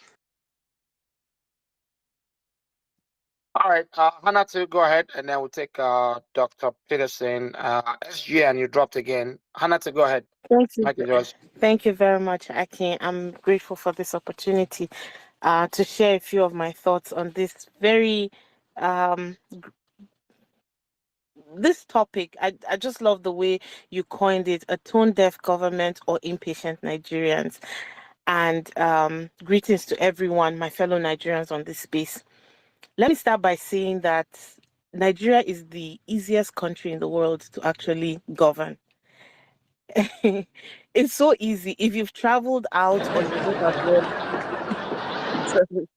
All right, Hannah, to go ahead, and then we'll take Dr. Peterson, SG, and you dropped again. Hannah, to go ahead. Thank you. Mike is yours. Thank you very much, Akin. I'm grateful for this opportunity to share a few of my thoughts on this very this topic. I just love the way you coined it, a tone-deaf government or impatient Nigerians. And greetings to everyone, my fellow Nigerians on this space. Let me start by saying that Nigeria is the easiest country in the world to actually govern. It's so easy. If you've traveled out or you live abroad, sorry.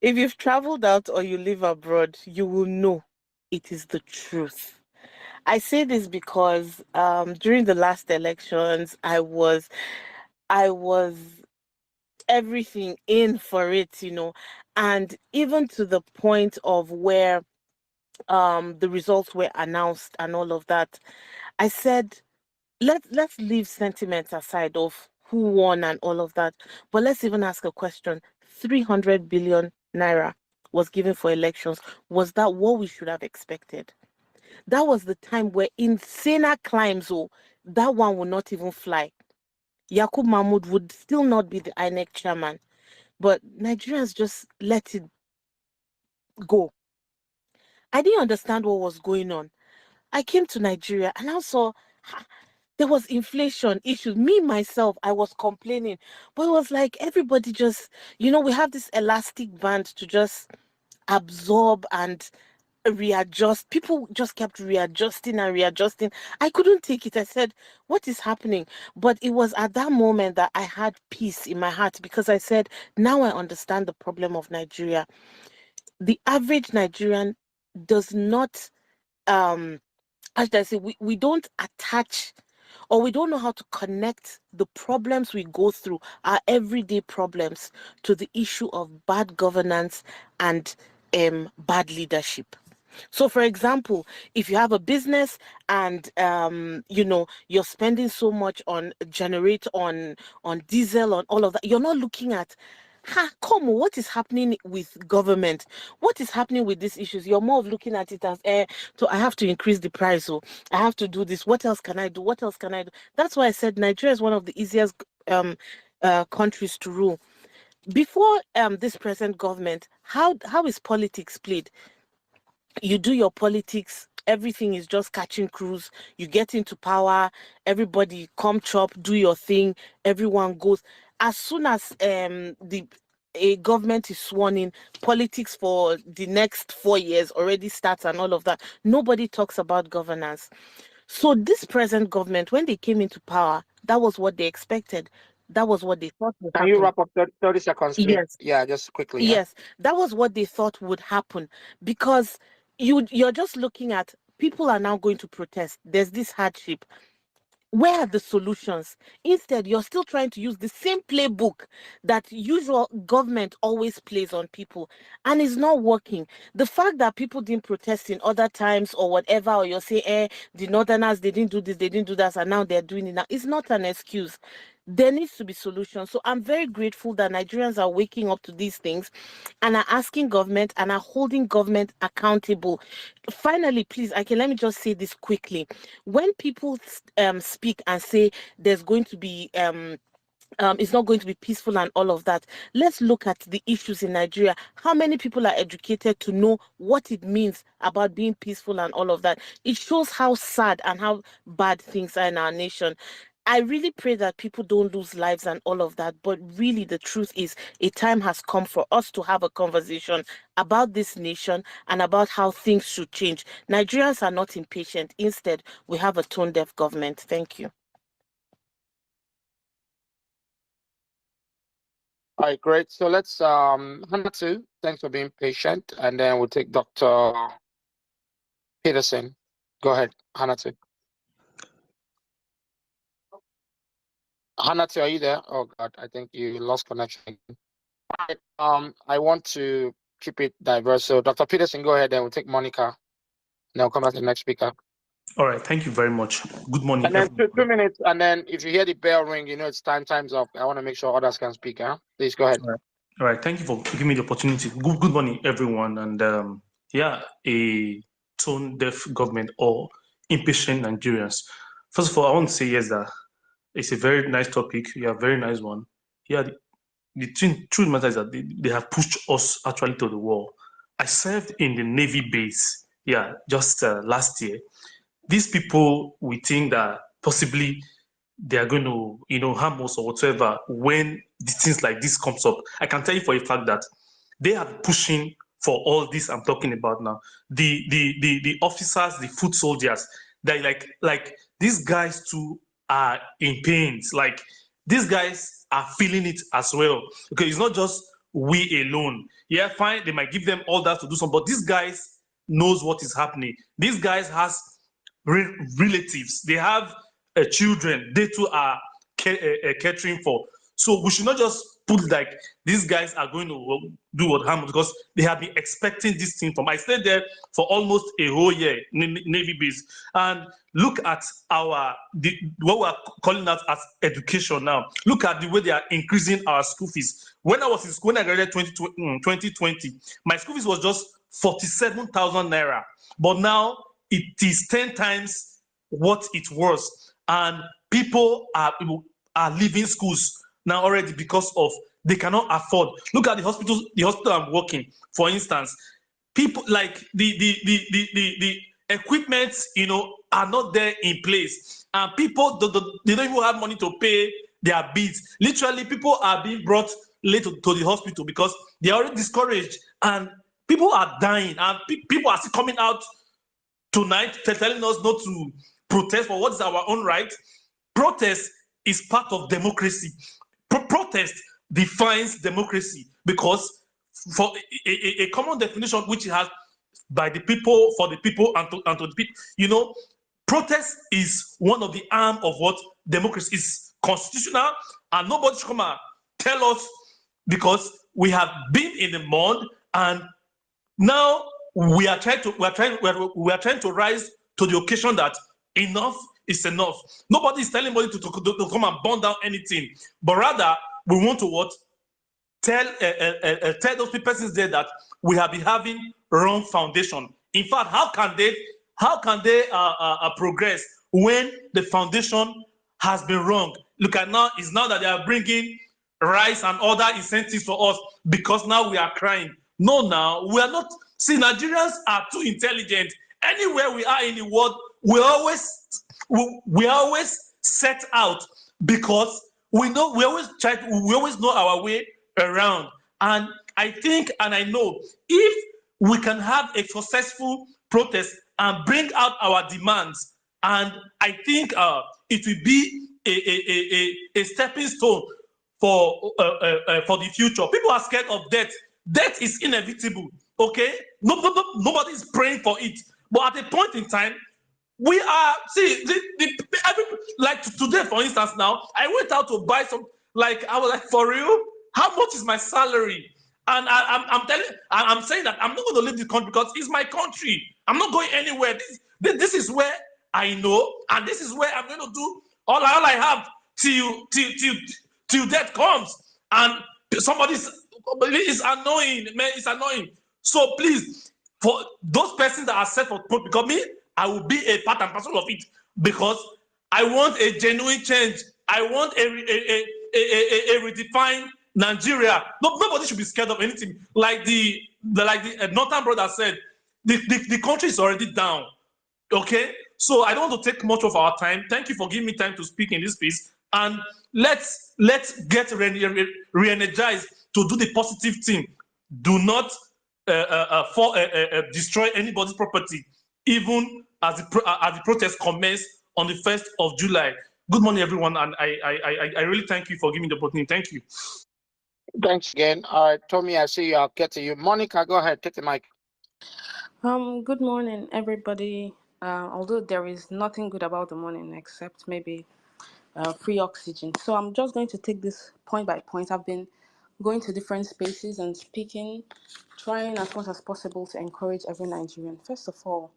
If you've traveled out or you live abroad, you will know it is the truth. I say this because during the last elections, I was everything in for it, and even to the point of where the results were announced and all of that, I said, let's leave sentiment aside of who won and all of that, but let's even ask a question. 300 billion naira was given for elections. Was that what we should have expected? That was the time where insaner climbs, that one will not even fly. Yakub Mahmoud would still not be the INEC chairman, but Nigerians just let it go. I didn't understand what was going on. I came to Nigeria and I saw there was inflation issues. Me, myself, I was complaining, but it was like everybody just, we have this elastic band to just absorb and readjust. People just kept readjusting and readjusting. I couldn't take it. I said, what is happening? But it was at that moment that I had peace in my heart, because I said, now I understand the problem of Nigeria. The average Nigerian does not, as I say, we don't attach, or we don't know how to connect the problems we go through, our everyday problems, to the issue of bad governance and bad leadership. So, for example, if you have a business and you're spending so much on on diesel, on all of that, you're not looking at come on, what is happening with government? What is happening with these issues? You're more of looking at it as so I have to increase the price, so I have to do this. What else can I do? What else can I do? That's why I said Nigeria is one of the easiest countries to rule. Before this present government, how is politics played? You do your politics, everything is just catching cruise. You get into power, everybody come chop, do your thing, everyone goes. As soon as a government is sworn in, politics for the next 4 years already starts and all of that. Nobody talks about governance. So this present government, when they came into power, that was what they expected. That was what they thought would Can happen. you wrap up 30 seconds, please? Yes. Yeah, just quickly. Yeah. Yes, that was what they thought would happen, because you're just looking at people are now going to protest. There's this hardship. Where are the solutions? Instead, you're still trying to use the same playbook that usual government always plays on people, and it's not working. The fact that people didn't protest in other times or whatever, or you're saying, the Northerners, they didn't do this, they didn't do that, and now they're doing it now, it's not an excuse. There needs to be solutions. So I'm very grateful that Nigerians are waking up to these things and are asking government and are holding government accountable. Finally, please, let me just say this quickly. When people speak and say there's going to be it's not going to be peaceful and all of that, let's look at the issues in Nigeria. How many people are educated to know what it means about being peaceful and all of that? It shows how sad and how bad things are in our nation. I really pray that people don't lose lives and all of that. But really, the truth is, a time has come for us to have a conversation about this nation and about how things should change. Nigerians are not impatient. Instead, we have a tone-deaf government. Thank you. All right, great. So let's Hannatu, thanks for being patient, and then we'll take Dr. Peterson. Go ahead, Hannatu. Hannatu, are you there? Oh God, I think you lost connection again. All right, I want to keep it diverse. So Dr. Peterson, go ahead, then we'll take Monica. And then we'll come back to the next speaker. All right, thank you very much. Good morning, And then everyone. 2 minutes, and then if you hear the bell ring, you know it's time's up. I want to make sure others can speak. Please go ahead. All right, thank you for giving me the opportunity. Good morning, everyone. And yeah, a tone-deaf government or impatient Nigerians. First of all, I want to say yes, that it's a very nice topic. Yeah, very nice one. Yeah, the truth matter is that they have pushed us actually to the wall. I served in the Navy base, yeah, just last year. These people, we think that possibly they are going to, harm us or whatever when the things like this comes up. I can tell you for a fact that they are pushing for all this I'm talking about now. The officers, the foot soldiers, they like these guys too are in pains. Like these guys are feeling it as well. Okay, it's not just we alone. Yeah, fine, they might give them all that to do something, but these guys knows what is happening. These guys has relatives, they have children, they too are catering for. So we should not just put like these guys are going to do what harm, because they have been expecting this thing from. I stayed there for almost a whole year, Navy base, and look at what we're calling that as education now. Look at the way they are increasing our school fees. When I was in school, when I graduated 2020, my school fees was just 47,000 naira, but now it is 10 times what it was, and people are leaving schools now already because of they cannot afford. Look at the hospital I'm working, for instance. People like the equipment, are not there in place, and people they don't even have money to pay their bills. Literally, people are being brought late to the hospital because they are already discouraged, and people are dying, and people are still coming out tonight telling us not to protest for what is our own right. Protest is part of democracy. Protest defines democracy, because for a common definition which it has by the people, for the people, and to the people, protest is one of the arm of what democracy is. Constitutional, and nobody should come and tell us, because we have been in the mud, and now we are trying to rise to the occasion that enough is enough. Nobody is telling anybody to come and burn down anything, but rather we want to what? Tell those persons there that we have been having wrong foundation. In fact, how can they progress when the foundation has been wrong? Look at now, it's now that they are bringing rice and other incentives for us because now we are crying. No, now we are not. See, Nigerians are too intelligent. Anywhere we are in the world, we always set out, because we always know our way around. And I think, and I know, if we can have a successful protest and bring out our demands, and I think it will be a stepping stone for the future. People are scared of death. Death is inevitable. Okay, nobody is praying for it. But at a point in time, we are like today, for instance. Now I went out to buy some. Like I was like, for real, how much is my salary? And I'm saying that I'm not going to leave the country because it's my country. I'm not going anywhere. This is where I know, and this is where I'm going to do all I have till death comes. And somebody is annoying, man. It's annoying. So please, for those persons that are set for because me, I will be a part and parcel of it, because I want a genuine change. I want a redefined Nigeria. Nobody should be scared of anything. Like the Northern brother said, the country is already down. Okay, So I don't want to take much of our time. Thank you for giving me time to speak in this piece. And let's get re-energized to do the positive thing. Do not destroy anybody's property, even as the protest commence on the 1st of July. Good morning, everyone, and I really thank you for giving me the opportunity. Thank you. Thanks again. Tommy, I see you are getting you. Monica, go ahead, take the mic. Good morning, everybody. Although there is nothing good about the morning except maybe free oxygen. So I'm just going to take this point by point. I've been going to different spaces and speaking, trying as much as possible to encourage every Nigerian. First of all,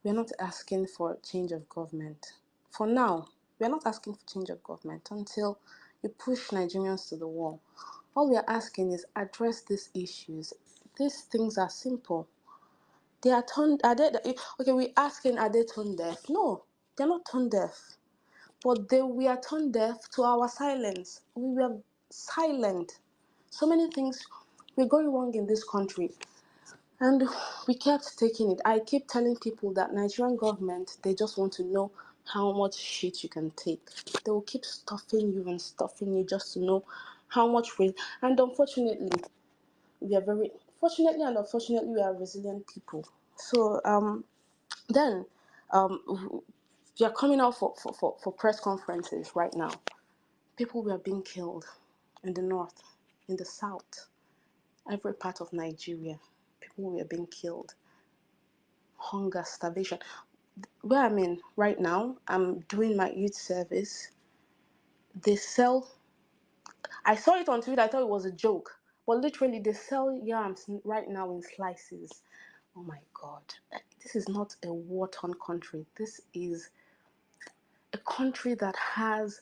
we're not asking for change of government. For now, we're not asking for change of government until you push Nigerians to the wall. All we are asking is address these issues. These things are simple. They are tone. Are they? Okay, we're asking, are they tone deaf? No, they're not tone deaf. But we are tone deaf to our silence. We were silent. So many things were going wrong in this country, and we kept taking it. I keep telling people that Nigerian government, they just want to know how much shit you can take. They will keep stuffing you and stuffing you just to know how much. And unfortunately, we are very fortunately and unfortunately we are resilient people. So then we are coming out for press conferences right now. People were being killed in the north, in the south, every part of Nigeria. People were being killed. Hunger, starvation. Where I'm in right now, I'm doing my youth service. They sell, I saw it on Twitter, I thought it was a joke, but literally they sell yams right now in slices. Oh my God, this is not a war-torn country. This is a country that has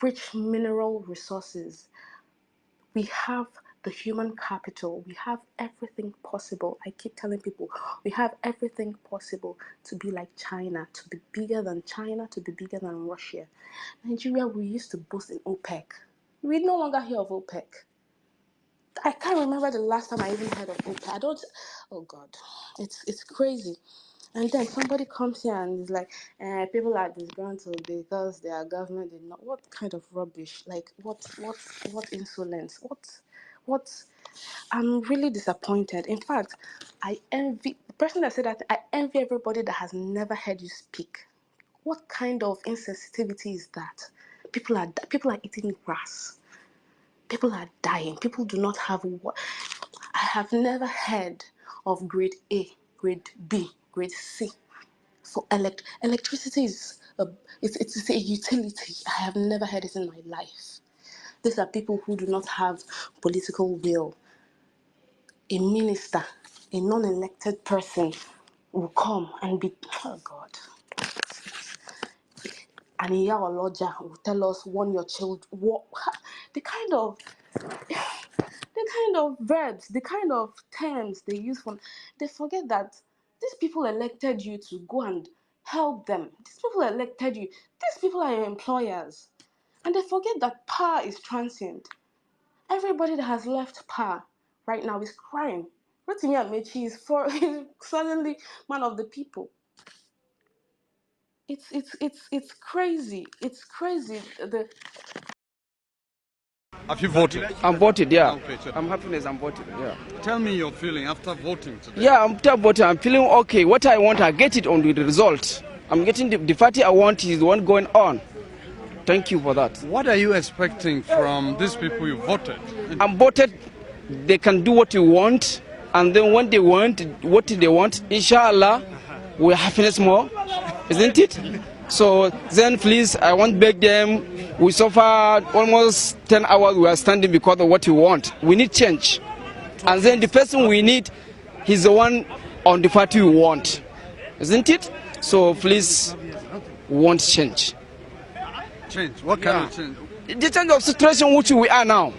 rich mineral resources. We have the human capital. We have everything possible. I keep telling people, we have everything possible to be like China, to be bigger than China, to be bigger than Russia. Nigeria, we used to boast in OPEC. We no longer hear of OPEC. I can't remember the last time I even heard of OPEC. Oh God, it's crazy. And then somebody comes here and is like, people are disgruntled because their government did not. What kind of rubbish? Like, what insolence? What? I'm really disappointed. In fact, I envy the person that said that. I envy everybody that has never heard you speak. What kind of insensitivity is that? People are eating grass. People are dying. People do not have what. I have never heard of grade A, grade B, grade C. For electricity is it's a utility. I have never heard it in my life. These are people who do not have political will. A minister, a non-elected person will come and be, oh God. And Iya Oloja will tell us, warn your children. The kind of verbs, the kind of terms they use they forget that these people elected you to go and help them. These people elected you. These people are your employers. And they forget that power is transient. Everybody that has left power right now is crying. Rotimi Amechi is suddenly man of the people. It's crazy. It's crazy. Have you voted? I'm voted, yeah. Okay, so I'm happy as I'm voted, yeah. tell me your feeling after voting today. Yeah, after voting, I'm feeling okay. What I want, I get it on the result. I'm getting the party I want is the one going on. Thank you for that. What are you expecting from these people you voted? I'm voted, they can do what you want, and then when they want, what they want, inshallah, we'll happiness more, isn't it? So then please, I want to beg them, we suffered almost 10 hours, we are standing because of what we want. We need change. And then the person we need, he's the one on the party we want, isn't it? So please, we want change. Change? What kind of change? The change of situation which we are now.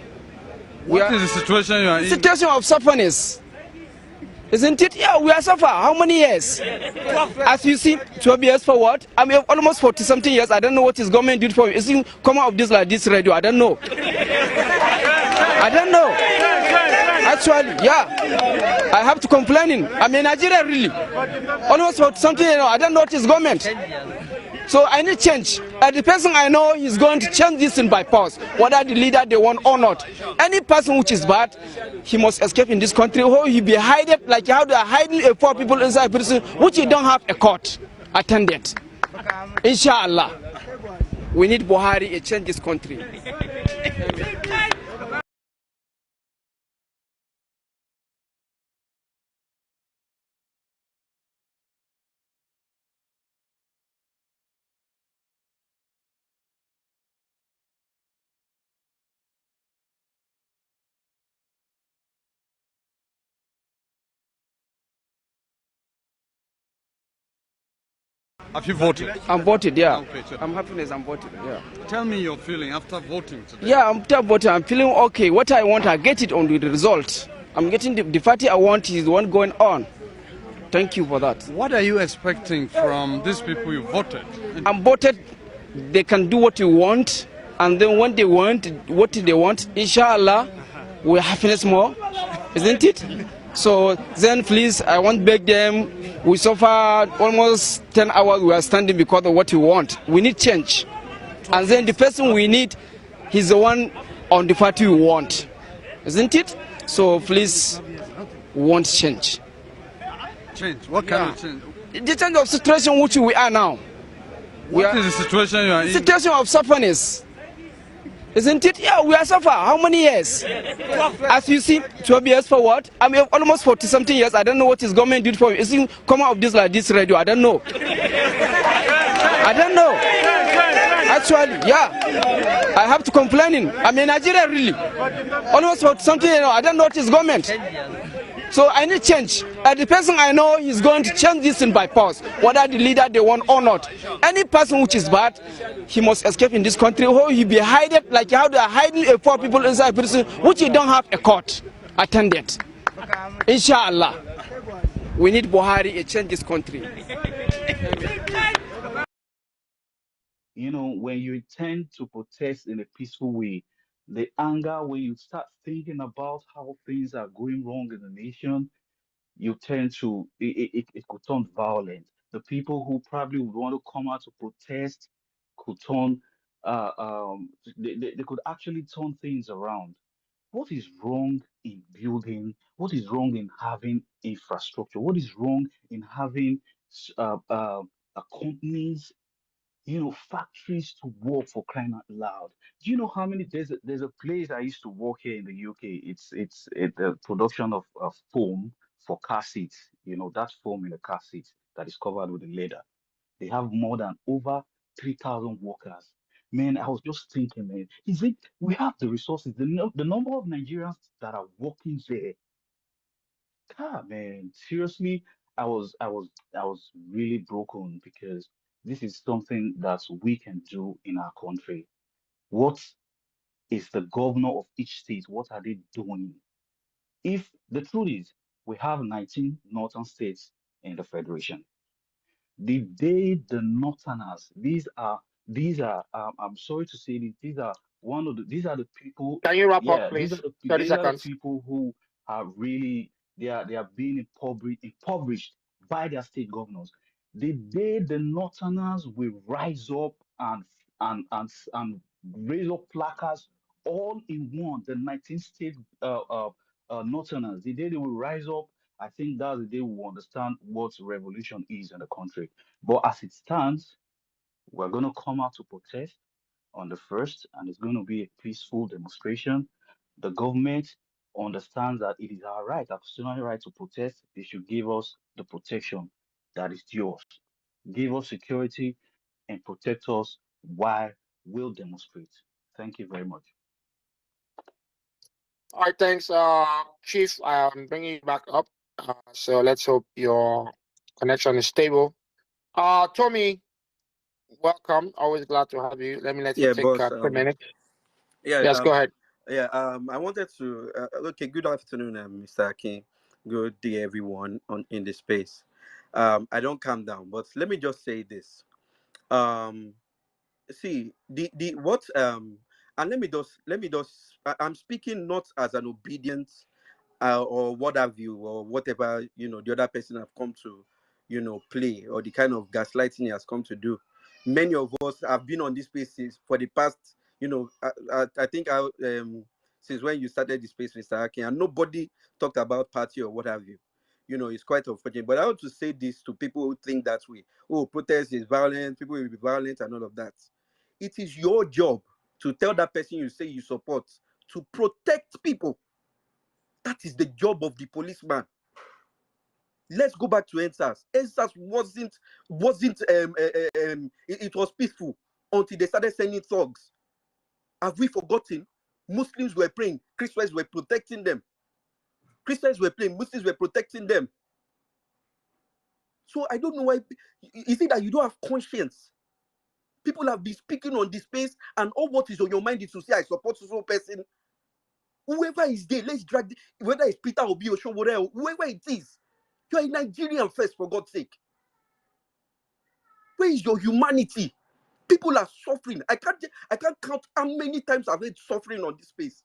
What is the situation you are in? Situation of sufferness. Isn't it? Yeah, we are suffer. How many years? As you see, 12 years forward, I mean almost 40 something years. I don't know what is government did for me. It's come out of this like this radio. I don't know. I don't know. I Actually, yeah, I have to complaining. I'm in Nigeria really. Almost for something, I don't know what is government. So I need change. And the person I know is going to change this thing by force, whether the leader they want or not. Any person which is bad, he must escape in this country, or he be hidden like how they are hiding a poor people inside prison, which you don't have a court attendant. Inshallah, we need Buhari to change this country. Have you voted? I'm voted, yeah. Okay, so I'm happy as I'm voted, yeah. tell me your feeling after voting today. Yeah, I'm voting. I'm feeling okay. What I want, I get it on the result. I'm getting the party I want is the one going on. Thank you for that. What are you expecting from these people you voted? I'm voted. They can do what you want, and then when they want what they want, inshallah, we'll happiness more, isn't it? So then, please, I want to beg them. We suffer almost 10 hours. We are standing because of what we want. We need change, and then the person we need, he's the one on the party we want, isn't it? So please, we want change. Change? What kind of change? The change of situation which we are now. What is the situation you are in? Situation of suffering, isn't it? Yeah, we are suffering. How many years? As you see, 12 years forward. I mean, almost 40-something years. I don't know what is government did for me. It's come out of this like this radio. I don't know. I don't know. Actually, yeah, I have to complaining. I'm in Nigeria really. Almost 40-something. I don't know what is government. So I need change. And the person I know is going to change this thing by force, whether the leader they want or not. Any person which is bad, he must escape in this country, or he be hidden like how they are hiding a poor people inside prison, which you don't have a court attendant. Inshallah, we need Buhari to change this country. You know, when you intend to protest in a peaceful way, the anger, when you start thinking about how things are going wrong in the nation, you tend to it could turn violent. The people who probably would want to come out to protest could turn they could actually turn things around. What is wrong in building? What is wrong in having infrastructure? What is wrong in having companies, factories to work, for crying out loud? Do you know how many there's a place I used to work here in the UK. It's the production of foam for car seats. You know, that foam in the car seats that is covered with the leather. They have more than over 3,000 workers. Man, I was just thinking, man, is it we have the resources, the number of Nigerians that are working there. Ah, man, seriously, I was really broken because this is something that we can do in our country. What is the governor of each state? What are they doing? If the truth is, we have 19 northern states in the federation. The day the Northerners, I'm sorry to say this, these are the people, Can you wrap up, yeah, please? 30 these are the seconds. people who are really, they are being impoverished by their state governors. The day the Northerners will rise up and raise up placards all in one, the 19 state Northerners, the day they will rise up, I think that's the day we will understand what revolution is in the country. But as it stands, we're going to come out to protest on the 1st, and it's going to be a peaceful demonstration. The government understands that it is our right, our constitutional right to protest. They should give us the protection that is due us. Give us security and protect us while we'll demonstrate. Thank you very much. All right, thanks, Chief. I'm bringing you back up. So let's hope your connection is stable. Tommy, welcome. Always glad to have you. Let you Yeah, take boss. 10 minutes. Yeah, Yes, go ahead. yeah. I wanted to. Okay, good afternoon, Mr. Akin. Good day, everyone on in the space. I don't calm down, but let me just say this. Um, See the what and let me just I'm speaking not as an obedient or what have you, or whatever, the other person have come to, play, or the kind of gaslighting he has come to do. Many of us have been on this space for the past, I think since when you started the space, Mr. Akin, and nobody talked about party or what have you. It's quite unfortunate. But I want to say this to people who think that way. Oh, protest is violent, people will be violent and all of that. It is your job to tell that person you say you support to protect people. That is the job of the policeman. Let's go back to EndSARS. EndSARS wasn't it was peaceful until they started sending thugs. Have we forgotten? Muslims were praying, Christians were protecting them. Christians were praying, Muslims were protecting them. So I don't know why. Is it that you don't have conscience? People have been speaking on this space, and all what is on your mind is to say, I support so person. Whoever is there, let's drag, whether it's Peter Obi or Showore, whoever it is. You're a Nigerian first, for God's sake. Where is your humanity? People are suffering. I can't count how many times I've heard suffering on this space.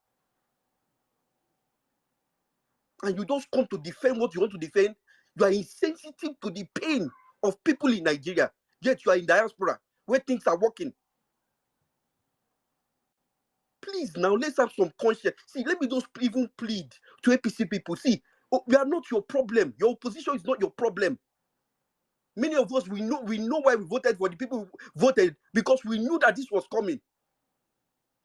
And you just come to defend what you want to defend. You are insensitive to the pain of people in Nigeria. Yet you are in diaspora, where things are working. Please, now let's have some conscience. See, let me just even plead to APC people. See, we are not your problem. Your opposition is not your problem. Many of us, we know why we voted for the people who voted, because we knew that this was coming.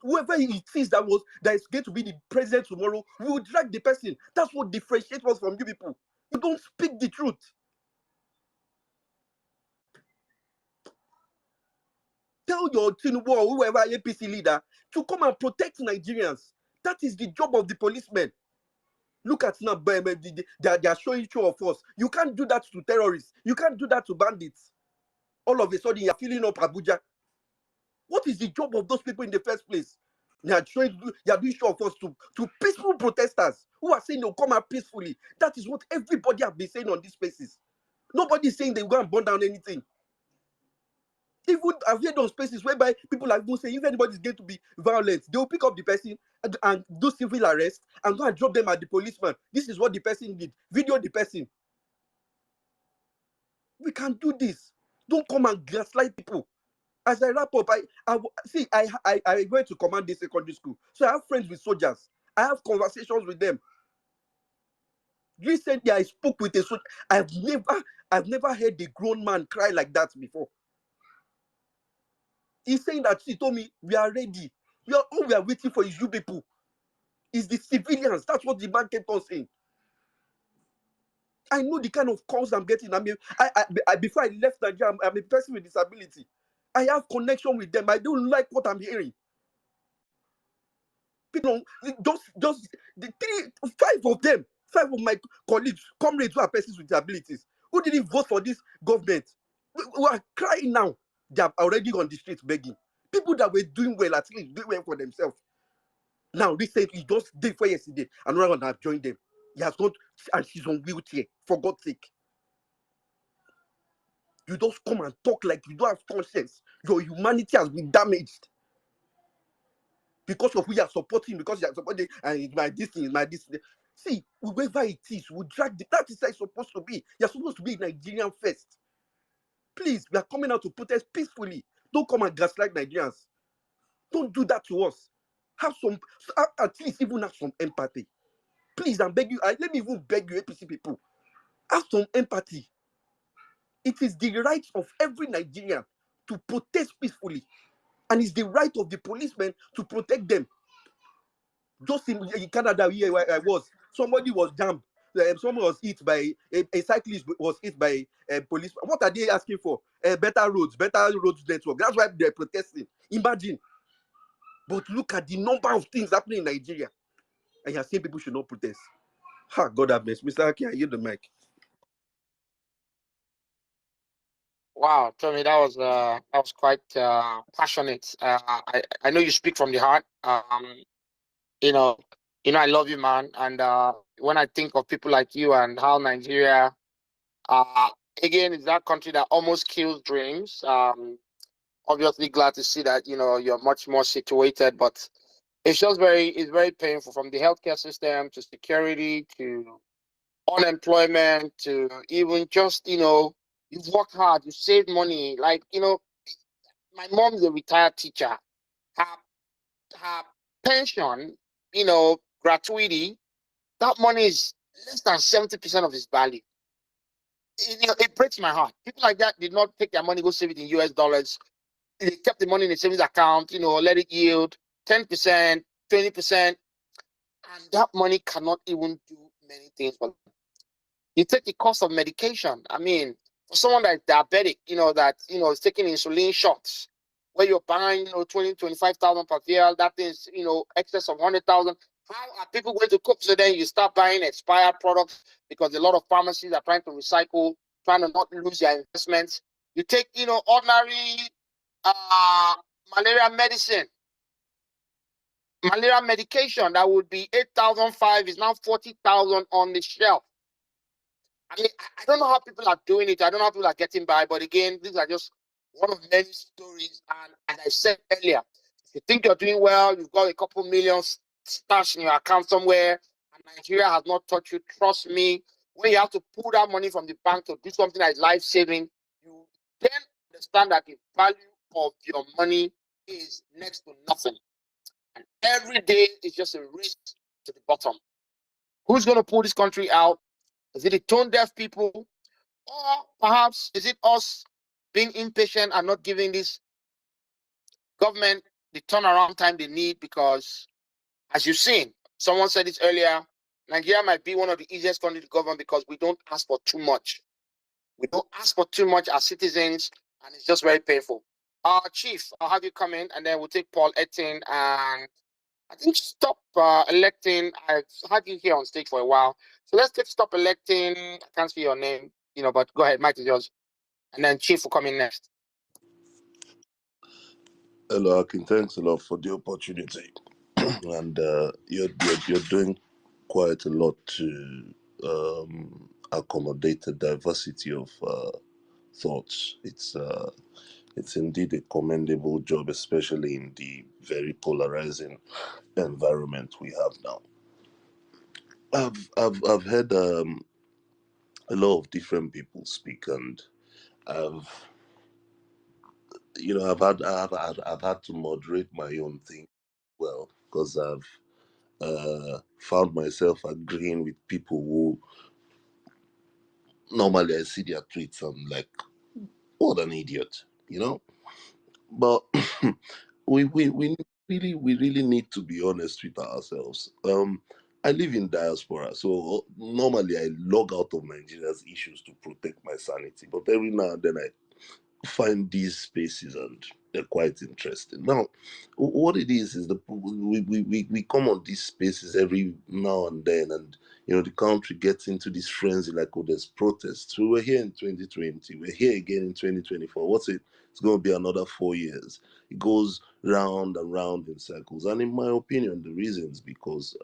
Whoever it is that is going to be the president tomorrow, we will drag the person. That's what differentiates us from you people. You don't speak the truth. Tell your Tinubu or whoever APC leader to come and protect Nigerians. That is the job of the policemen. Look at now, they are showing show of force. You can't do that to terrorists. You can't do that to bandits. All of a sudden, you're filling up Abuja. What is the job of those people in the first place? They are doing show of force to peaceful protesters who are saying they'll come out peacefully. That is what everybody have been saying on these spaces. Nobody is saying they will go and burn down anything. Even I've heard on spaces whereby people are even saying if anybody is going to be violent, they will pick up the person and do civil arrest and go and drop them at the policeman. This is what the person did. Video the person. We can do this. Don't come and gaslight people. As I wrap up, I went to command this secondary school, so I have friends with soldiers. I have conversations with them. Recently, I spoke with a soldier. I've never heard a grown man cry like that before. He's saying that he told me, we are ready. All we are waiting for is you people. Is the civilians. That's what the man kept on saying. I know the kind of calls I'm getting. I mean, before I left Nigeria, I'm a person with disability. I have connection with them. I don't like what I'm hearing. People, just the 5 of my colleagues, comrades who are persons with disabilities, who didn't vote for this government, who are crying now. They are already on the streets begging. People that were doing well, at least doing well for themselves. Now, recently, just day before yesterday, another one has joined them. He has gone, and she's on wheelchair, for God's sake. You just come and talk like you don't have conscience. Your humanity has been damaged. Because of who you are supporting, because you are supporting, and it's my this thing, it's my this thing. See, whoever it is, we drag that is how it's supposed to be. You're supposed to be Nigerian first. Please, we are coming out to protest peacefully. Don't come and gaslight Nigerians. Don't do that to us. Have some, at least even have some empathy. Please, I'm begging you. Let me even beg you, APC people. Have some empathy. It is the right of every Nigerian to protest peacefully. And it's the right of the policemen to protect them. Just in Canada, where I was, somebody was jammed. Someone was hit by a cyclist was hit by a police. What are they asking for? Better roads network. That's why they're protesting. Imagine. But look at the number of things happening in Nigeria, and you're saying people should not protest. Ha, God have mercy. Mr. Aki, I yield the mic. Wow, Tommy, that was quite passionate. I know you speak from the heart. You know, I love you, man. And when I think of people like you and how Nigeria, again, is that country that almost kills dreams. Obviously, glad to see that you're much more situated. But it's very painful, from the healthcare system to security to unemployment to even just, you've worked hard, you saved money. Like, my mom is a retired teacher. Her her pension, gratuity, that money is less than 70% of its value. It breaks my heart. People like that did not take their money, go save it in US dollars. They kept the money in a savings account, let it yield 10%, 20%, and that money cannot even do many things for them. You take the cost of medication. I mean, for someone that's diabetic, that is taking insulin shots, where you're buying, 20, 25,000 per vial, that is, excess of 100,000. How are people going to cope? So then you start buying expired products, because a lot of pharmacies are trying to recycle, trying to not lose their investments. You take, ordinary malaria medicine, malaria medication that would be 8,500 is now 40,000 on the shelf. I mean, I don't know how people are doing it. I don't know how people are getting by. But again, these are just one of many stories. And as I said earlier, if you think you're doing well, you've got a couple million stashed in your account somewhere, and Nigeria has not touched you, trust me, when you have to pull that money from the bank to do something that is life-saving, you then understand that the value of your money is next to nothing. And every day is just a race to the bottom. Who's going to pull this country out? Is it the tone deaf people? Or perhaps is it us being impatient and not giving this government the turnaround time they need? Because, as you've seen, someone said this earlier, Nigeria might be one of the easiest countries to govern because we don't ask for too much. We don't ask for too much as citizens, and it's just very painful. Chief, I'll have you come in, and then we'll take Paul Etin, and I think stop electing. I've had you here on stage for a while, so let's take stop electing. I can't see your name, but go ahead, Mike is yours, and then Chief will come in next. Hello, Akin. Thanks a lot for the opportunity, and you're doing quite a lot to accommodate the diversity of thoughts. It's indeed a commendable job, especially in the very polarizing environment we have now. I've heard a lot of different people speak, and I've I've had to moderate my own thing well, because I've found myself agreeing with people who normally I see their tweets, I'm like, what an idiot, But we really need to be honest with ourselves. I live in diaspora, so normally I log out of Nigeria's issues to protect my sanity. But every now and then I find these spaces, and they're quite interesting. Now, what it is the we come on these spaces every now and then, and the country gets into this frenzy, like, oh, there's protests. We were here in 2020, we're here again in 2024. What's it? It's going to be another 4 years. It goes round and round in circles. And in my opinion, the reason is because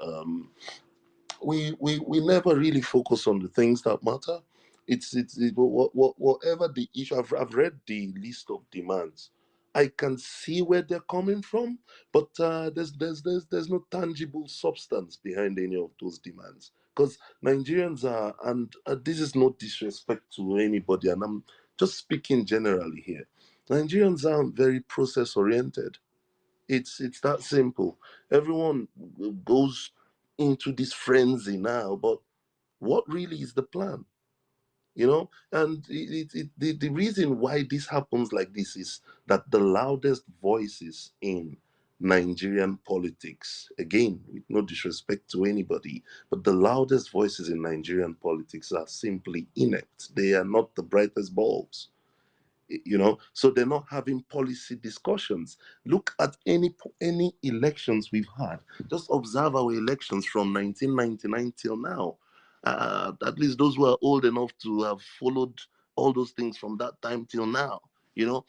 we never really focus on the things that matter. Whatever the issue. I've read the list of demands. I can see where they're coming from, but there's no tangible substance behind any of those demands. Because Nigerians are, and this is no disrespect to anybody, and I'm just speaking generally here. Nigerians are very process oriented. It's that simple. Everyone goes into this frenzy now, but what really is the plan? And the reason why this happens like this is that the loudest voices in Nigerian politics, again, with no disrespect to anybody, but the loudest voices in Nigerian politics are simply inept. They are not the brightest bulbs. So they're not having policy discussions. Look at any elections we've had. Just observe our elections from 1999 till now. At least those who are old enough to have followed all those things from that time till now. You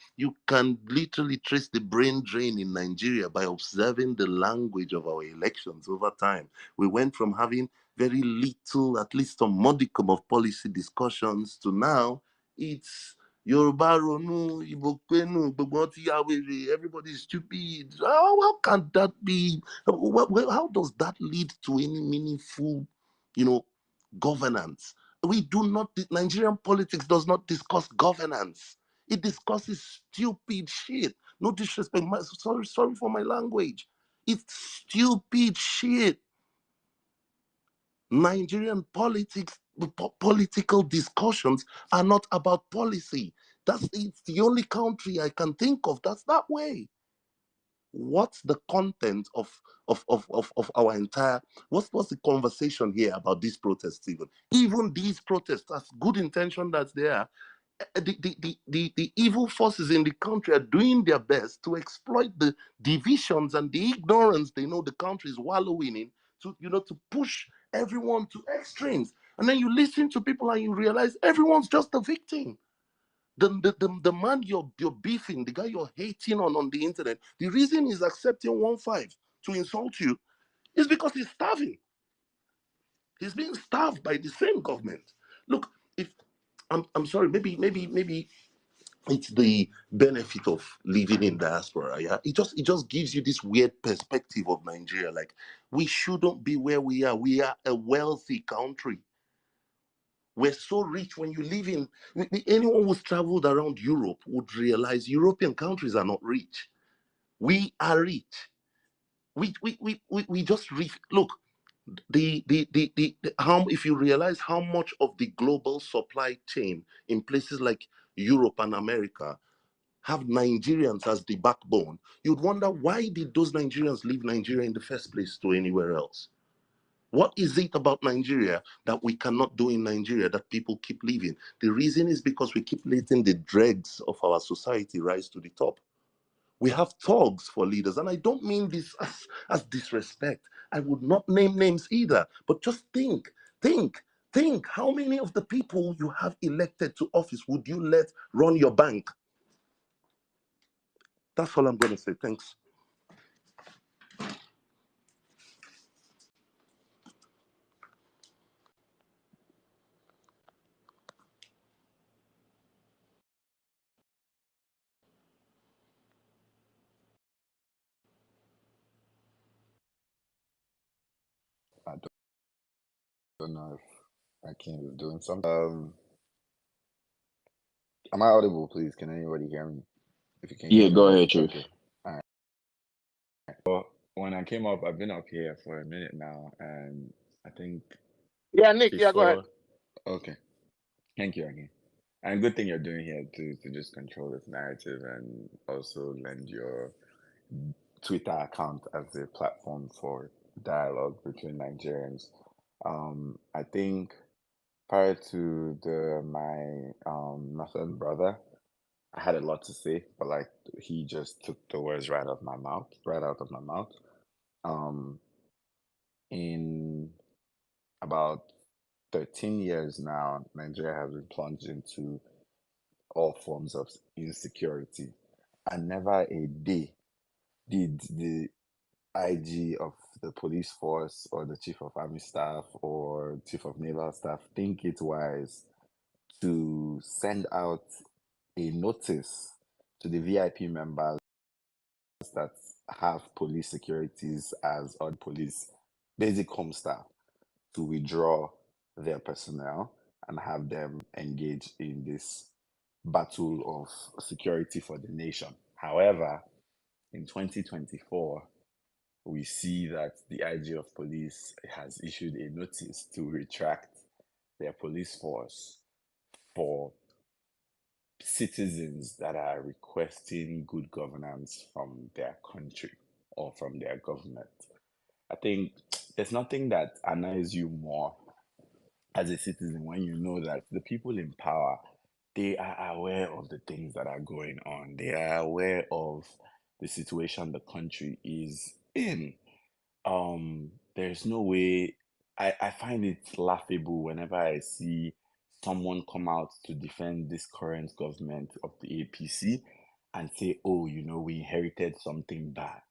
can literally trace the brain drain in Nigeria by observing the language of our elections over time. We went from having very little, at least some modicum of policy discussions, to now it's Yoruba Ronu, Igbo Kwenu, gbogbo wọn ti ya wèrè, everybody is stupid. How can that be? How does that lead to any meaningful, governance? We do not. Nigerian politics does not discuss governance. It discusses stupid shit. No disrespect. Sorry for my language. It's stupid shit. Nigerian political discussions are not about policy. It's the only country I can think of that's that way. What's the content of our entire what's the conversation here about these protests? Even these protests, as good intention that's there, the evil forces in the country are doing their best to exploit the divisions and the ignorance they know the country is wallowing in, to push everyone to extremes. And then you listen to people and you realize everyone's just a victim. The man you're beefing, the guy you're hating on the internet, the reason he's accepting 1.5 to insult you is because he's starving. He's being starved by the same government. Look, if I'm sorry, maybe it's the benefit of living in diaspora. Yeah, it just gives you this weird perspective of Nigeria. Like, we shouldn't be where we are. We are a wealthy country. We're so rich. When you live in, anyone who's traveled around Europe would realize European countries are not rich. We are rich. We just rich. Look, how, if you realize how much of the global supply chain in places like Europe and America have Nigerians as the backbone, you'd wonder, why did those Nigerians leave Nigeria in the first place to anywhere else? What is it about Nigeria that we cannot do in Nigeria that people keep leaving? The reason is because we keep letting the dregs of our society rise to the top. We have thugs for leaders, and I don't mean this as disrespect. I would not name names either, but just think, how many of the people you have elected to office would you let run your bank? That's all I'm going to say. Thanks. I don't know if Akeem is doing something. Am I audible, please? Can anybody hear me? If you can Yeah, hear go me, ahead, Chief. okay. All right. Well, when I came up, I've been up here for a minute now, and I think Yeah, Nick. Yeah, go ahead. Okay. Thank you again. And good thing you're doing here to just control this narrative and also lend your Twitter account as a platform for dialogue between Nigerians. I think prior to my northern brother, I had a lot to say, but like he just took the words right out of my mouth. In about 13 years now, Nigeria has been plunged into all forms of insecurity, and never a day did the IG of the police force or the chief of army staff or chief of naval staff think it wise to send out a notice to the VIP members that have police securities as odd police basic home staff to withdraw their personnel and have them engage in this battle of security for the nation. However, in 2024, we see that the IG of police has issued a notice to retract their police force for citizens that are requesting good governance from their country or from their government. I think there's nothing that annoys you more as a citizen when you know that the people in power, they are aware of the things that are going on. They are aware of the situation the country is in. There's no way. I find it laughable whenever I see someone come out to defend this current government of the APC and say, oh, we inherited something bad.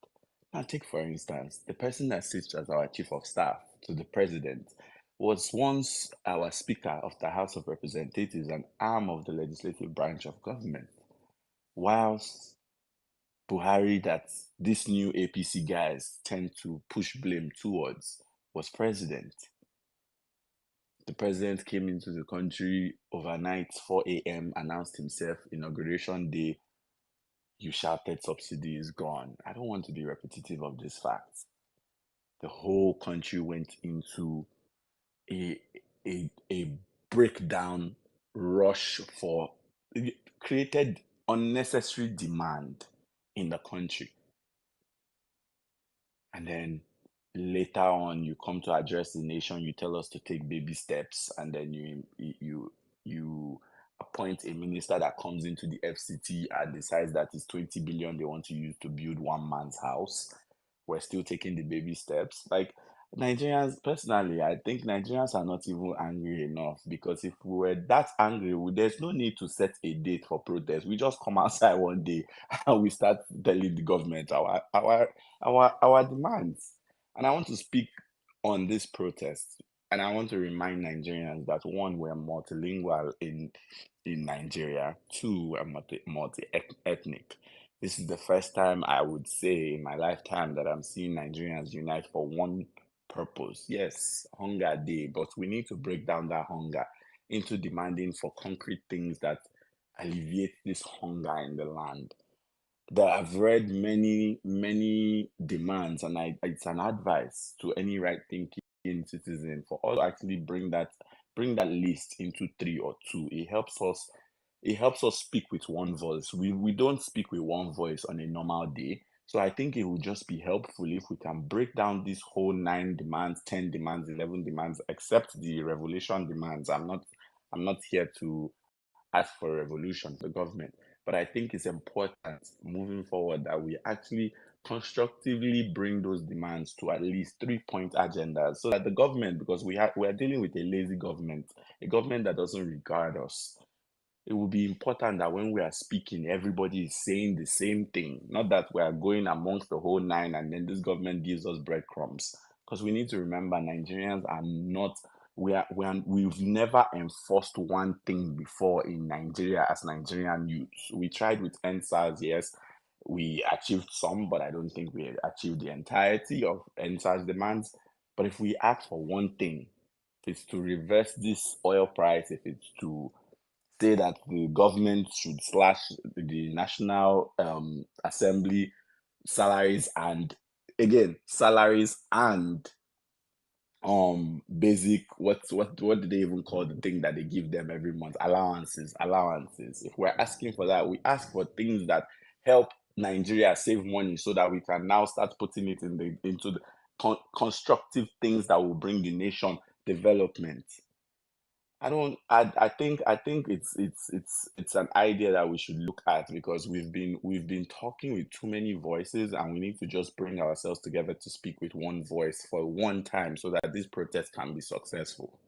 Now, take for instance, the person that sits as our chief of staff to the president was once our Speaker of the House of Representatives, an arm of the legislative branch of government, whilst Buhari, that these new APC guys tend to push blame towards, was president. The president came into the country overnight, 4 a.m., announced himself, inauguration day, you shouted subsidy is gone. I don't want to be repetitive of these facts. The whole country went into a breakdown rush for, it created unnecessary demand in the country. And then later on, you come to address the nation, you tell us to take baby steps, and then you appoint a minister that comes into the FCT and decides that it's 20 billion they want to use to build one man's house. We're still taking the baby steps. Like, Nigerians, personally, I think Nigerians are not even angry enough, because if we were that angry, there's no need to set a date for protest. We just come outside one day and we start telling the government our demands. And I want to speak on this protest, and I want to remind Nigerians that, one, we're multilingual in Nigeria. Two, we're multi-ethnic. This is the first time, I would say, in my lifetime that I'm seeing Nigerians unite for one purpose. Yes, hunger day, but we need to break down that hunger into demanding for concrete things that alleviate this hunger in the land. That I've read many demands, and it's an advice to any right thinking citizen for us to actually bring that list into 3 or 2. It helps us speak with one voice. We don't speak with one voice on a normal day. So I think it would just be helpful if we can break down this whole 9 demands, 10 demands, 11 demands, except the revolution demands. I'm not here to ask for a revolution, the government. But I think it's important moving forward that we actually constructively bring those demands to at least 3-point agendas, so that the government, because we are dealing with a lazy government, a government that doesn't regard us. It will be important that when we are speaking, everybody is saying the same thing, not that we are going amongst the whole 9 and then this government gives us breadcrumbs. Because we need to remember, Nigerians are not, we've never enforced one thing before in Nigeria as Nigerian youths. We tried with NSAS, yes, we achieved some, but I don't think we achieved the entirety of NSAS demands. But if we ask for one thing, if it's to reverse this oil price, if it's to say that the government should slash the National Assembly salaries, and again, salaries and basic, what do they even call the thing that they give them every month? Allowances. If we're asking for that, we ask for things that help Nigeria save money, so that we can now start putting it into the constructive things that will bring the nation development. I think it's an idea that we should look at, because we've been talking with too many voices, and we need to just bring ourselves together to speak with one voice for one time, so that this protest can be successful.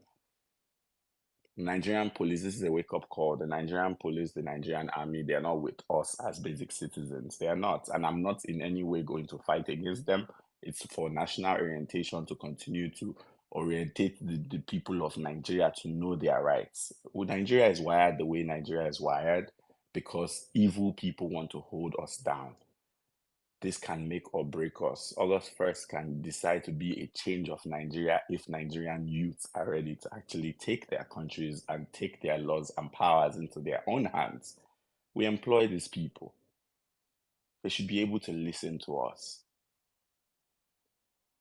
Nigerian police, this is a wake-up call. The Nigerian police, the Nigerian army, they are not with us as basic citizens. They are not. And I'm not in any way going to fight against them. It's for national orientation to continue to orientate the people of Nigeria to know their rights. Well, Nigeria is wired the way Nigeria is wired because evil people want to hold us down. This can make or break us. August 1st can decide to be a change of Nigeria if Nigerian youths are ready to actually take their countries and take their laws and powers into their own hands. We employ these people. They should be able to listen to us.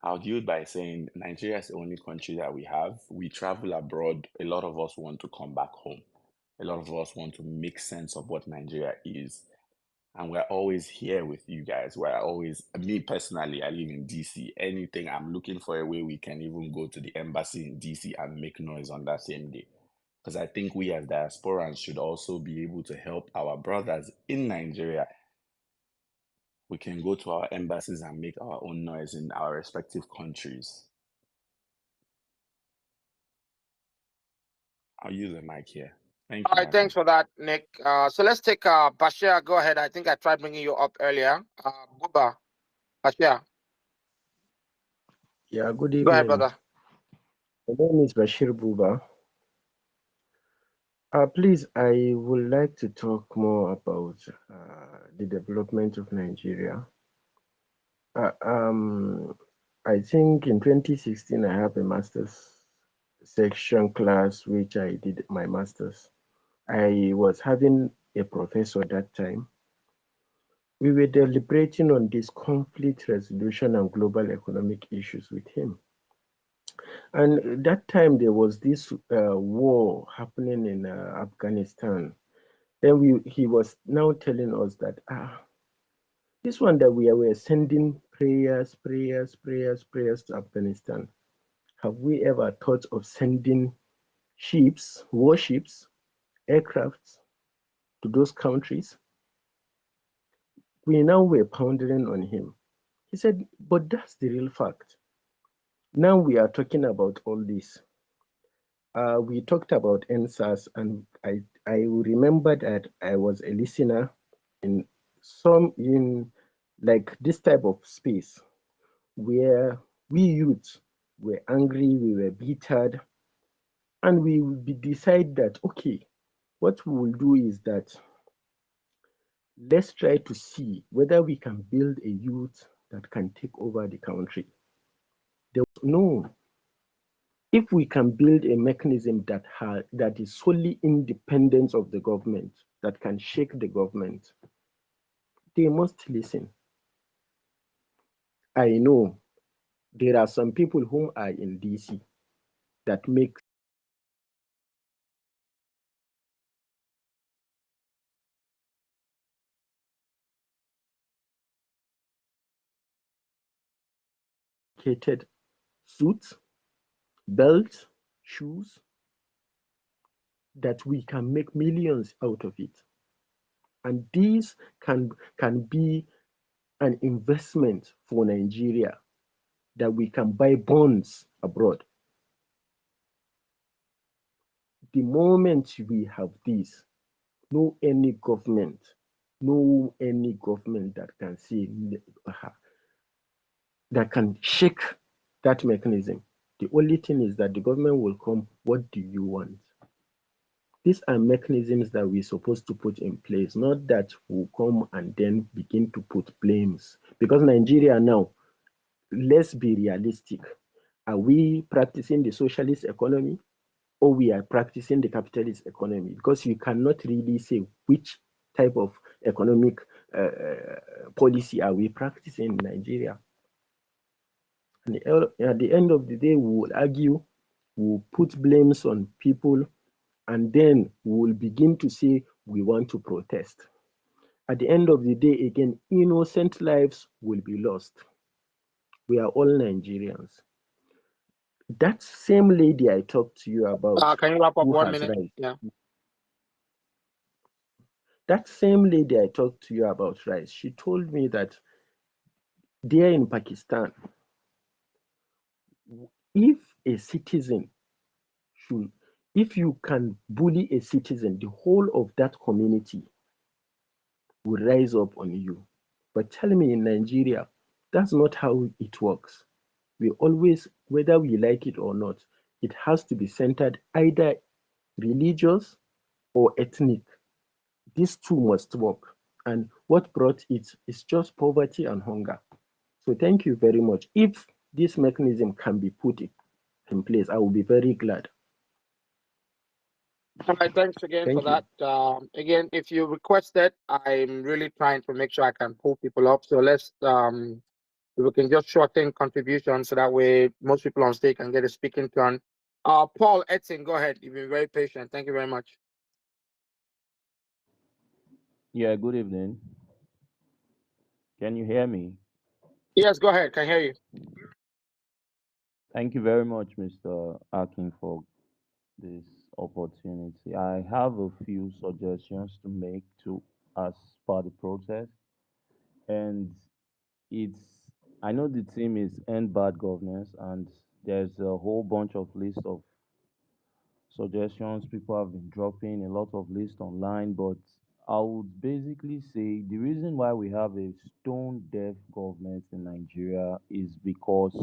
I'll deal by saying Nigeria is the only country that we have. We travel abroad. A lot of us want to come back home. A lot of us want to make sense of what Nigeria is. And we're always here with you guys. We're always, me personally, I live in DC. Anything, I'm looking for a way we can even go to the embassy in DC and make noise on that same day. Because I think we as diasporans should also be able to help our brothers in Nigeria. We can go to our embassies and make our own noise in our respective countries. I'll use the mic here. Thank All you. right, thanks for that, Nick. So let's take Bashir. Go ahead. I think I tried bringing you up earlier. Buba, Bashir. Yeah, good Go ahead, evening. brother. My name is Bashir Buba. Please, I would like to talk more about the development of Nigeria. Uh, um, I think in 2016 I have a master's section class which I did my master's. I was having a professor that time. We were deliberating on this conflict resolution and global economic issues with him. And that time there was this war happening in Afghanistan. Then he was now telling us that this one that we were sending prayers to Afghanistan. Have we ever thought of sending ships, warships, aircrafts to those countries? We now were pondering on him. He said, but that's the real fact. Now we are talking about all this. We talked about NSAS, and I remember that I was a listener in like this type of space where we youth were angry, we were bitter, and we decide that okay, what we will do is that let's try to see whether we can build a youth that can take over the country. There was no, if we can build a mechanism that is solely independent of the government, that can shake the government, they must listen. I know there are some people whom are in DC that make catered suits, belts, shoes, that we can make millions out of it. And these can be an investment for Nigeria, that we can buy bonds abroad. The moment we have this, no any government, no any government that can say that can shake that mechanism. The only thing is that the government will come, what do you want? These are mechanisms that we're supposed to put in place, not that we'll come and then begin to put blames. Because Nigeria now, let's be realistic. Are we practicing the socialist economy, or we are practicing the capitalist economy? Because you cannot really say which type of economic policy are we practicing in Nigeria. And at the end of the day, we will argue, we will put blames on people, and then we will begin to say we want to protest. At the end of the day, again, innocent lives will be lost. We are all Nigerians. That same lady I talked to you about, Can you wrap up who 1 minute? has rights, Yeah. that same lady I talked to you about rights, she told me that there in Pakistan, if a citizen should, if you can bully a citizen, the whole of that community will rise up on you. But tell me, in Nigeria, that's not how it works. We always, whether we like it or not, it has to be centered either religious or ethnic. These two must work. And what brought it is just poverty and hunger. So thank you very much. If this mechanism can be put in place, I will be very glad. All right, thanks again for Thank you. that. Again, if you requested, I'm really trying to make sure I can pull people up. So let's we can just shorten contribution so that way most people on stage can get a speaking turn. Paul Etting, go ahead. You've been very patient. Thank you very much. Yeah, good evening. Can you hear me? Yes, go ahead. Can hear you. Thank you very much, Mr. Akin, for this opportunity. I have a few suggestions to make to as part of the process. And it's I know the team is end bad governance, and there's a whole bunch of list of suggestions people have been dropping, a lot of lists online, but I would basically say the reason why we have a stone deaf government in Nigeria is because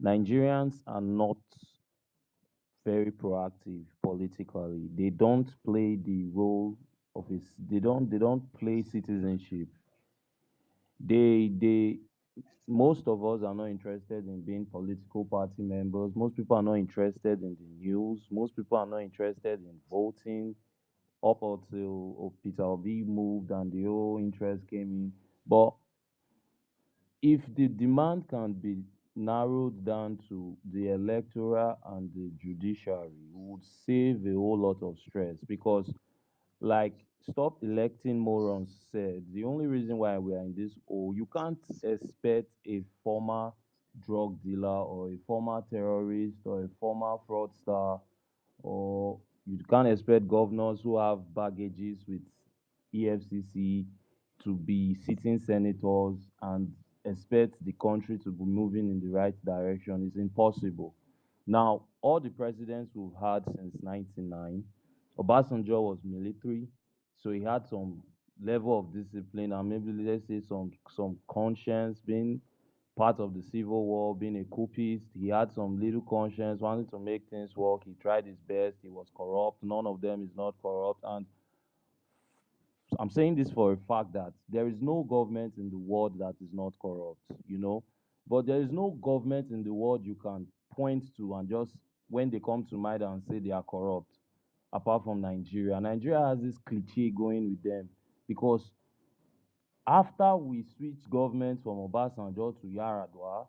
Nigerians are not very proactive politically. They don't play the role of his. They don't play citizenship. They most of us are not interested in being political party members. Most people are not interested in the news. Most people are not interested in voting up until Peter Obi moved and the whole interest came in. But if the demand can be narrowed down to the electoral and the judiciary, it would save a whole lot of stress because, like Stop Electing Morons said, the only reason why we are in this hole, you can't expect a former drug dealer or a former terrorist or a former fraudster, or you can't expect governors who have baggages with EFCC to be sitting senators and expect the country to be moving in the right direction. It's impossible. Now, all the presidents we've had since 99, Obasanjo was military, so he had some level of discipline and maybe let's say some conscience, being part of the civil war, being a coupist. He had some little conscience, wanting to make things work. He tried his best. He was corrupt. None of them is not corrupt. And I'm saying this for a fact that there is no government in the world that is not corrupt. But there is no government in the world you can point to and just when they come to mind and say they are corrupt, apart from Nigeria. Nigeria has this cliche going with them because after we switched government from Obasanjo to Yaradua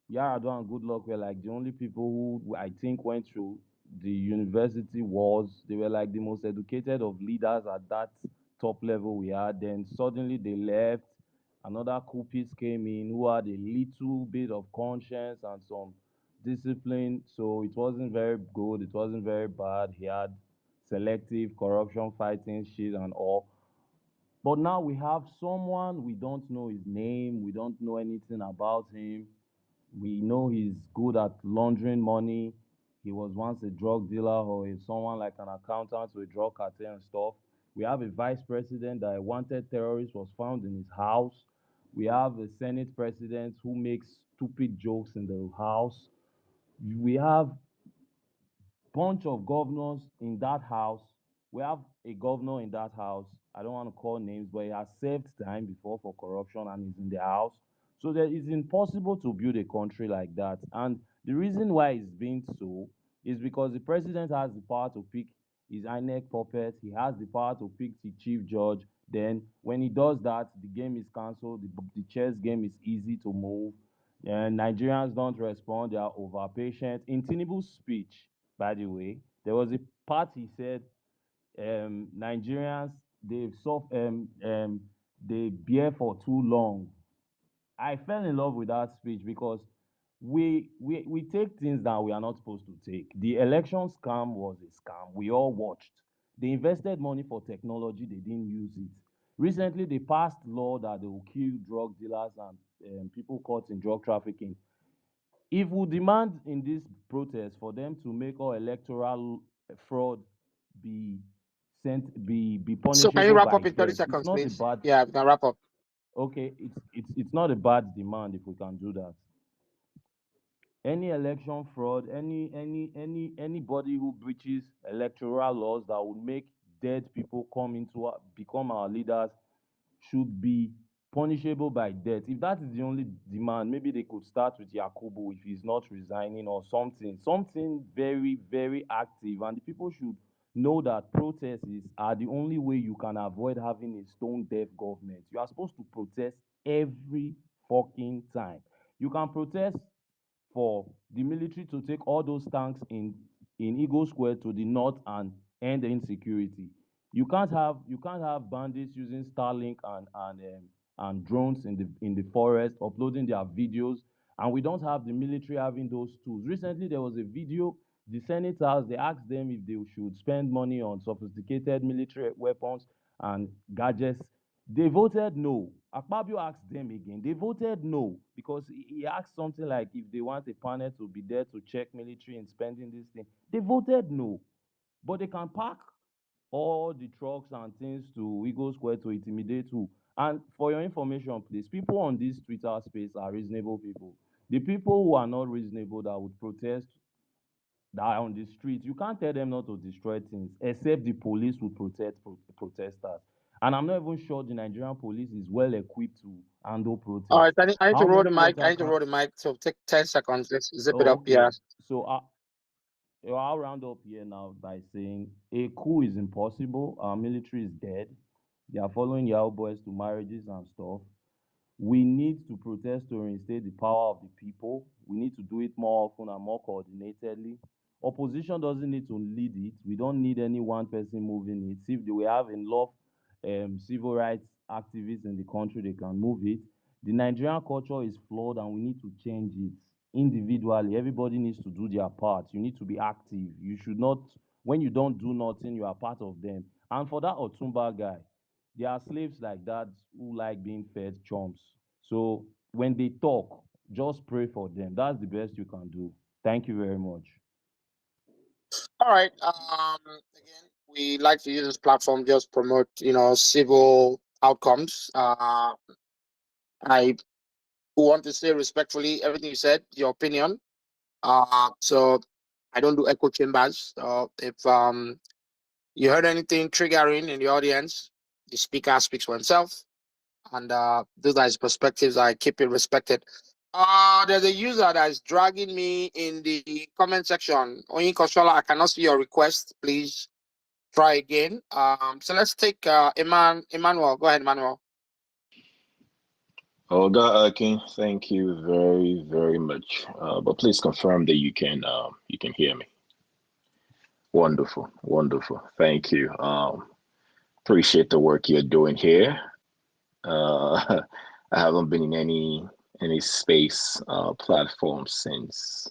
and Goodluck were like the only people who I think went through the university wars. They were like the most educated of leaders at that top level we had. Then suddenly they left. Another coupist came in who had a little bit of conscience and some discipline. So it wasn't very good. It wasn't very bad. He had selective corruption fighting shit and all. But now we have someone, we don't know his name, we don't know anything about him. We know he's good at laundering money. He was once a drug dealer or someone like an accountant to a drug cartel and stuff. We have a vice president that a wanted terrorist was found in his house. We have a Senate president who makes stupid jokes in the house. We have bunch of governors in that house. We have a governor in that house. I don't want to call names, but he has served time before for corruption and is in the house. So that it's impossible to build a country like that. And the reason why it's being so is because the president has the power to pick his INEC puppet. He has the power to pick the chief judge. Then when he does that, the game is cancelled. The chess game is easy to move. And Nigerians don't respond. They are over patient. In Tinubu's speech, by the way, there was a part he said, Nigerians, they bear for too long. I fell in love with that speech because we take things that we are not supposed to take. The election scam was a scam. We all watched. They invested money for technology, they didn't use it. Recently, they passed law that they will kill drug dealers and people caught in drug trafficking. If we demand in this protest for them to make all electoral fraud be be So can you punishable wrap by up in 30 death, it's seconds, not a please? bad. Yeah, we can wrap up. Okay, it's not a bad demand if we can do that. Any election fraud, anybody who breaches electoral laws that would make dead people become our leaders should be punishable by death. If that is the only demand, maybe they could start with Yakubu if he's not resigning or something very, very active. And the people should know that protests are the only way you can avoid having a stone deaf government. You are supposed to protest every fucking time. You can protest for the military to take all those tanks in Eagle Square to the north and end the insecurity. You can't have bandits using Starlink and drones in the forest uploading their videos, and we don't have the military having those tools. Recently, there was a video. The senators, they asked them if they should spend money on sophisticated military weapons and gadgets. They voted no. Akpabio asked them again. They voted no because he asked something like if they want a panel to be there to check military in spending this thing. They voted no. But they can park all the trucks and things to Eagle Square to intimidate who. And for your information, please, people on this Twitter space are reasonable people. The people who are not reasonable that would protest that are on the street, you can't tell them not to destroy things, except the police will protect protesters. And I'm not even sure the Nigerian police is well equipped to handle All right, protests. I need to How roll the many mic. I water need to can? roll the mic. So take 10 seconds. Let's zip it Oh, up. Yeah. okay. So I'll round up here now by saying a coup is impossible. Our military is dead. They are following Yahoo boys to marriages and stuff. We need to protest to reinstate the power of the people. We need to do it more often and more coordinatedly. Opposition doesn't need to lead it. We don't need any one person moving it. If we have enough civil rights activists in the country, they can move it. The Nigerian culture is flawed and we need to change it individually. Everybody needs to do their part. You need to be active. You should not, when you don't do nothing, you are part of them. And for that Otumba guy, there are slaves like that who like being fed chumps. So when they talk, just pray for them. That's the best you can do. Thank you very much. All right. Again, we like to use this platform just promote, civil outcomes. I want to say respectfully everything you said, your opinion. So I don't do echo chambers. If you heard anything triggering in the audience, the speaker speaks for himself, and those are his perspectives. I keep it respected. There's a user that is dragging me in the comment section. Oyin Koshola, I cannot see your request. Please try again. So let's take Emmanuel. Go ahead, Emmanuel. Olga Akin, thank you very, very much. But please confirm that you can hear me. Wonderful, wonderful. Thank you. Appreciate the work you're doing here. I haven't been in any space platform since,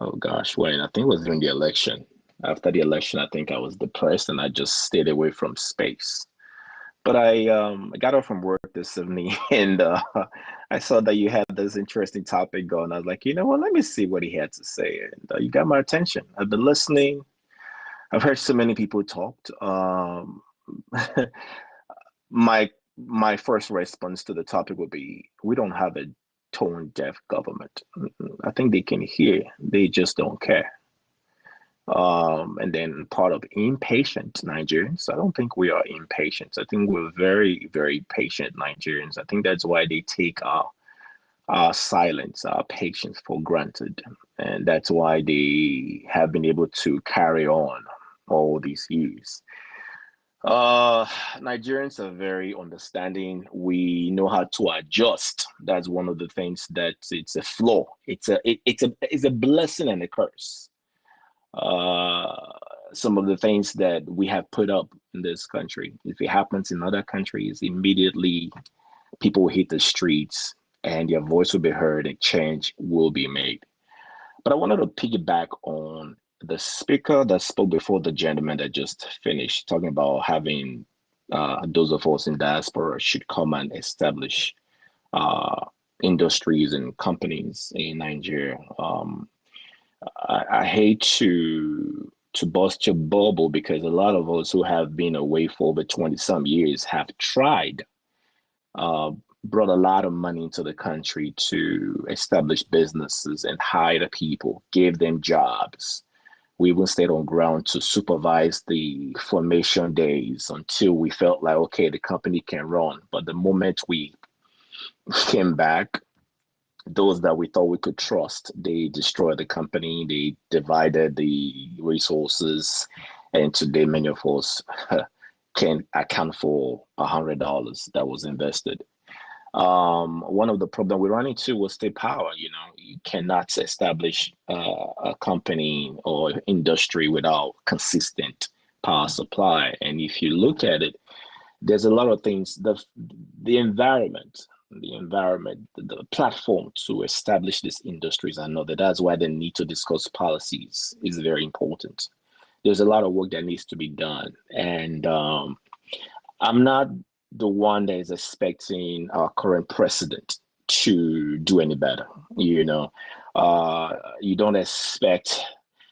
oh gosh, when I think it was during the election. After the election, I think I was depressed and I just stayed away from space. But I got off from work this evening and I saw that you had this interesting topic going. I was like, you know what, let me see what he had to say. And you got my attention. I've been listening. I've heard so many people talked. my my first response to the topic would be, we don't have a tone deaf government. I think they can hear, they just don't care. And then part of impatient Nigerians. I don't think we are impatient. I think we're very, very patient Nigerians. I think that's why they take our silence, our patience for granted. And that's why they have been able to carry on all these years. Uh, Nigerians are very understanding. We know how to adjust. That's one of the things that it's a flaw. It's a blessing and a curse. Uh, some of the things that we have put up in this country, if it happens in other countries, immediately people will hit the streets and their voice will be heard and change will be made. But I wanted to piggyback on the speaker that spoke before the gentleman that just finished talking about having those of us in diaspora should come and establish uh, industries and companies in Nigeria. I hate to bust your bubble because a lot of us who have been away for over 20 some years have tried, uh, brought a lot of money into the country to establish businesses and hire people, give them jobs. We even stayed on ground to supervise the formation days until we felt like, okay, the company can run. But the moment we came back, those that we thought we could trust, they destroyed the company, they divided the resources, and today many of us can't account for $100 that was invested. One of the problems we ran into was state power. You know, you cannot establish a company or industry without consistent power supply. And if you look at it, there's a lot of things. The environment, the platform to establish these industries. I know that that's why the need to discuss policies is very important. There's a lot of work that needs to be done, and I'm not the one that is expecting our current president to do any better. You know, you don't expect.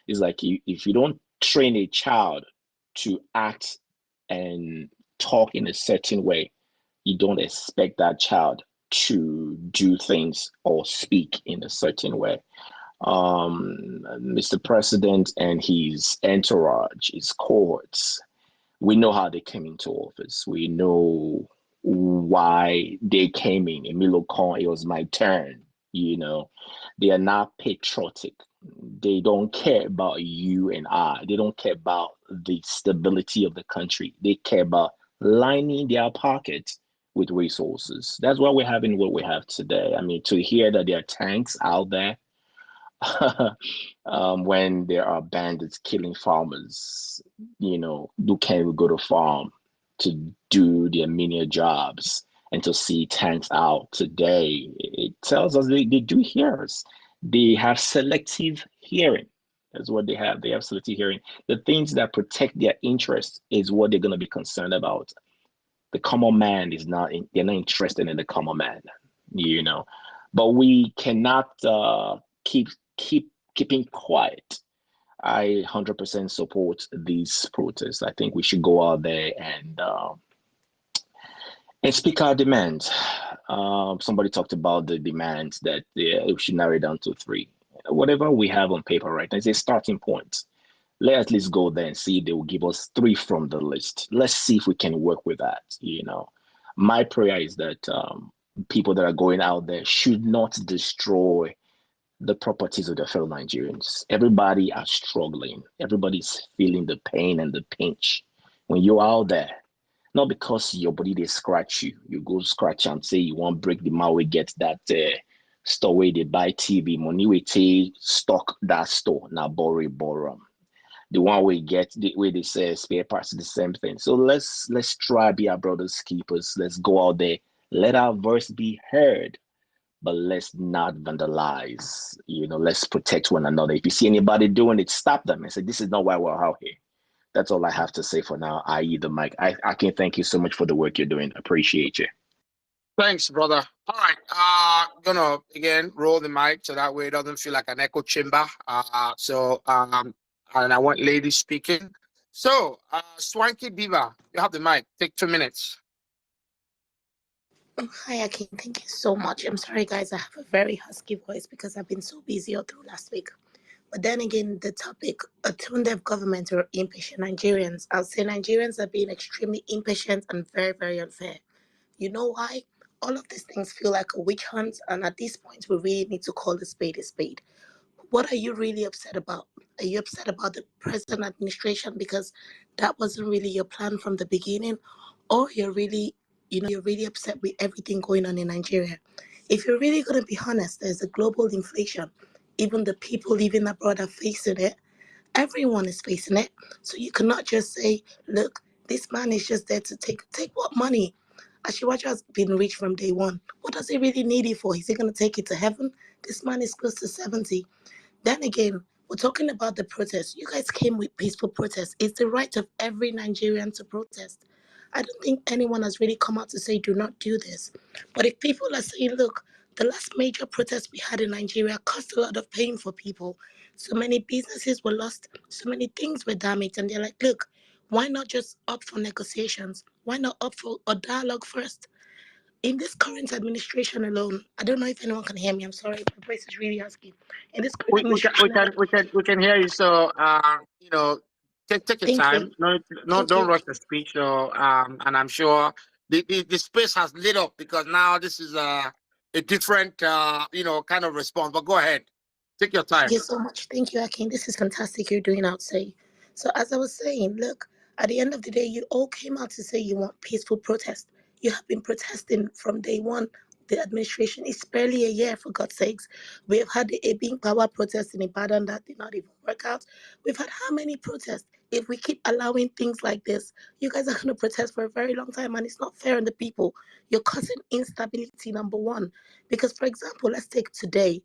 It's like if you don't train a child to act and talk in a certain way, you don't expect that child to do things or speak in a certain way. Mr. President and his entourage, his cohorts, we know how they came into office. We know why they came in. Emilio Con, it was my turn. They are not patriotic. They don't care about you and I. They don't care about the stability of the country. They care about lining their pockets with resources. That's why we're having what we have today. I mean, to hear that there are tanks out there when there are bandits killing farmers, who can't even go to farm to do their menial jobs, and to see tanks out today, it tells us they do hear us. They have selective hearing. That's what they have. They have selective hearing. The things that protect their interests is what they're going to be concerned about. The common man is not, they're not interested in the common man, But we cannot keeping quiet. I 100% support these protests. I think we should go out there and speak our demands. Somebody talked about the demands that we should narrow it down to 3. Whatever we have on paper right now is a starting point. Let's at least go there and see if they will give us 3 from the list. Let's see if we can work with that. My prayer is that people that are going out there should not destroy the properties of their fellow Nigerians. Everybody are struggling. Everybody's feeling the pain and the pinch. When you're out there, not because your body they scratch you, you go scratch and say you want break the mouth, we get that store where they buy TV, money we take stock that store, now borrow. The one we get, the way they say spare parts, the same thing. So let's try be our brothers keepers. Let's go out there, let our voice be heard, but let's not vandalize. Let's protect one another. If you see anybody doing it, stop them and say, this is not why we're out here. That's all I have to say for now. I.e. the mic. I can thank you so much for the work you're doing. Appreciate you. Thanks, brother. All right. Gonna again roll the mic so that way it doesn't feel like an echo chamber. And I want ladies speaking. So, Swanky Beaver, you have the mic. Take 2 minutes. Hi, Akin. Thank you so much. I'm sorry, guys. I have a very husky voice because I've been so busy all through last week. But then again, the topic, a tone-deaf government or impatient Nigerians. I'll say Nigerians are being extremely impatient and very, very unfair. You know why? All of these things feel like a witch hunt, and at this point, we really need to call a spade a spade. What are you really upset about? Are you upset about the present administration because that wasn't really your plan from the beginning? Or you're really upset with everything going on in Nigeria? If you're really going to be honest, there's a global inflation. Even the people living abroad are facing it. Everyone is facing it. So you cannot just say, look, this man is just there to take what money? Ashiwaju has been rich from day one. What does he really need it for? Is he going to take it to heaven? This man is close to 70. Then again, we're talking about the protest. You guys came with peaceful protests. It's the right of every Nigerian to protest. I don't think anyone has really come out to say do not do this. But if people are saying, look, the last major protest we had in Nigeria cost a lot of pain for people. So many businesses were lost. So many things were damaged. And they're like, look, why not just opt for negotiations? Why not opt for a dialogue first? In this current administration alone, I don't know if anyone can hear me. I'm sorry, my voice is really husky. In this current administration, We can hear you. So, take your thank time. you. No, Thank don't you. rush the speech. So, and I'm sure the space has lit up because now this is a different, kind of response. But go ahead, take your Thank time. you so much. Thank you, Akin. This is fantastic you're doing out say. So as I was saying, look, at the end of the day, you all came out to say you want peaceful protest. You have been protesting from day one. The administration is barely a year, for God's sakes. We have had the Ebing Power protest in Ibadan that did not even work out. We've had how many protests? If we keep allowing things like this, you guys are going to protest for a very long time, and it's not fair on the people. You're causing instability, number one. Because, for example, let's take today.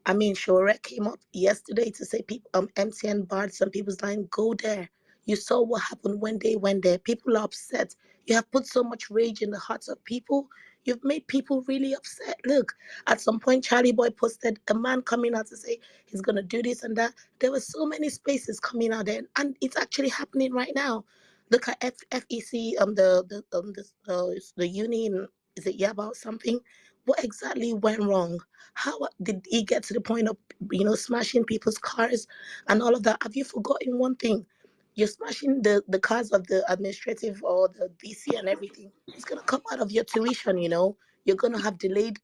I mean, Shorek came up yesterday to say people, MTN barred some people's line, go there. You saw what happened when they went there. People are upset. You have put so much rage in the hearts of people. You've made people really upset. Look, at some point, Charlie Boy posted a man coming out to say he's going to do this and that. There were so many spaces coming out there, and it's actually happening right now. Look at FEC, the uni in, is it Yaba or something? What exactly went wrong? How did he get to the point of, smashing people's cars and all of that? Have you forgotten one thing? You're smashing the cars of the administrative or the DC and everything. It's gonna come out of your tuition, You're gonna have delayed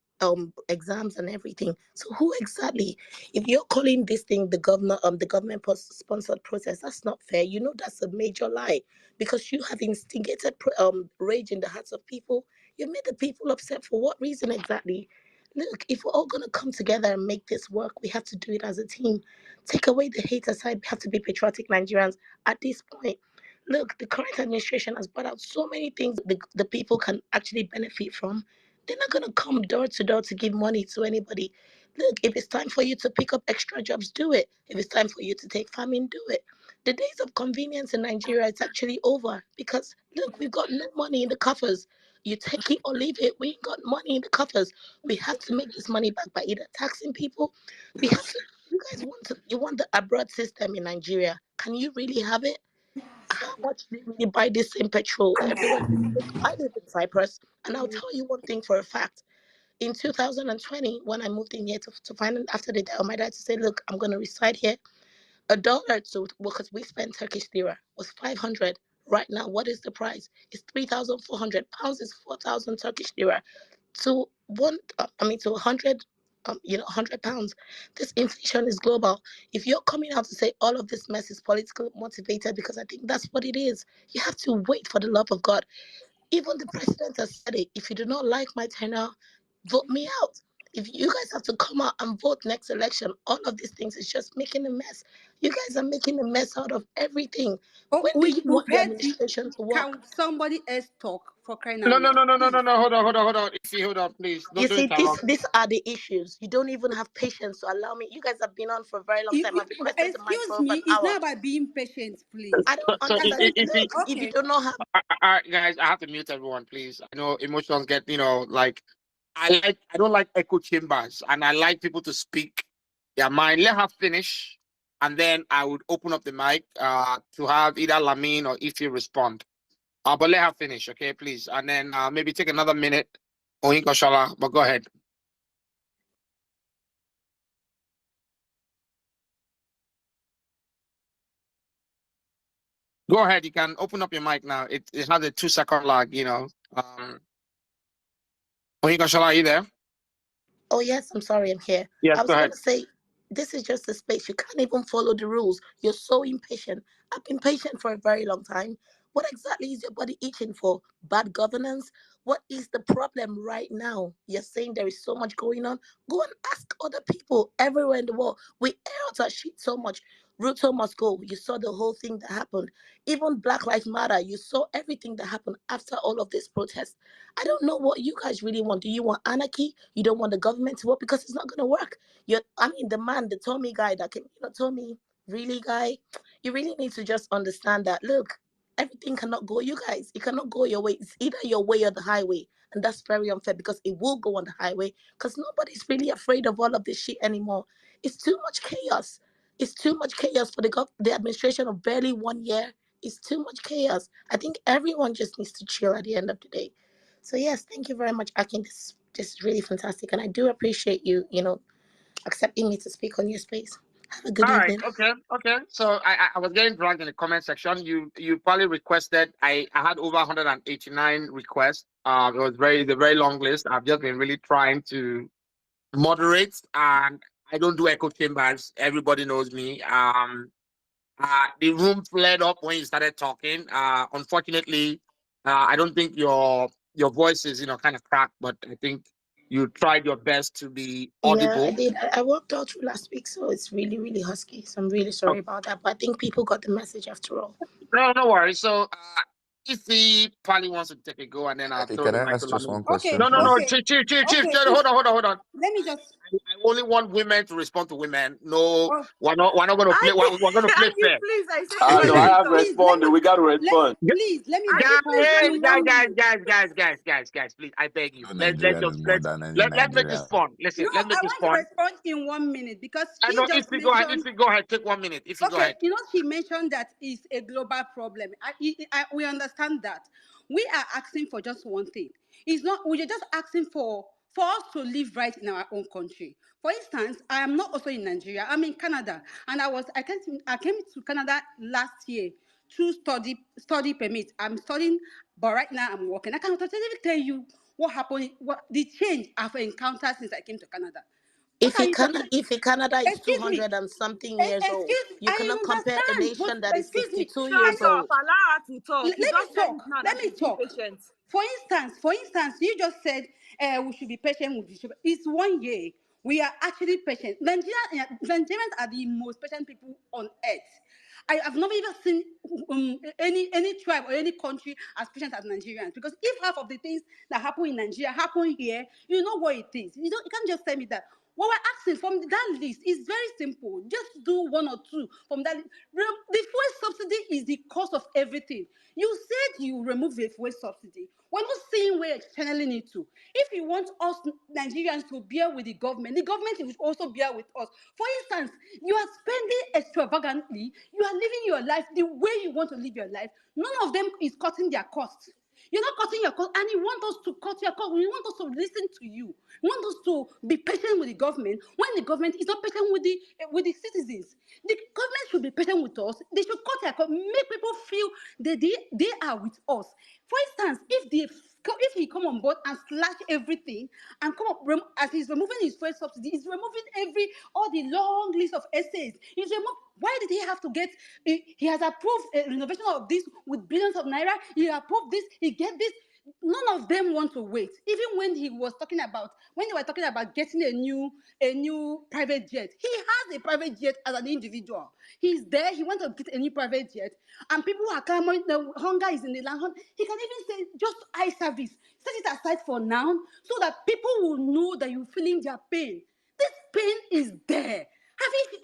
exams and everything. So who exactly, if you're calling this thing the government sponsored process, that's not fair. That's a major lie, because you have instigated rage in the hearts of people. You made the people upset. For what reason exactly? Look, if we're all gonna come together and make this work, we have to do it as a team. Take away the hate aside. We have to be patriotic Nigerians at this point. Look, the current administration has brought out so many things the people can actually benefit from. They're not gonna come door to door to give money to anybody. Look, if it's time for you to pick up extra jobs, do it. If it's time for you to take farming, do it. The days of convenience in Nigeria, it's actually over, because look, we've got no money in the coffers. You take it or leave it. We ain't got money in the coffers. We have to make this money back by either taxing people. We have to. You guys you want the abroad system in Nigeria? Can you really have it? How much do you really buy this same petrol everywhere? Look, I live in Cyprus, and I'll tell you one thing for a fact. In 2020, when I moved in here to find out after the death of my dad, to say, look, I'm going to reside here, $1 to, because we spent Turkish lira, was 500. Right now, what is the price? It's 3,400 pounds. Is 4,000 Turkish lira to to 100, 100 pounds. This inflation is global. If you're coming out to say all of this mess is politically motivated, because I think that's what it is, you have to wait for the love of God. Even the president has said it. If you do not like my tenure, vote me out. If you guys have to come out and vote next election, all of these things is just making a mess. You guys are making a mess out of everything. Oh, When do you with want the Petty, administration to work? can somebody else talk for crying No, out no, loud? no, no, no, no, Please. no. Hold on. Ify, hold on, please. You Don't see, interrupt. these are the issues. You don't even have patience to allow me. You guys have been on for a very long time. I've requested the mic for Excuse over me, an it's hour. not about being patient, please. I don't So, understand. if Look, if you Okay. do not have, all right, guys, I have to mute everyone, please. I know emotions get, like I don't like echo chambers, and I like people to speak their mind. Let her finish, and then I would open up the mic to have either Lamine or Ify respond. But let her finish, okay, please, and then maybe take another minute, Oyinkoshala. But go ahead. Go ahead. You can open up your mic now. It has a 2-second lag. Oyinkoshala, are you there? oh yes, I'm sorry, I'm here. Yes, I go was ahead. gonna say, this is just a space. You can't even follow the rules. You're so impatient. I've been patient for a very long time. What exactly is your body itching for? Bad governance? What is the problem right now? You're saying there is so much going on. Go and ask other people everywhere in the world. We air out our shit so much. Ruto must go. You saw the whole thing that happened. Even Black Lives Matter. You saw everything that happened after all of this protest. I don't know what you guys really want. Do you want anarchy? You don't want the government to work, because it's not going to work. The man, the Tommy guy that came, Tommy, really, guy, you really need to just understand that, look, everything cannot go, you guys, it cannot go your way. It's either your way or the highway. And that's very unfair, because it will go on the highway, because nobody's really afraid of all of this shit anymore. It's too much chaos. It's too much chaos for the administration of barely 1 year. It's too much chaos. I think everyone just needs to chill at the end of the day. So yes, thank you very much, Akin. This is really fantastic, and I do appreciate you, accepting me to speak on your space. Have a good All right. evening. Okay. So I was getting dragged in the comment section. You probably requested. I had over 189 requests. It's a very long list. I've just been really trying to moderate, and I don't do echo chambers. Everybody knows me. The room flared up when you started talking. Unfortunately, I don't think your voice is kind of cracked, but I think you tried your best to be Yeah, I audible. did. I worked all through last week, so it's really, really husky. So I'm really sorry about that. But I think people got the message after all. No worries. So, if he probably wants to take a go, and then I'll throw Can the I mic to ask just Lamin. one Okay, question, No. please? okay, Chief, okay. hold on. Let me just. I only want women to respond to women. No, Oh, we're not going to play. I We're going to play you fair. please. I said I you know let I me have talk. Please let responded. me We got to let respond. please let me Guys, respond in 1 minute. please, I beg you. No Let's Nigerian just is more than any let's make this Nigerian. fun. No, Listen, let's I make this want to fun. respond in 1 minute because I she know if just you go ahead, mentioned. take 1 minute. If you go Okay, ahead. she mentioned that it's a global problem. We understand that. We are asking for just one thing. It's not. We're just asking for for us to live right in our own country. For instance, I am not also in Nigeria. I'm in Canada, and I came to Canada last year through study permit. I'm studying, but right now I'm working. I can authentically tell you what happened, what the change I've encountered since I came to Canada. What If are a you talking? Canada is Excuse me. 200 and something years old, you I cannot compare a understand, but nation that is excuse me. 52 For years Shut up. old. Allow her to talk. let You me just said it talk. now that Let me she's being talk. patient. For instance, you just said we should be patient with each other. It's 1 year. We are actually patient. Nigerians are the most patient people on earth. I have never even seen any tribe or any country as patient as Nigerians. Because if half of the things that happen in Nigeria happen here, you know what it is. You can't just tell me that. What we're asking from that list is very simple. Just do one or two from that list. The fuel subsidy is the cost of everything. You said you remove the fuel subsidy. We're not saying where you're channeling it to. If you want us Nigerians to bear with the government will also bear with us. For instance, you are spending extravagantly. You are living your life the way you want to live your life. None of them is cutting their costs. You're not cutting your cost, and you want us to cut your cost. You want us to listen to you. You want us to be patient with the government when the government is not patient with the citizens. The government should be patient with us. They should cut their cost, make people feel that they are with us. For instance, if he come on board and slash everything and come up as he's removing his first subsidy, he's removing all the long list of essays. He's removed. Why did he have to get? He has approved a renovation of this with billions of naira. He approved this. He get this. None of them want to wait. Even when they were talking about getting a new private jet, he has a private jet as an individual. He's there. He wants to get a new private jet, and people are clamoring. The hunger is in the land. He can even say just eye service. Set it aside for now, so that people will know that you're feeling their pain. This pain is there.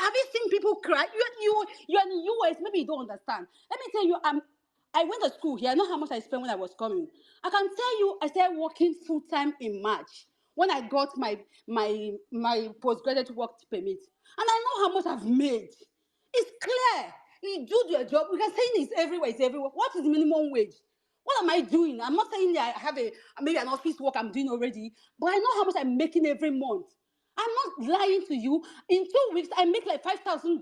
Have you seen people cry? You're in the US. Maybe you don't understand. Let me tell you. I went to school here. I know how much I spent when I was coming. I can tell you, I started working full time in March when I got my postgraduate work permit, and I know how much I've made. It's clear. You do your job. We can say it's everywhere. It's everywhere. What is minimum wage? What am I doing? I'm not saying that I have maybe an office work I'm doing already, but I know how much I'm making every month. I'm not lying to you. In 2 weeks, I make like $5,000.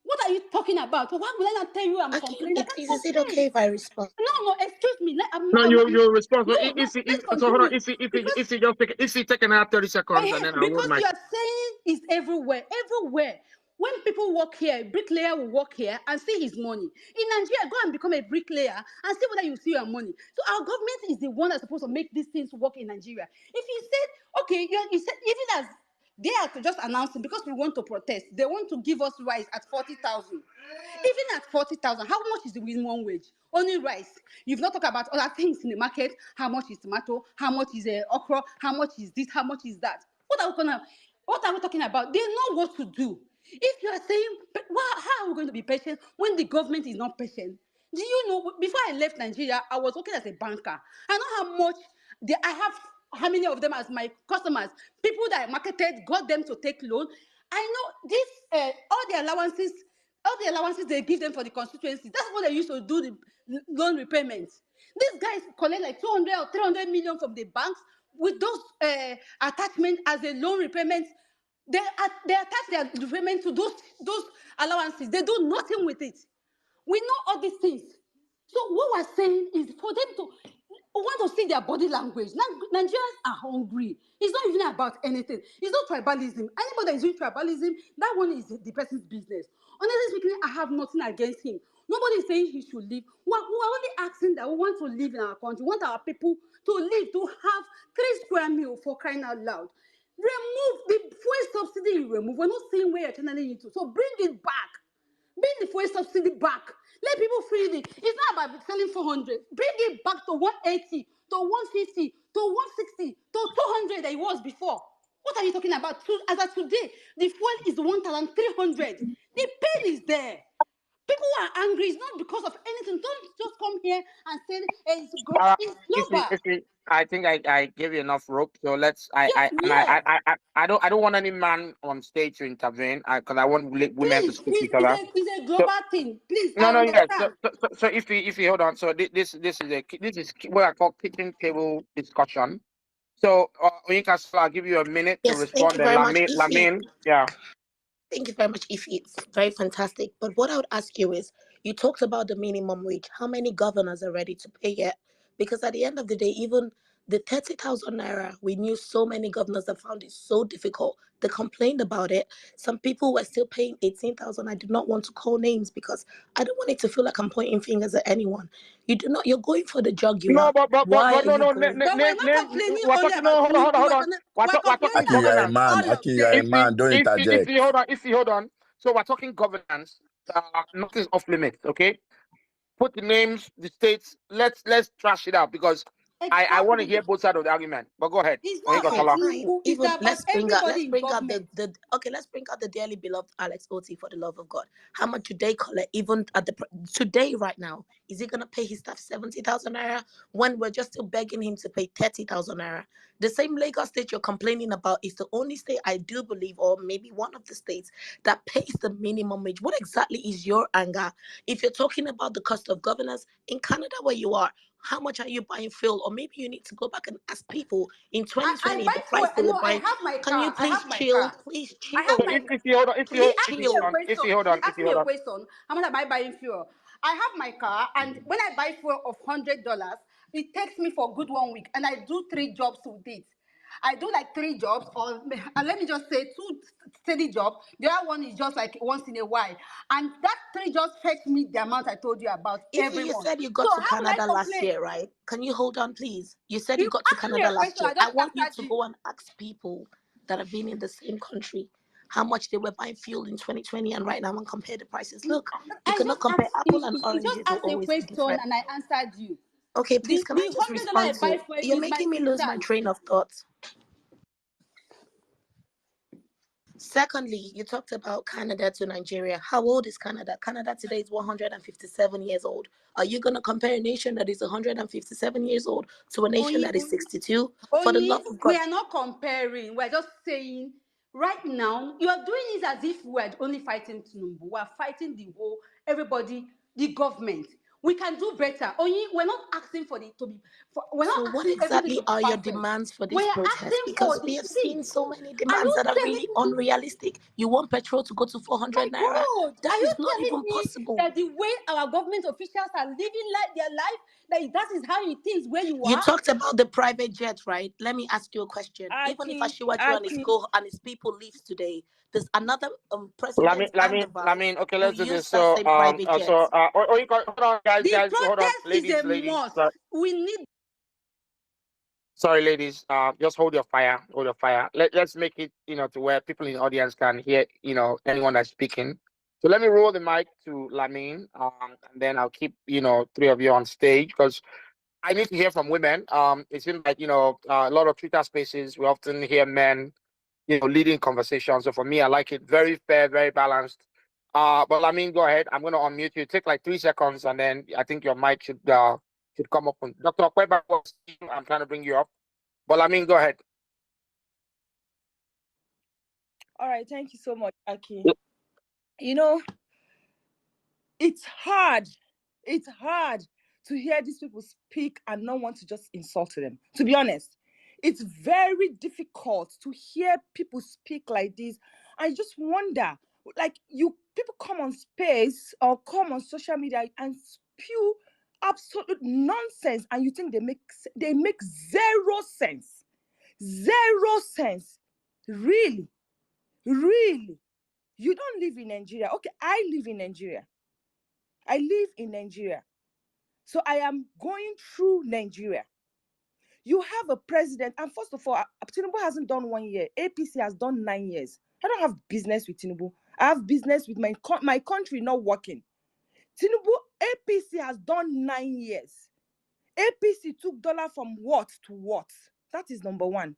What are you talking about? So why will I not tell you I'm complaining? I can't Please, is it okay complain. if I respond? No, excuse me. No, you respond. So No, let's so hold on. continue. Because If you just take if you taking out 30 seconds and then I'll hold because my. you are saying it's everywhere. Everywhere. When people work here, a bricklayer will work here and see his money. In Nigeria, go and become a bricklayer and see whether you see your money. So our government is the one that's supposed to make these things work in Nigeria. If you said, okay, you said even as they are just announcing because we want to protest, they want to give us rice at 40,000. Even at 40,000, how much is the minimum wage? Only rice. You've not talked about other things in the market. How much is tomato? How much is okra? How much is this? How much is that? What are we talking about? They know what to do. If you are saying, how are we going to be patient when the government is not patient? Do you know, before I left Nigeria, I was working as a banker. I know how much I have, how many of them as my customers, people that I marketed, got them to take loan. I know this, all the allowances they give them for the constituency. That's what they used to do the loan repayments. These guys collect like 200 or 300 million from the banks with those attachments as a loan repayment. They attach their repayment to those allowances. They do nothing with it. We know all these things. So what we're saying is for them to want to see their body language. Nigerians are hungry. It's not even about anything. It's not tribalism. Anybody that is doing tribalism, that one is the person's business. Honestly speaking, I have nothing against him. Nobody is saying he should leave. We're only asking that we want to live in our country. We want our people to live, to have 3 square meals for crying out loud. Remove the fuel subsidy you remove. We're not saying where you're channeling it to. So bring it back. Bring the fuel subsidy back. Let people feel it. It's not about selling 400. Bring it back to 180, to 150, to 160, to 200 that it was before. What are you talking about? As of today, the fuel is 1,300. The pain is there. People are angry. It's not because of anything. Don't just come here and say it's global. I think I gave you enough rope. So let's. Yeah. I don't want any man on stage to intervene. Because I want women to Please, speak to each other. it's a So global thing. Please, no, I no, yes. understand. So if you hold on. So this is what I call kitchen table discussion. So, Oyinka, I'll give you a minute to Yes, thank respond. you Then very much, Lamin, yeah. Thank you very much, Ify. It's very fantastic. But what I would ask you is, you talked about the minimum wage. How many governors are ready to pay it? Because at the end of the day, even the 30,000 naira, we knew so many governors that found it so difficult. They complained about it. Some people were still paying 18,000. I do not want to call names because I don't want it to feel like I'm pointing fingers at anyone. You do not. You're going for the jugular. No, but Why are no, you no. going? But we're not Name. complaining We're only talking. No, about hold on, Tinubu. hold on. We're We're talking complaining Aki, you're a about governance. man. all of Aki, you're them. a man. Don't If interject. you hold on, hold on. So we're talking governance. Nothing's off limits. Okay. Put the names, the states. Let's trash it out because I want to Exactly. hear both sides of the argument. But go ahead. It's not Oyinka about Okay, Tola. fine. Tinubu. It's Even about everybody let's in bring out government. let's bring out the dearly beloved Alex Oti, for the love of God. How much do they collect even at today right now? Is he gonna pay his staff 70,000 naira when we're just still begging him to pay 30,000 naira? The same Lagos state you're complaining about is the only state I do believe, or maybe one of the states that pays the minimum wage. What exactly is your anger? If you're talking about the cost of governance in Canada where you are, how much are you buying fuel? Or maybe you need to go back and ask people in I 2020 buy the fuel. price they were No, I buying. have my Can you car. I please have my chill? car. Please I have So my chill. if you hold on, Please He asked me a chill. question. He asked me a question. How much am I buying fuel? I have my car, and when I buy fuel of $100, it takes me for a good 1 week, and I do 3 jobs with it. I do like 3 jobs, or let me just say 2 steady jobs. The other one is just like once in a while, and that 3 jobs fetch me the amount I told you about If every you month. said you So got to how will I Canada last complain? year, right? Can you hold on, please? You said you You got to asked me a Canada last question. year. I I just want you answered to you. go and ask people that have been in the same country how much they were buying fuel in 2020 and right now and compare the prices. Look, you I cannot just compare asked apple you. and You just oranges will asked a always be question, different. and I answered you. Okay, please, The can the I just $100 I respond buy to? for You're is my making me lose my sister's. train of thought. Secondly, you talked about Canada to Nigeria. How old is Canada? Canada today is 157 years old. Are you going to compare a nation that is 157 years old to a nation that is 62? For the love of We God. are not comparing. We're just saying right now you are doing it as if we're only fighting Tinubu. We're fighting the whole everybody, the government. We can do better. Only we're not asking for the to be. We're not So, what asking everything exactly to be are your perfect. demands for this We're protest? asking for Because the we have see. seen so many Are demands you that are telling really me? unrealistic. You want petrol to go to My 400 naira? God, are That you is not telling even me possible. that the way our government officials are living their life, that is how it is where you You are? talked about the private jet, right? Let me ask you a question. Even if Ashiwaju and his people leaves today, there's another president and the vice Okay, who let's do this. use that So, same private jet. hold on, The guys, hold on, protest is a ladies. must. We need. Sorry, ladies. Just hold your fire. Hold your fire. Let's make it, to where people in the audience can hear, anyone that's speaking. So let me roll the mic to Lamine. And then I'll keep, 3 of you on stage because I need to hear from women. It seems like, a lot of Twitter spaces, we often hear men, leading conversations. So for me, I like it very fair, very balanced. But Lamine, go ahead. I'm going to unmute you. Take like 3 seconds, and then I think your mic should come up. Dr. Okweba, I'm trying to bring you up. But Lamine, go ahead. All right, thank you so much, Aki. You know, it's hard. It's hard to hear these people speak and not want to just insult them. To be honest, it's very difficult to hear people speak like this. I just wonder, like people come on space or come on social media and spew absolute nonsense, and you think they make zero sense. Zero sense. Really, really. You don't live in Nigeria. Okay, I live in Nigeria. I live in Nigeria. So I am going through Nigeria. You have a president, and first of all, Tinubu hasn't done 1 year. APC has done 9 years. I don't have business with Tinubu. I have business with my country not working. Tinubu, APC has done 9 years. APC took dollar from what to what? That is number one.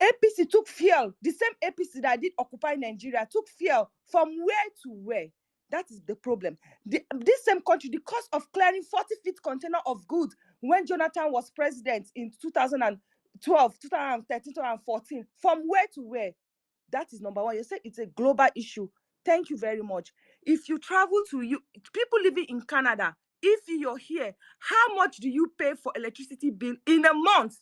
APC took fuel. The same APC that did occupy Nigeria took fuel from where to where? That is the problem. This same country, the cost of clearing 40-feet container of goods when Jonathan was president in 2012, 2013, 2014, from where to where? That is number one. You said it's a global issue. Thank you very much. If you travel people living in Canada, if you're here, how much do you pay for electricity bill in a month?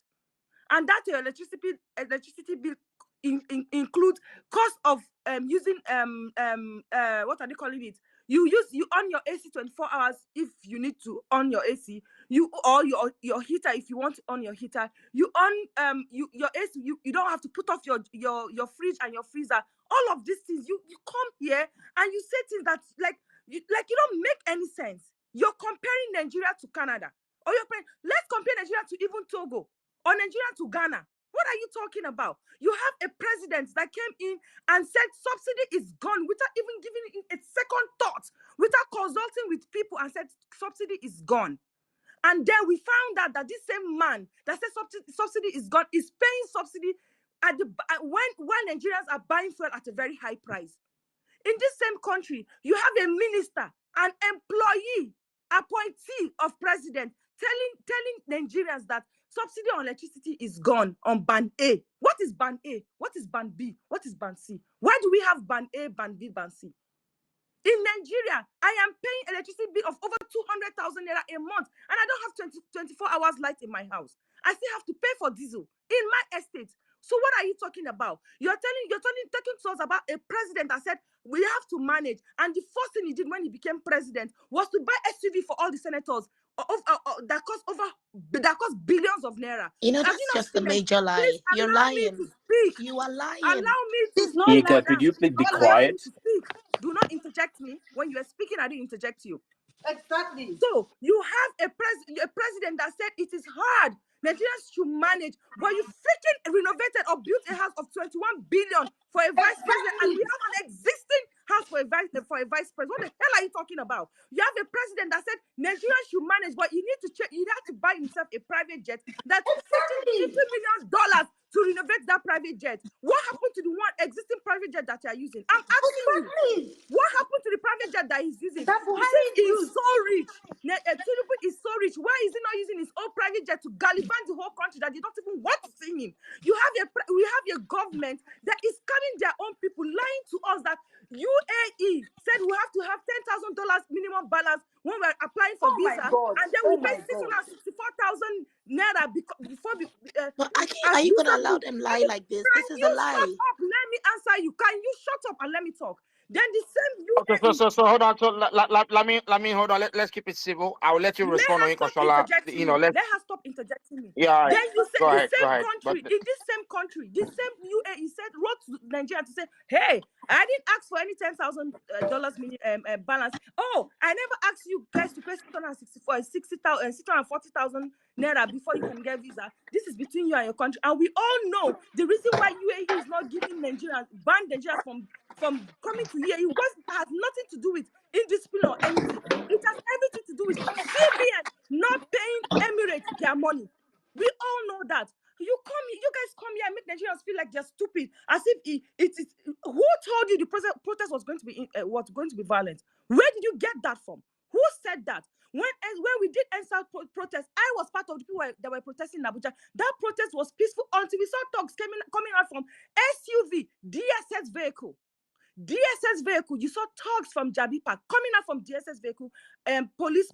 and that your electricity bill includes cost of using what are they calling it? You on your AC 24 hours if you need to on your AC. You or your heater if you want to on your heater. You on your AC. You don't have to put off your fridge and your freezer. All of these things you come here and you say things that like you don't make any sense. You're comparing Nigeria to Canada, or let's compare Nigeria to even Togo, or Nigeria to Ghana. What are you talking about? You have a president that came in and said subsidy is gone without even giving it a second thought, without consulting with people, and said subsidy is gone. And then we found out that this same man that said subsidy is gone is paying subsidy at when Nigerians are buying fuel at a very high price. In this same country, you have a minister, an employee, appointee of president telling Nigerians that subsidy on electricity is gone on band A. What is band A? What is band B? What is band C? Why do we have band A, band B, band C? In Nigeria, I am paying electricity bill of over 200,000 naira a month, and I don't have 24 hours light in my house. I still have to pay for diesel in my estate. So what are you talking about? You're talking to us about a president that said we have to manage, and the first thing he did when he became president was to buy SUV for all the senators that cost billions of naira. You know, Have you that's not just a seen them? major lie. Please You're allow me to lying. speak. You are lying. Allow me to It's not speak, like Ika, could madam. you please be Allow me quiet? to speak. Do not interject me. When you are speaking, I didn't interject you. exactly. So you have a president that said it is hard. Nigerians should manage, but you freaking renovated or built a house of 21 billion for a vice president, and we have an existing house for a vice president. What the hell are you talking about? You have a president that said Nigerians should manage, but you need to check. You have to buy himself a private jet that took $50 million to renovate that private jet. What happened to the one existing private jet that you are using? I'm asking you. What happened to the private jet that he's using? That He says Buhari he's used. so rich. Tinubu is so rich. Why is he not using his own private jet to gallivant the whole country that they don't even want to see him? We have a government that is scamming their own people, lying to us that UAE said we have to have $10,000 minimum balance when we're applying for Oh my visa, God. and then Oh we pay my God. 664,000 naira before But Aki, as are you visa gonna allow fee. them lie like this? Can This is a you shut lie. up? Let me answer you. Can you shut up and let me talk? Then the same Okay, UAE. so hold on. So let me hold on. Let's keep it civil. I will let you Let respond her on stop Inkoshola. interjecting You know, me. let's Let her stop interjecting me. yeah. Then you said Go the ahead, go same ahead. But country, in this same country, the same UAE wrote to Nigeria to say, hey, I didn't ask for any $10,000 balance. Oh, I never asked you guys to pay 640,000 naira before you can get visa. This is between you and your country. And we all know the reason why UAE is not giving Nigerians, banned Nigerians from coming to UAE has nothing to do with indiscipline or anything. It has everything to do with CBN not paying Emirates their money. We all know that. You guys come here and make Nigerians feel like they're stupid, as if it is. Who told you the protest was going to be violent? Where did you get that from? Who said that? When we did EndSARS protest, I was part of the people that were protesting in Abuja. That protest was peaceful until we saw thugs coming out from SUV, DSS vehicle. DSS vehicle, you saw thugs from Jabi Park coming out from DSS vehicle, police,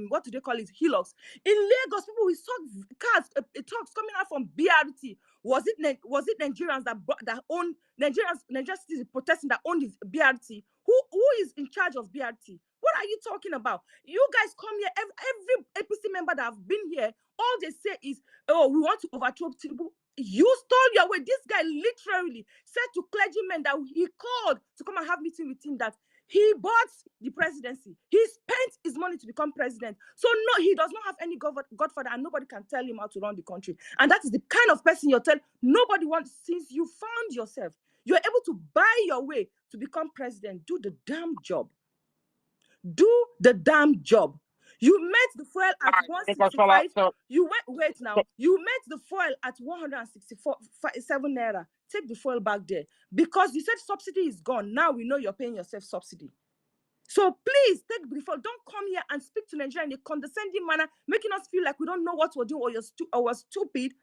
what do they call it? Hilux. In Lagos, people, we saw cars, thugs coming out from BRT. Was it Nigerians that own Nigerian citizens protesting that own the BRT? Who is in charge of BRT? What are you talking about? You guys come here, every APC member that have been here, all they say is, oh, we want to overthrow Tinubu. You stole your way. This guy literally said to clergymen that he called to come and have meeting with him that he bought the presidency. He spent his money to become president. So no, he does not have any godfather, and nobody can tell him how to run the country. And that is the kind of person you're telling nobody wants. Since you found yourself, you're able to buy your way to become president. Do the damn job. Do the damn job. You met the fuel at 165. You wait now. You met the fuel at 167 naira. Take the fuel back there because you said subsidy is gone. Now we know you're paying yourself subsidy. So please take the fuel. Don't come here and speak to Nigeria in a condescending manner, making us feel like we don't know what we're doing or we're stupid.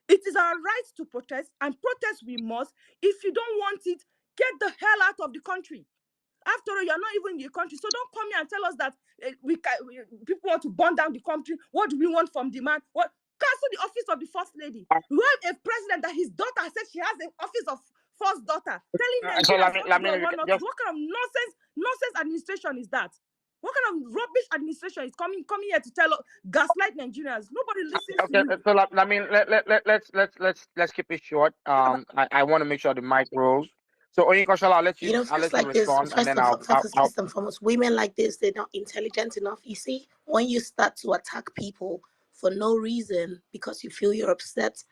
It is our right to protest, and protest we must. If you don't want it, get the hell out of the country. After all, you're not even in the country. So don't come here and tell us that people want to burn down the country. What do we want from the man? What? cancel the office of the first lady. We have a president that his daughter said she has the office of first daughter, telling So Nigerians what to do and what not to do. just What kind of nonsense administration is that? What kind of rubbish administration is coming here to tell gaslight Nigerians? Nobody listens to you. so I mean let's keep it short. I want to make sure the mic rolls. So Oyinkoshala, I'll First let you like this, respond, and then I'll first and foremost, women like this, they're not intelligent enough. You see, when you start to attack people for no reason because you feel you're upset,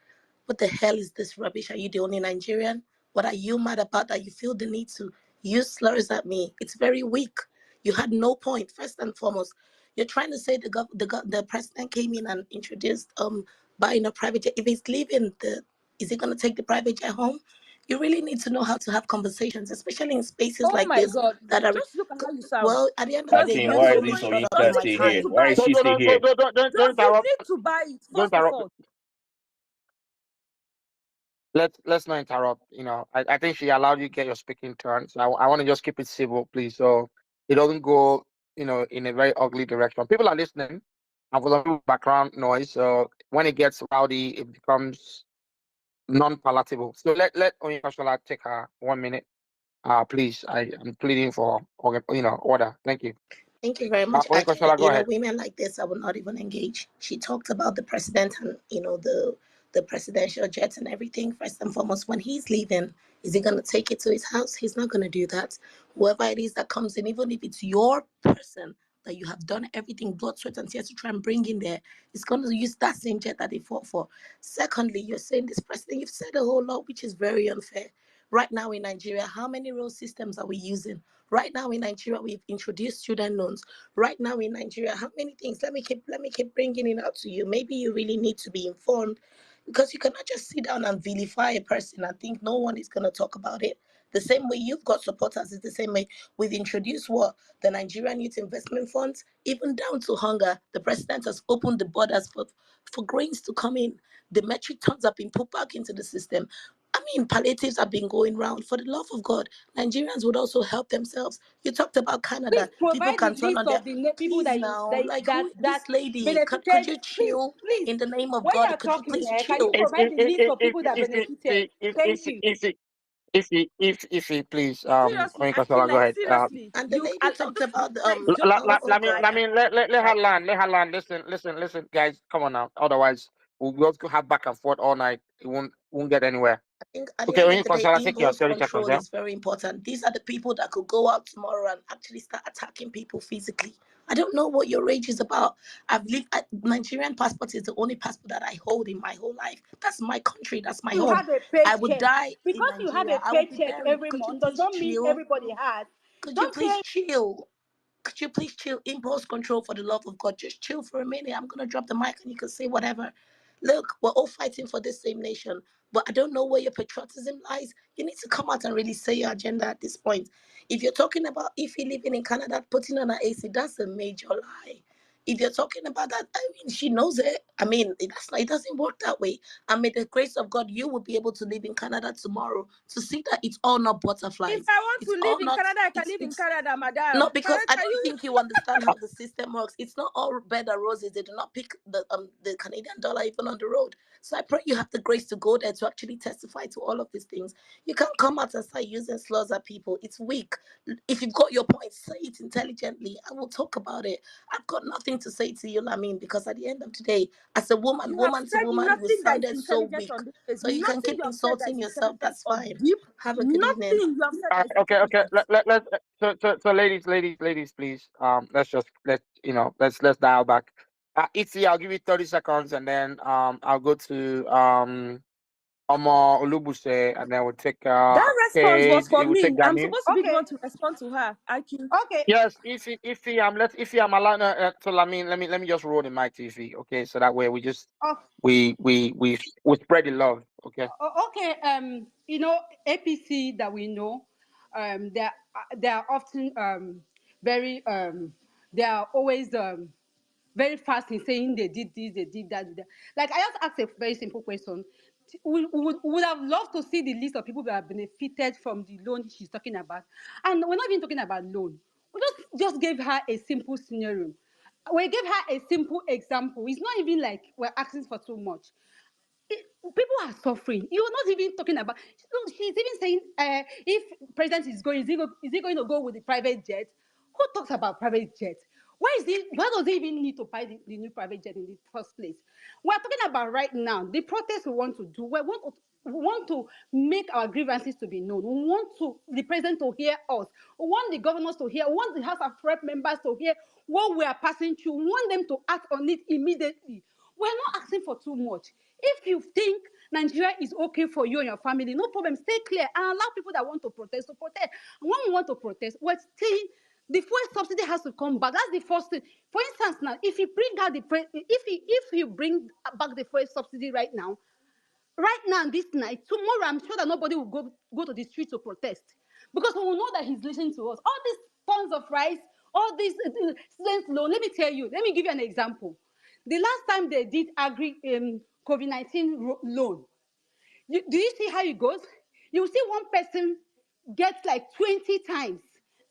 what the hell is this rubbish? Are you the only Nigerian? What are you mad about that you feel the need to use slurs at me? It's very weak. You had no point. First and foremost, you're trying to say the president came in and introduced buying a private jet. If he's leaving, is he going to take the private jet home? You really need to know how to have conversations, especially in spaces Oh like my this God! that are. Just look at how you sound. Well, at the end of the day, Akin, you why have is so this much Does products Oyinka in my still he need here? to time. Why buy is she it? still here? Don't You interrupt. need to buy it Don't first of interrupt. all. Let's not interrupt. I think she allowed you to get your speaking turn. So I want to just keep it civil, please. So it doesn't go, in a very ugly direction. People are listening, and for the background noise. So when it gets rowdy, it becomes non-palatable. So let Onyekashola take her 1 minute. Please. I'm pleading for order. Thank you. Thank you very much, Aki. Onyekashola, go ahead. Women like this, I will not even engage. She talked about the president and the presidential jets and everything. First and foremost, when he's leaving, is he gonna take it to his house? He's not gonna do that. Whoever it is that comes in, even if it's your person that you have done everything, blood, sweat, and tears to try and bring in there, is gonna use that same jet that they fought for. Secondly, you're saying this president, you've said a whole lot, which is very unfair. Right now in Nigeria, how many road systems are we using? Right now in Nigeria, we've introduced student loans. Right now in Nigeria, how many things? Let me keep bringing it out to you. Maybe you really need to be informed, because you cannot just sit down and vilify a person and think no one is going to talk about it. The same way you've got supporters is the same way we've introduced the Nigerian Youth Investment Funds, even down to hunger. The president has opened the borders for grains to come in. The metric tons have been put back into the system. I mean, palliatives have been going round. For the love of God, Nigerians would also help themselves. You talked about Canada. Please People provide the can turn list on their. of the people Please that you now, like who? that This lady. Could benefited. you Please, chill? please, In the name of when you God, are could you talking, please can you chill? provide the list of people that benefited? Thank you. If he please, Seriously, Aki, Onyekashola, go ahead. seriously. And the lady talked Just about just oh God. Let her land. Let her land. Listen, guys. Come on now. Otherwise, we'll just have back and forth all night. It won't get anywhere. I think at the Okay, end of the day, Onyekashola, take your impulse 30 seconds. control Yeah. is very important. These are the people that could go out tomorrow and actually start attacking people physically. I don't know what your rage is about. Nigerian passport is the only passport that I hold in my whole life. That's my country. That's my You home. have a I would paycheck. die in Because you have Nigeria. a I will be paycheck buried. every Could you month does please not mean chill? everybody has. Could you Don't please say chill? Could you please chill? Impulse control, for the love of God. Just chill for a minute. I'm going to drop the mic and you can say whatever. Look, we're all fighting for this same nation, but I don't know where your patriotism lies. You need to come out and really say your agenda at this point. If you're talking about if you're living in Canada, putting on an AC, that's a major lie. If you're talking about that, I mean, she knows it. I mean, it doesn't work that way. And may the grace of God, you will be able to live in Canada tomorrow to see that it's all not if butterflies. I want It's to live all in not. Canada, I can live in It's Canada, madam. no, because I Can don't you? think you understand how the system works. It's not all bed and roses. They do not pick the Canadian dollar even on the road. So I pray you have the grace to go there to actually testify to all of these things. You can't come out and start using slurs at people. It's weak. If you've got your point, say it intelligently. I will talk about it. I've got nothing to say to you, Lamin, because at the end of the day, as a woman, You have woman to said woman, you nothing that is sounded so intelligent weak. on this place. So you can Nothing keep you have said that insulting is yourself. intelligent That's or fine. deep. Have a good evening. Nothing you have said that is Okay. intelligent. Let so ladies, please. Let's dial back. Itzy, I'll give you 30 seconds, and then I'll go to Omo Olubuse, and then we'll take That response was Paige. for We'll me. take I'm Dami. supposed to be the okay, one to respond to her. IQ. okay. Yes, if I'm allowed to Lamin, let me just roll the mic to Ify, okay? So that way we just Oh, we spread the love, okay? okay. APC that we know, they are often very they are always very fast in saying they did this, they did that, Like, I just asked a very simple question. We would have loved to see the list of people that have benefited from the loan she's talking about. And we're not even talking about loan. We just gave her a simple scenario. We gave her a simple example. It's not even like we're asking for too much. People are suffering. You're not even talking about. No, she's even saying, if president is going, is he going to go with the private jet? Who talks about private jet? Why does he even need to buy the new private jet in the first place? We're talking about right now the protest we want to do. We want to make our grievances to be known. We want the president to hear us. We want the governors to hear. We want the House of Rep members to hear what we are passing through. We want them to act on it immediately. We're not asking for too much. If you think Nigeria is okay for you and your family, no problem. Stay clear and allow people that want to protest to protest. And when we want to protest, we're saying the fuel subsidy has to come back. That's the first thing. For instance, now, if you bring out if you bring back the fuel subsidy right now, this night, tomorrow, I'm sure that nobody will go to the street to protest because we will know that he's listening to us. All these tons of rice, all these student loan. Let me give you an example. The last time they did COVID-19 loan, do you see how it goes? You will see one person get like 20 times.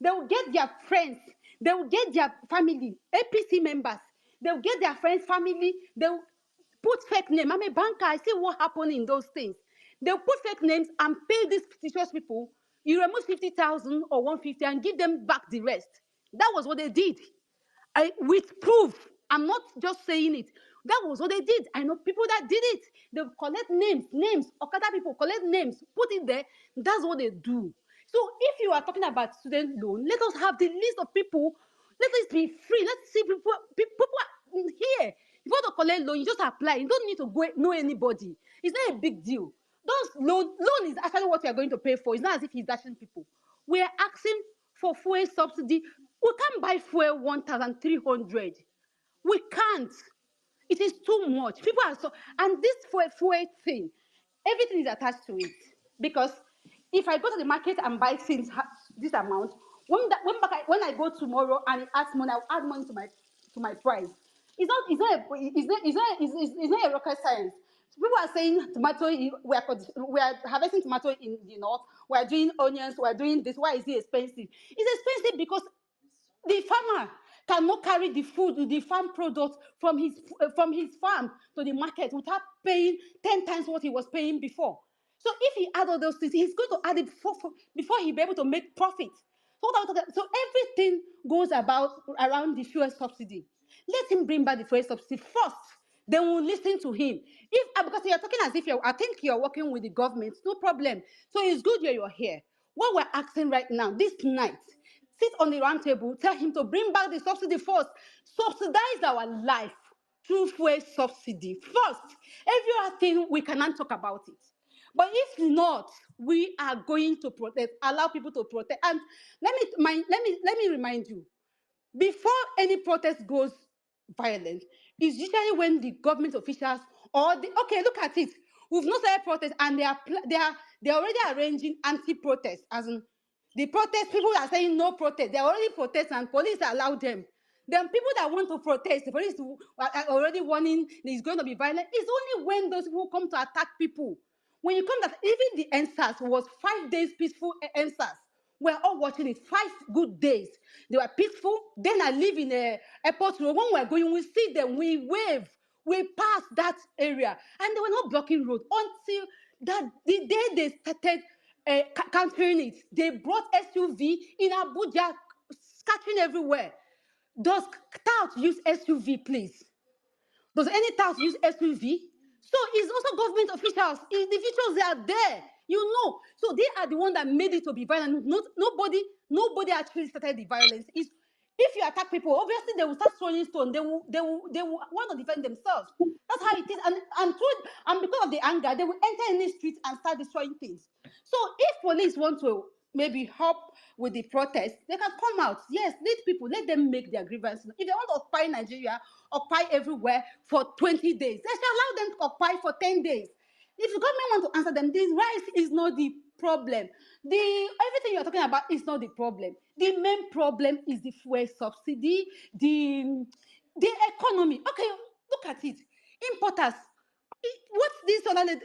They will get their friends. They will get their family, APC members. They will get their friends, family. They will put fake name. I'm a banker. I see what happened in those things. They will put fake names and pay these fictitious people. You remove 50,000 or 150 and give them back the rest. That was what they did. With proof. I'm not just saying it. That was what they did. I know people that did it. They collect names. Okada people collect names, put it there. That's what they do. So if you are talking about student loan, let us have the list of people. Let us be free. Let's see people are here. If you want to collect loan, you just apply. You don't need to go know anybody. It's not a big deal. Those loan is actually what we are going to pay for. It's not as if he's dashing people. We are asking for fuel subsidy. We can't buy fuel 1,300. We can't. It is too much. People are so, and this fuel thing, everything is attached to it. Because if I go to the market and buy things this amount, when I go tomorrow and it adds money, I'll add money to my price. It's not a rocket science. People are saying tomato, we are harvesting tomato in the north, we are doing onions, we are doing this. Why is it expensive? It's expensive because the farmer cannot carry the food, the farm product from his farm to the market without paying 10 times what he was paying before. So if he add all those things, he's going to add it before he'll be able to make profit. So everything goes around the fuel subsidy. Let him bring back the fuel subsidy first. Then we'll listen to him. Because you're talking as if I think you're working with the government, no problem. So it's good you're here. What we're asking right now, this night, sit on the round table, tell him to bring back the subsidy first. Subsidize our life through fuel subsidy first. Every other thing we cannot talk about it. But if not, we are going to protest, allow people to protest. And let me remind you, before any protest goes violent, is usually when the government officials okay, look at it. We've not started protest, and they're already arranging anti-protest. As in, the protest people are saying no protest. They're already protesting, and police allow them. Then people that want to protest, the police are already warning it's going to be violent. It's only when those people come to attack people. When you come that even the NSAS was 5 days peaceful NSAS. We're all watching it. 5 good days. They were peaceful. Then I live in a airport road. When we're going, we see them. We wave. We pass that area. And they were not blocking road until the day they started countering it. They brought SUV in Abuja, scattering everywhere. Does touts use SUV, please? Does any town use SUV? So it's also government officials. Individuals, they are there. You know. So they are the one that made it to be violent. Nobody actually started the violence. If you attack people, obviously they will start throwing stones. They will want to defend themselves. That's how it is. And because of the anger, they will enter any street and start destroying things. So if police want to maybe help with the protest, they can come out. Yes, lead people, let them make their grievances. If they want to occupy Nigeria, occupy everywhere for 20 days, they shall allow them to occupy for 10 days. If the government want to answer them, this rice is not the problem. Everything you're talking about is not the problem. The main problem is the fuel subsidy, the economy. Okay, look at it. Importers. What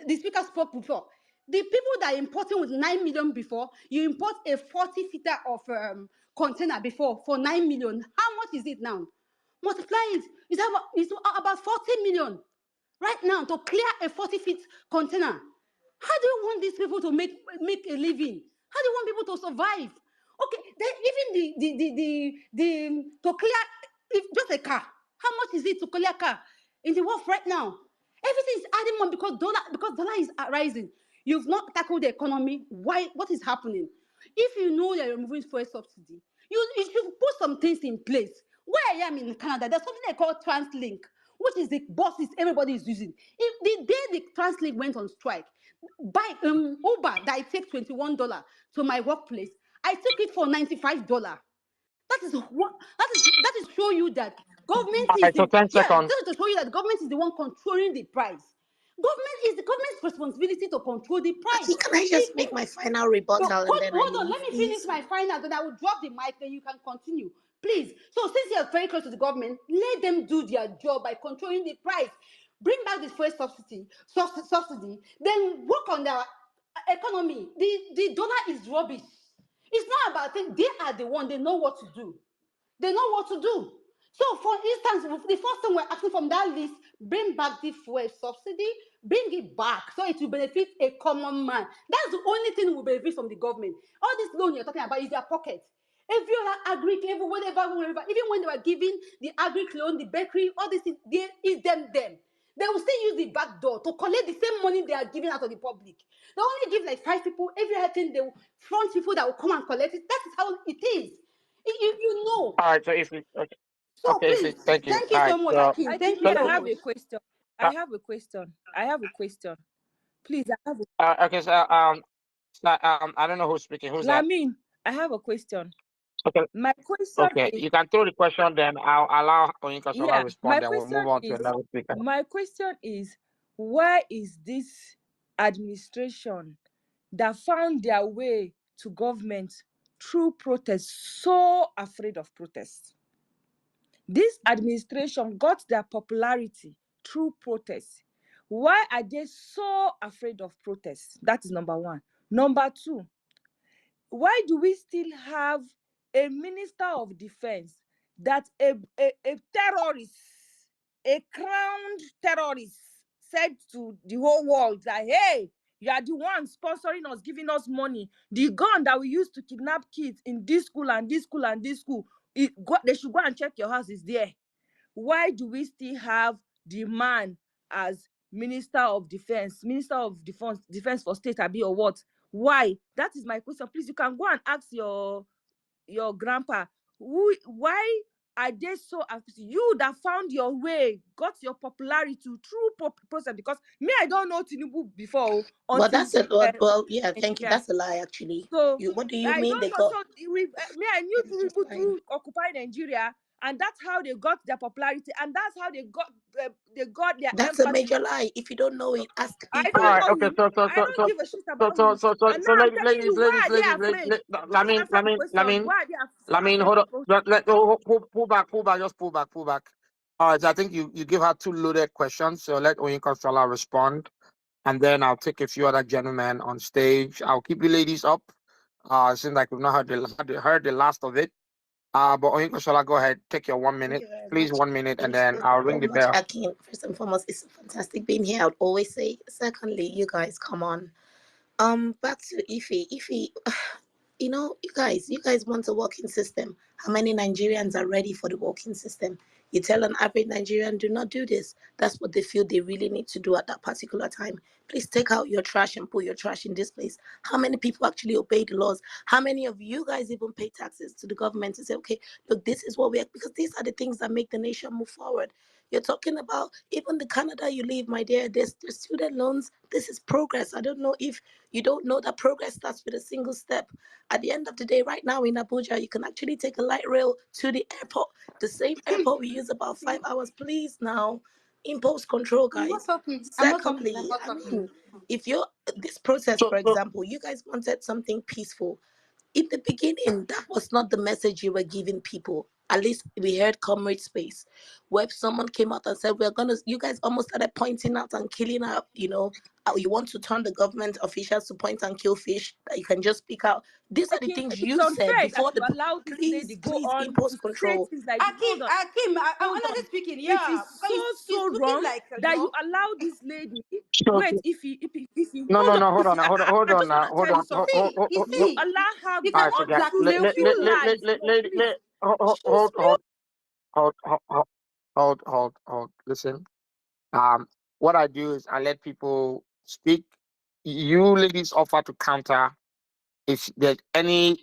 the speaker spoke before. The people that are importing with 9 million before, you import a 40 feet of container before for 9 million. How much is it now? Multiply it. It's about 40 million right now to clear a 40-feet container. How do you want these people to make a living? How do you want people to survive? Okay, then even the to clear if just a car. How much is it to clear a car in the world right now? Everything is adding more because dollar is rising. You've not tackled the economy. Why? What is happening? If you know that you're removing fuel subsidy, you should put some things in place. Where I am in Canada, there's something they call TransLink, which is the buses everybody is using. If the day the TransLink went on strike, by Uber that I take $21 to my workplace, I took it for $95. That is show you that government All is right, so the 10 yeah. seconds. That is to show you that government is the one controlling the price. The government's responsibility to control the price. Can I just make my final rebuttal and then I Hold on, leave, let me finish please? my final, then I will drop the mic, then you can continue. Please. So since you're very close to the government, let them do their job by controlling the price. Bring back the fuel subsidy, then work on their economy. The dollar is rubbish. It's not about things. They are the one, they know what to do. They know what to do. So, for instance, the first thing we're asking from that list, bring back the fuel subsidy, bring it back so it will benefit a common man. That's the only thing we will benefit from the government. All this loan you're talking about is their pocket. Every other agri, whatever, even when they were giving the agri loan, the bakery, all these things, it's them. They will still use the back door to collect the same money they are giving out of the public. They only give like 5 people, every other thing they will front people that will come and collect it. That is how it is. You know. All right, so if we, okay, So okay, please, thank you. thank All you right, so much, so, Akin. I Thank think you so I so have much. a question. uh, I have a question. Please, I have okay, I don't know who's speaking. Who's that? Lamin, I have a question. Okay, My question okay, is, you can throw the question, then I'll allow Oyinka Shola yeah, respond, then we'll move on to another speaker. my question is, why is this administration that found their way to government through protest so afraid of protest? This administration got their popularity through protest. Why are they so afraid of protest? That is number one. Number two, why do we still have a minister of defense that a terrorist, a crowned terrorist, said to the whole world that, hey, you are the one sponsoring us, giving us money. The gun that we used to kidnap kids in this school and this school and this school, they should go and check your house is there. Why do we still have the man as minister of defense for state, Abi, or what? Why? That is my question. Please, you can go and ask your grandpa. Why are they so afraid? You that found your way, got your popularity through process, because me, I don't know Tinubu before But until that's a well, yeah, thank you. yeah. That's a lie, actually. So What do you I mean don't they know. got? So me, I knew It's just Tinubu lying. through Occupy Nigeria, and that's how they got their popularity, and that's how they got their That's a empathy. major lie. If you don't know it, ask I people. All don't right, know okay, him. I don't give a shit about him. And now I'm telling you, why are they afraid? Just answer the question. Why are they Lamin, afraid hold of on. protest? Pull back, just pull back. All right, so I think you give her two loaded questions, so let Oyinka Shola respond, and then I'll take a few other gentlemen on stage. I'll keep you ladies up. It seems like we've not heard the last of it. But Oyinka Shola, go ahead, take your 1 Thank minute, you very please, much. 1 minute, and Thank then you I'll ring so the much, bell. Akin. First and foremost, it's fantastic being here. I would always say. Secondly, you guys, come on. Back to Ife. You know, you guys want a working system. How many Nigerians are ready for the working system? You tell an average Nigerian, do not do this. That's what they feel they really need to do at that particular time. Please take out your trash and put your trash in this place. How many people actually obey the laws? How many of you guys even pay taxes to the government to say, okay, look, this is what we are, because these are the things that make the nation move forward. You're talking about even the Canada you live, my dear, there's student loans. This is progress. I don't know if you don't know that progress starts with a single step. At the end of the day, right now in Abuja, you can actually take a light rail to the airport. The same airport we use about 5 hours. Please now, impose control, I'm not guys. talking. I'm not talking. I'm Secondly, not I talking. mean, if you're this process, for example, you guys wanted something peaceful. In the beginning, that was not the message you were giving people. At least we heard Comrade Space, where someone came out and said, you guys almost started pointing out and killing out, you want to turn the government officials to point and kill fish, that you can just speak out. These are the things It's you said unfair before that you allow this lady go please on impose to say control. things like this. Hold on. Honestly speaking, It yeah, is because it's so looking wrong like that you allow this lady. Sure. Wait, if you No, hold on, hold on, I hold just on, want to hold tell you on. something. you You see, allow her you go All right, on so cannot to guys, spew lies. No, please. hold. Listen, what I do is I let people speak. You ladies offer to counter if there's any,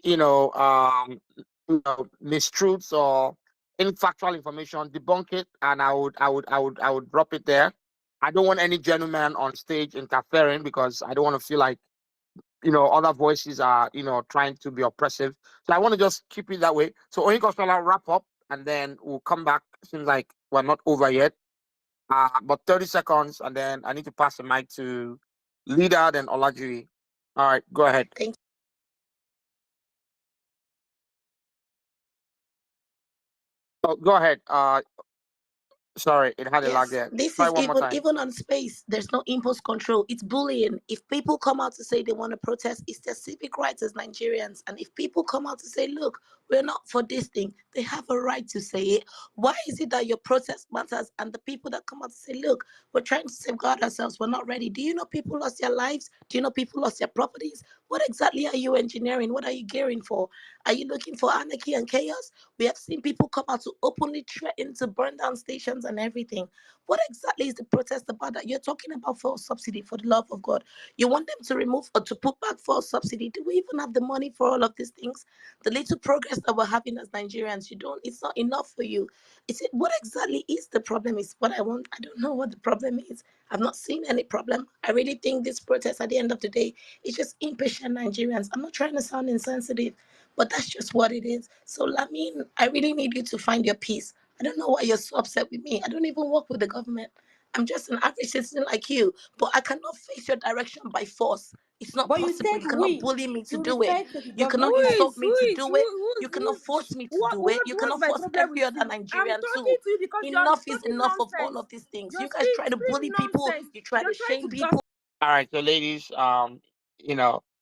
mistruths or infactual information, debunk it, and I would drop it there. I don't want any gentleman on stage interfering because I don't want to feel like other voices are, trying to be oppressive. So I want to just keep it that way. So Oyinkansola wrap up and then we'll come back. Seems like we're not over yet. But 30 seconds and then I need to pass the mic to Leader then Olajiri. All right, go ahead. Thank you. Oh, go ahead. Sorry, it had a lag Yes, there. this Try is one more time. even on Space. There's no impulse control. It's bullying. If people come out to say they want to protest, it's their civic rights as Nigerians. And if people come out to say, "Look, we're not for this thing," they have a right to say it. Why is it that your protest matters and the people that come out to say, "Look, we're trying to safeguard ourselves. We're not ready"? Do you know people lost their lives? Do you know people lost their properties? What exactly are you engineering? What are you gearing for? Are you looking for anarchy and chaos? We have seen people come out to openly threaten to burn down stations and everything. What exactly is the protest about that you're talking about fuel subsidy, for the love of God? You want them to remove or to put back fuel subsidy? Do we even have the money for all of these things? The little progress that we're having as Nigerians, it's not enough for you. What exactly is the problem is what I want. I don't know what the problem is. I've not seen any problem. I really think this protest at the end of the day is just impatient Nigerians. I'm not trying to sound insensitive, but that's just what it is. So, Lamin, I really need you to find your peace. I don't know why you're so upset with me. I don't even work with the government. I'm just an average citizen like you, but I cannot face your direction by force. It's not But you possible. said You cannot we bully me to you do it. refer to the You government cannot Who like insult is me to do it. You cannot force me to do it. You what's cannot my force problem every with other you? I'm Nigerian talking too. to you because you're Enough is talking enough of all nonsense. of these things. You're You guys try to speak bully people. nonsense. You try You're to trying shame to gossip. people. All right, so ladies,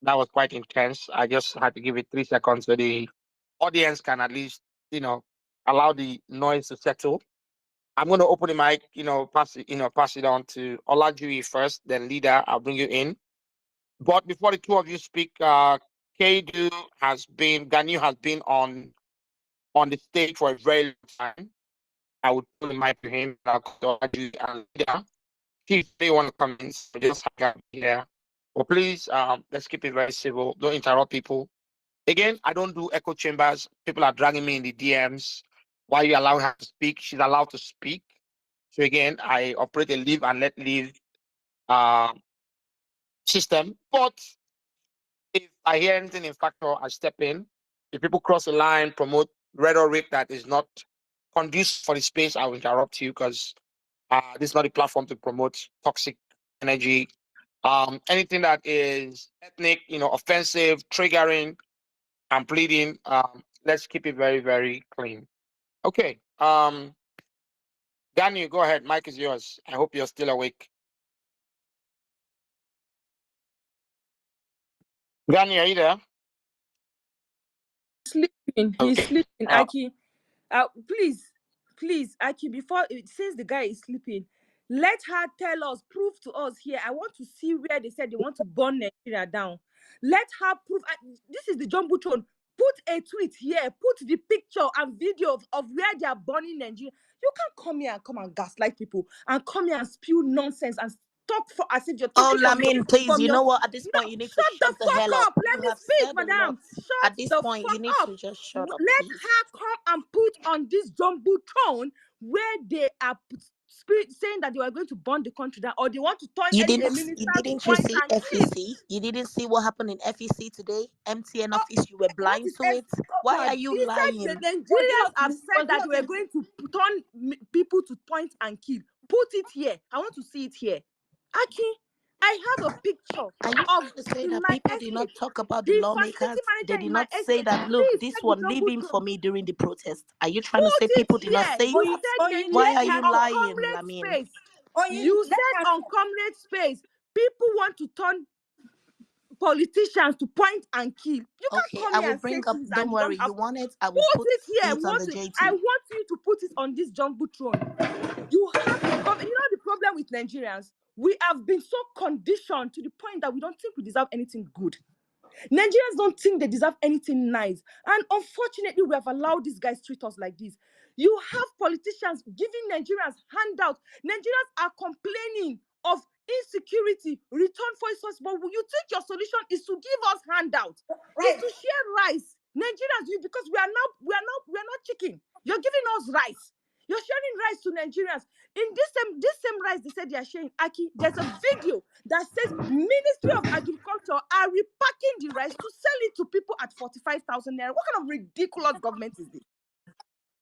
that was quite intense. I just had to give it 3 seconds so the audience can at least, allow the noise to settle. I'm going to open the mic, pass it on to Olajiri first, then Leader. I'll bring you in. But before the two of you speak, Ganyu has been on the stage for a very long time. I would put the mic to him. I'll call Olajiri and Leader. If they want to come in, so just hang out here. But please, let's keep it very civil. Don't interrupt people. Again, I don't do echo chambers. People are dragging me in the DMs. Why you allow her to speak? She's allowed to speak. So again, I operate a live and let live uh, system. But if I hear anything in factor, I step in. If people cross the line, promote rhetoric that is not conducive for the space, I will interrupt you because this is not a platform to promote toxic energy. Anything that is ethnic, offensive, triggering, and pleading. Let's keep it very, very clean. Okay. Daniel, go ahead. Mike is yours. I hope you're still awake. Daniel, are you there? Sleeping. He's Okay. sleeping. Aki, please, Aki, before since the guy is sleeping, let her tell us, prove to us here. I want to see where they said they want to burn Nigeria down. Let her prove. This is the jumbotron. Put a tweet here. Put the picture and video of where they are burning Nigeria. You can't come here and come and gaslight people and come here and spew nonsense and talk for as if you're Oh, talking Lamin, please, from you your. know what? At this No, point, you need to shut the shut the hell fuck up. up. Let You me have speak, said a lot. madam. Shut At this the point, you fuck need up. to just shut up, Let please. her come and put on this jumbotron where they are saying that they are going to burn the country down, or they want to turn You a didn't minister to you point see and kill. FEC? You didn't see what happened in FEC today? MTN office, you were What blind is to it. Why are you He said the lying? Nigerians have said that they were going to turn people to point and kill. Put it here. I want to see it here. Aki, I have a picture Are you of trying to say in that my people did not estate. talk about the The lawmakers? facility They manager did in my not say estate. that, look, Please this check the one, leave him for jumbotron. me during the protest. Are you trying to Put say it people did not here. say You that? said Why Nigerians are you on lying, comrade Lamin? space. You said on comrade space, people want to turn politicians to point and kill. You can't Okay, come I here will and say bring up, things and don't you don't worry, have you to. want it, I will Put put it here. it on the I JT. want you to put it on this jumbotron. You have a government. You know the problem with Nigerians? We have been so conditioned to the point that we don't think we deserve anything good. Nigerians don't think they deserve anything nice. And unfortunately, we have allowed these guys treat us like this. You have politicians giving Nigerians handouts. Nigerians are complaining of insecurity, return for source. But you think your solution is to give us handouts, is to share rice. Nigerians, because we are not chicken. You're giving us rice. You're sharing rice to Nigerians. In this same rice they said they are sharing, Aki, there's a video that says Ministry of Agriculture are repacking the rice to sell it to people at 45,000 naira. What kind of ridiculous government is this?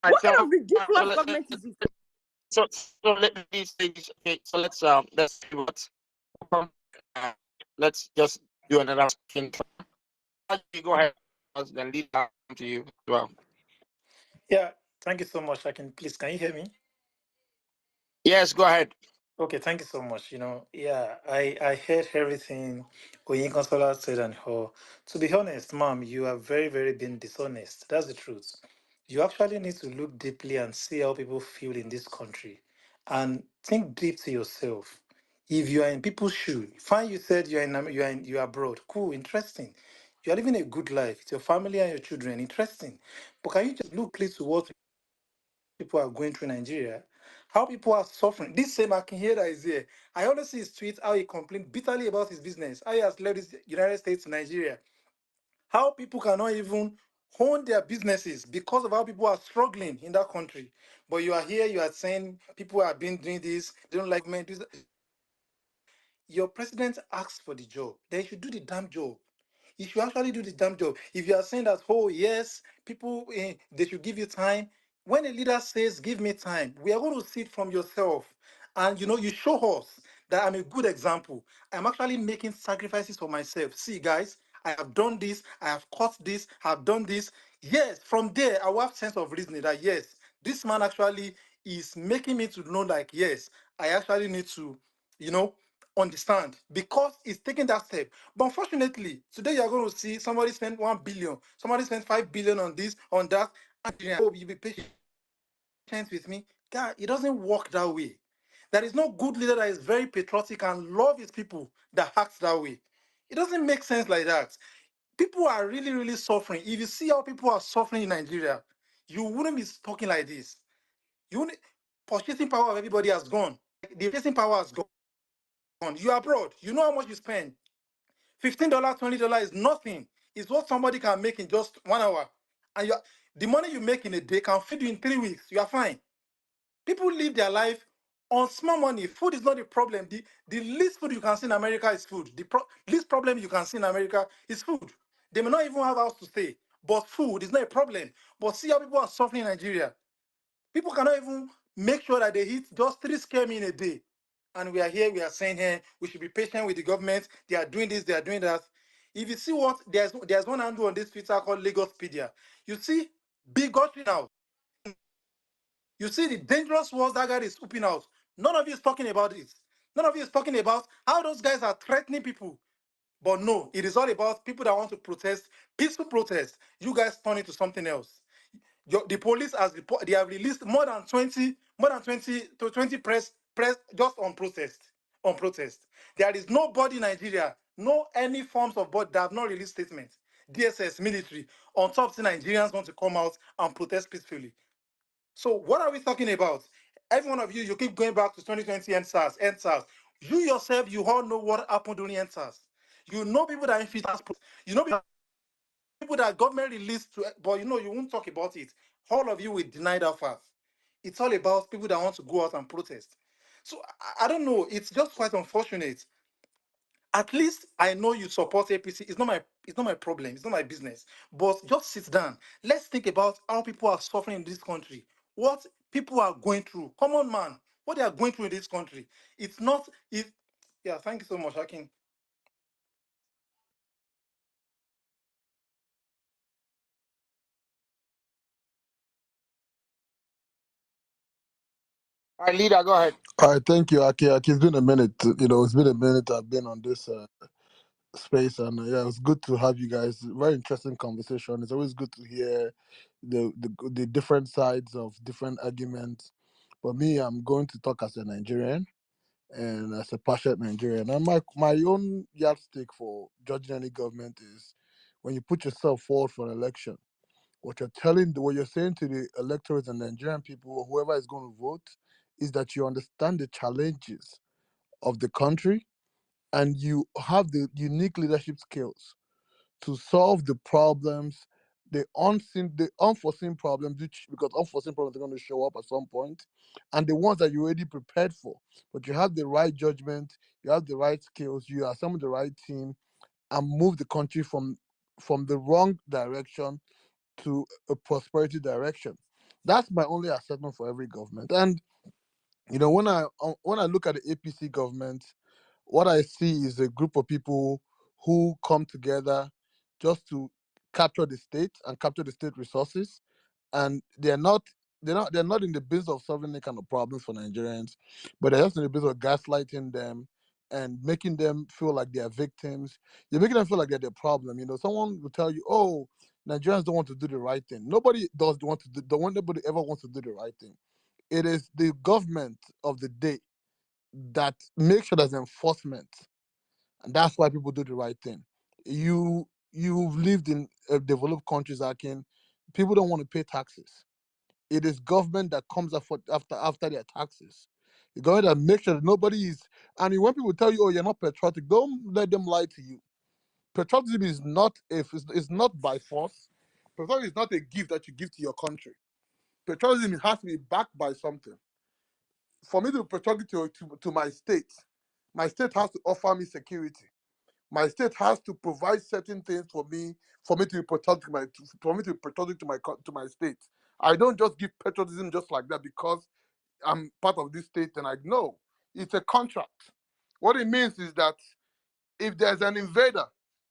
What kind of ridiculous government is this? So let me say this. Okay, so let's see what. Let's just do another thing. You go ahead, then lead that to you as well. Yeah, thank you so much. Please, can you hear me? Yes, go ahead. Okay, thank you so much. Yeah, I heard everything Oyin Consola said and her. To be honest, ma'am, you have very, very been dishonest. That's the truth. You actually need to look deeply and see how people feel in this country and think deep to yourself. If you are in people's shoes, fine, you said you are abroad. Cool, interesting. You are living a good life. It's your family and your children. Interesting. But can you just look please to what people are going through in Nigeria, how people are suffering. This same Akin that is here, I always see his tweets how he complained bitterly about his business, how he has left the United States to Nigeria, how people cannot even own their businesses because of how people are struggling in that country. But you are here, you are saying people have been doing this, they don't like men. Your president asks for the job, they should do the damn job. You should actually do the damn job. If you are saying that, oh yes, people they should give you time. When a leader says, "Give me time," we are going to see it from yourself, and you show us that I'm a good example. I'm actually making sacrifices for myself. See, guys, I have done this. I have cut this. I have done this. Yes, from there I will have sense of reasoning that yes, this man actually is making me to know like yes, I actually need to, you know understand because he's taking that step. But unfortunately, today you're going to see somebody spend 1 billion, somebody spend 5 billion on this, on that, and you'll be patient with me. God, it doesn't work that way. There is no good leader that is very patriotic and love his people that acts that way. It doesn't make sense like that. People are really, really suffering. If you see how people are suffering in Nigeria, you wouldn't be talking like this. You wouldn't, purchasing power of everybody has gone. The purchasing power has gone. You are abroad. You know how much you spend. $15, $20 is nothing. It's what somebody can make in just 1 hour. And the money you make in a day can feed you in 3 weeks. You are fine. People live their life on small money. Food is not the problem. The least food you can see in America is food. Least problem you can see in America is food. They may not even have a house to stay, but food is not a problem. But see how people are suffering in Nigeria. People cannot even make sure that they eat just 3 square meals in a day. And we are here, we are saying here, we should be patient with the government. They are doing this, they are doing that. If you see what, there's one handle on this Twitter called Lagospedia. You see bigotry now. You see the dangerous words that guy is whooping out. None of you is talking about it. None of you is talking about how those guys are threatening people. But no, it is all about people that want to protest, peaceful protest. You guys turn it to something else. The police they have released more than 20 to 20 press just on protest. On protest. There is nobody in Nigeria, no any forms of body that have not released statements. DSS, military, on top of the Nigerians want to come out and protest peacefully. So what are we talking about? Every one of you, you keep going back to 2020 NSAS. You yourself, you all know what happened during NSAS. You know people that infiltrate. You know people that government released to, but you won't talk about it. All of you will deny that fact. It's all about people that want to go out and protest. So I don't know. It's just quite unfortunate. At least I know you support APC. It's not my problem. It's not my business. But just sit down. Let's think about how people are suffering in this country. What people are going through. Come on, man. What they are going through in this country. It's not. Yeah, thank you so much, Akin. All right, leader, go ahead. All right, thank you, Aki. Aki, it's been a minute. It's been a minute I've been on this space, and yeah, it was good to have you guys. Very interesting conversation. It's always good to hear the different sides of different arguments. But me, I'm going to talk as a Nigerian and as a passionate Nigerian. And my own yardstick for judging any government is when you put yourself forward for an election. What you're saying to the electors and Nigerian people, or whoever is going to vote, is that you understand the challenges of the country and you have the unique leadership skills to solve the problems, the unforeseen problems, which because unforeseen problems are going to show up at some point, and the ones that you're already prepared for. But you have the right judgment, you have the right skills, you assemble the right team, and move the country from the wrong direction to a prosperity direction. That's my only assessment for every government. And when I look at the APC government, what I see is a group of people who come together just to capture the state and capture the state resources, and they're not in the business of solving any kind of problems for Nigerians, but they're just in the business of gaslighting them and making them feel like they are victims. You're making them feel like they're the problem. Someone will tell you, "Oh, Nigerians don't want to do the right thing." Nobody does want to do. Nobody ever wants to do the right thing. It is the government of the day that makes sure there's enforcement, and that's why people do the right thing. You've lived in developed countries, Akin. People don't want to pay taxes. It is government that comes after their taxes. The government that makes sure that nobody is. And when people tell you, "Oh, you're not patriotic," don't let them lie to you. Patriotism is not if it's not by force. Patriotism is not a gift that you give to your country. Patriotism has to be backed by something. For me to be patriotic to my state has to offer me security. My state has to provide certain things for me to be patriotic for me to be patriotic to my state. I don't just give patriotism just like that because I'm part of this state and I know it's a contract. What it means is that if there's an invader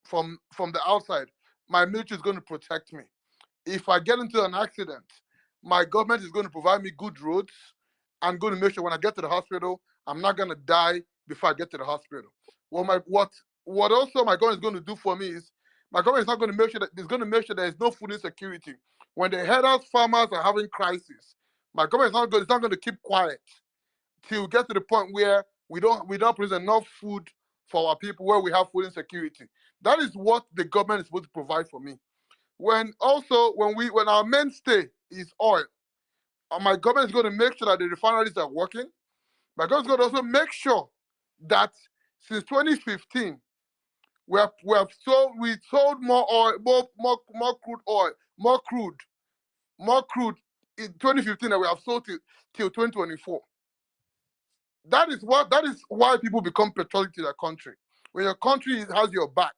from the outside, my military is going to protect me. If I get into an accident, my government is going to provide me good roads. I'm going to make sure when I get to the hospital, I'm not going to die before I get to the hospital. What also my government is going to do for me is my government is not going to make sure that it's going to make sure there is no food insecurity. When the headers farmers are having crisis, my government is not going. It's not going to keep quiet till we get to the point where we don't produce enough food for our people, where we have food insecurity. That is what the government is supposed to provide for me. When our mainstay is oil, my government is going to make sure that the refineries are working. My government is going to also make sure that since 2015 we sold more oil, more crude oil, more crude in 2015 than we have sold till 2024. That is why people become patriotic to their country. When your country has your back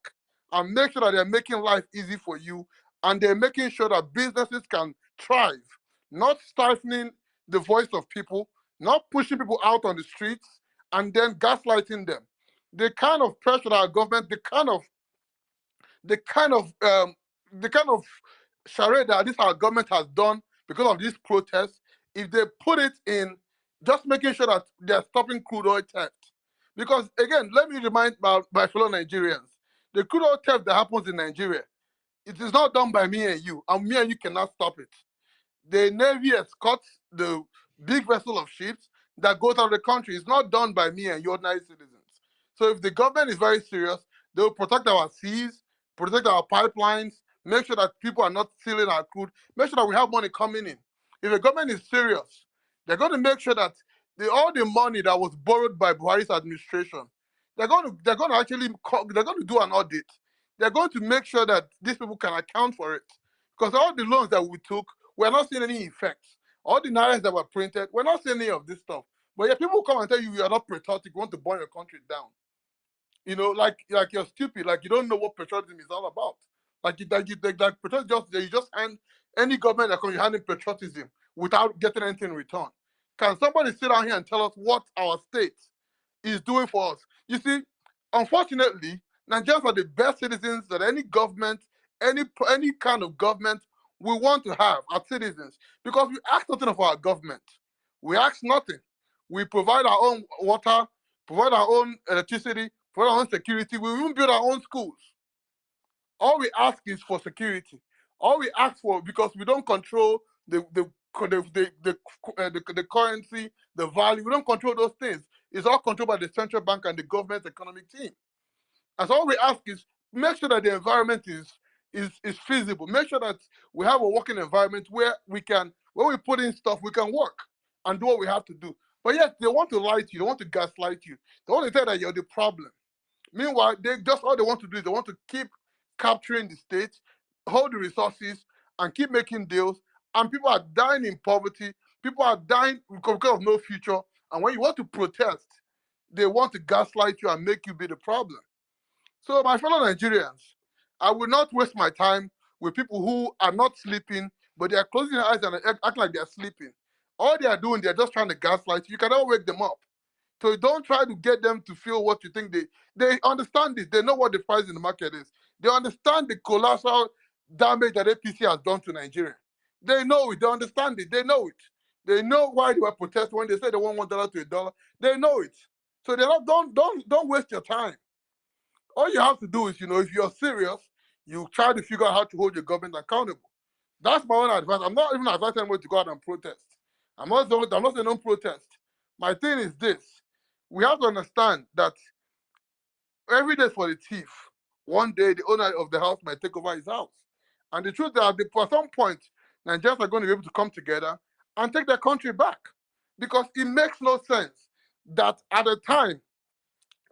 and make sure that they're making life easy for you and they're making sure that businesses can thrive, not stifling the voice of people, not pushing people out on the streets and then gaslighting them. The kind of pressure that our government, the kind of charade that this our government has done because of these protests, if they put it in just making sure that they're stopping crude oil theft. Because again, let me remind my fellow Nigerians, the crude oil theft that happens in Nigeria, it is not done by me and you, and me and you cannot stop it. The Navy escorts the big vessel of ships that goes out of the country. It's not done by me and you ordinary citizens. So if the government is very serious, they will protect our seas, protect our pipelines, make sure that people are not stealing our crude, make sure that we have money coming in. If the government is serious, they're going to make sure that all the money that was borrowed by Buhari's administration, they're going to do an audit. They're going to make sure that these people can account for it. Because all the loans that we took, we're not seeing any effects. All the narratives that were printed, we're not seeing any of this stuff. But yeah, people come and tell you are not patriotic, you want to burn your country down. Like you're stupid, like you don't know what patriotism is all about. Like patriotism you just hand any government that comes, you hand in patriotism without getting anything in return. Can somebody sit down here and tell us what our state is doing for us. You see, unfortunately, Nigerians are the best citizens that any government, any kind of government we want to have as citizens, because we ask nothing of our government. We ask nothing. We provide our own water, provide our own electricity, provide our own security. We even build our own schools. All we ask is for security. All we ask for, because we don't control the currency, the value. We don't control those things. It's all controlled by the central bank and the government's economic team. And so all we ask is make sure that the environment is feasible. Make sure that we have a working environment where we can, when we put in stuff, we can work and do what we have to do. But yet they want to lie to you, they want to gaslight you. They want to tell that you're the problem. Meanwhile, they just all they want to do is they want to keep capturing the state, hold the resources, and keep making deals. And people are dying in poverty. People are dying because of no future. And when you want to protest, they want to gaslight you and make you be the problem. So, my fellow Nigerians, I will not waste my time with people who are not sleeping, but they are closing their eyes and act like they are sleeping. All they are doing, they're just trying to gaslight you. You cannot wake them up. So don't try to get them to feel what you think they understand it. They know what the price in the market is. They understand the colossal damage that APC has done to Nigeria. They know it. They understand it. They know it. They know why they were protesting when they said they want $1 to $1. They know it. So they're not. Don't waste your time. All you have to do is, if you're serious, you try to figure out how to hold your government accountable. That's my own advice. I'm not even advising anyone to go out and protest. I'm not saying don't protest. My thing is this: we have to understand that every day for the thief, one day the owner of the house might take over his house. And the truth is that at some point, Nigerians are going to be able to come together and take their country back. Because it makes no sense that at a time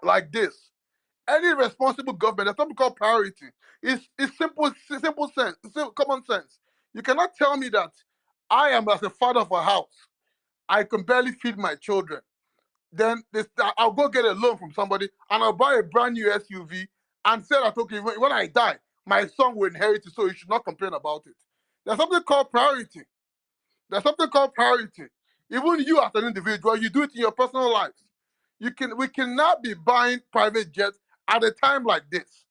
like this, any responsible government, there's something called priority. It's simple sense, common sense. You cannot tell me that I am, as a father of a house, I can barely feed my children. Then I'll go get a loan from somebody and I'll buy a brand new SUV and say that, okay, when I die, my son will inherit it, so you should not complain about it. There's something called priority. There's something called priority. Even you as an individual, you do it in your personal lives. We cannot be buying private jets at a time like this.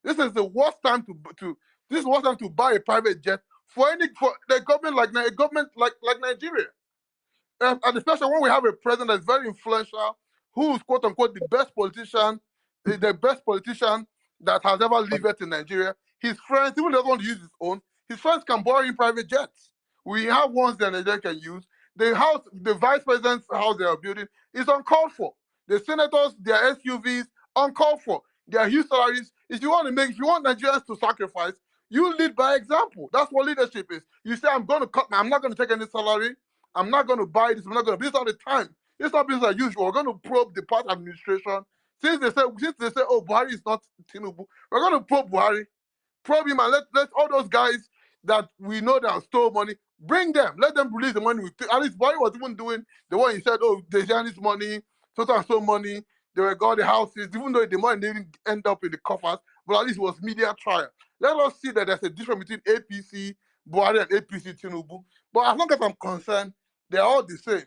This is the worst time to buy a private jet for the government like Nigeria. And especially when we have a president that's very influential, who is quote unquote the best politician that has ever lived in Nigeria. His friends, even doesn't want to use his own, his friends can borrow in private jets. We have ones that Nigeria can use. The vice president's house they are building is uncalled for. The senators, their SUVs, uncalled for. Their huge salaries. If you want Nigerians to sacrifice, you lead by example. That's what leadership is. You say, I'm not going to take any salary. I'm not going to buy this. I'm not going to. This is not the time. It's not business as usual. We're going to probe the past administration. Since they say, oh, Buhari is not Tinubu, we're going to probe Buhari. Probe him and let all those guys that we know that stole money, bring them. Let them release the money. At least Buhari was even doing the one he said, oh, they share this money, so money. They were got the houses, even though the money didn't end up in the coffers, but at least it was media trial. Let us see that there's a difference between APC, Buhari, and APC Tinubu. But as long as I'm concerned, they're all the same.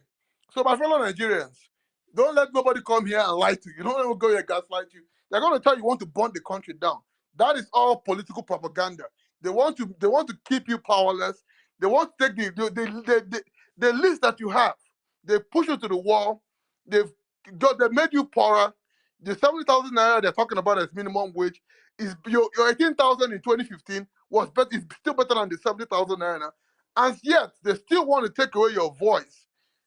So my fellow Nigerians, don't let nobody come here and lie to you. Don't let them go here and gaslight you. They're going to tell you want to burn the country down. That is all political propaganda. They want to keep you powerless. They want to take the list that you have. They push you to the wall. They made you poorer. The 70,000 naira they're talking about as minimum wage is your 18,000 in 2015 is still better than the 70,000 naira. And yet they still want to take away your voice,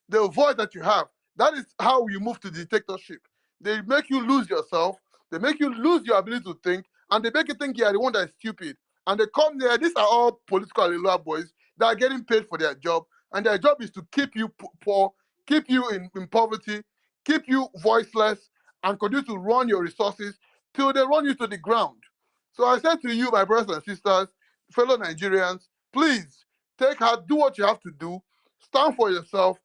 the voice that you have. That is how you move to dictatorship. They make you lose yourself. They make you lose your ability to think, and they make you think you are the one that is stupid. And they come there. These are all political Alilua boys that are getting paid for their job, and their job is to keep you poor, keep you in poverty, keep you voiceless, and continue to run your resources till they run you to the ground. So I said to you, my brothers and sisters, fellow Nigerians, please take heart, do what you have to do, stand for yourself.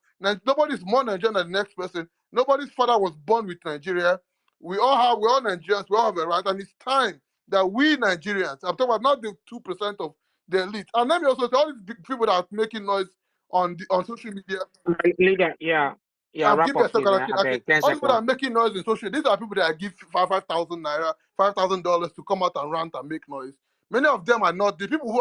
Nobody's more Nigerian than the next person. Nobody's father was born with Nigeria. We're all Nigerians, we all have a right, and it's time that we Nigerians, I'm talking about not the 2% of the elite. And let me also tell all these people that are making noise on social media. Leader, yeah. Yeah, wrap Give me a up, please. second, I okay. beg 10 All the people that are seconds. making noise in social, these are people that I give 5,000 naira, $5,000 to come out and rant and make noise. Many of them are not the people who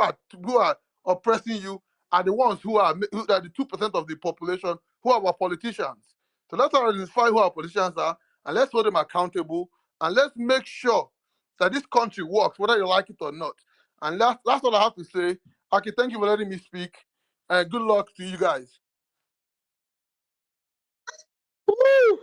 are oppressing you are the ones who are the 2% of the population who are our politicians. So let's identify who our politicians are and let's hold them accountable and let's make sure that this country works, whether you like it or not. And that's all I have to say. Okay, thank you for letting me speak, and good luck to you guys. Woo!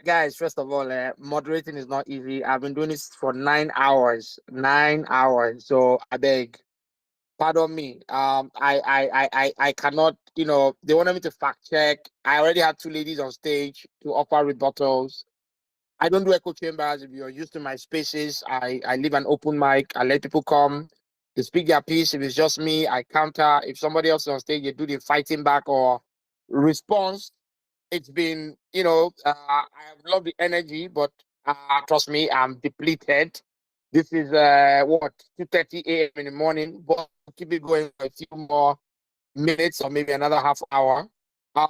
Guys, first of all, moderating is not easy. I've been doing this for 9 hours. 9 hours. So I beg, pardon me. I cannot, they wanted me to fact check. I already had two ladies on stage to offer rebuttals. I don't do echo chambers. If you're used to my spaces, I leave an open mic. I let people come. They speak their piece. If it's just me, I counter. If somebody else is on stage, they do the fighting back or response. It's been, I have loved the energy, but trust me, I'm depleted. This is what 2:30 a.m. in the morning, but I'll keep it going for a few more minutes or maybe another half hour.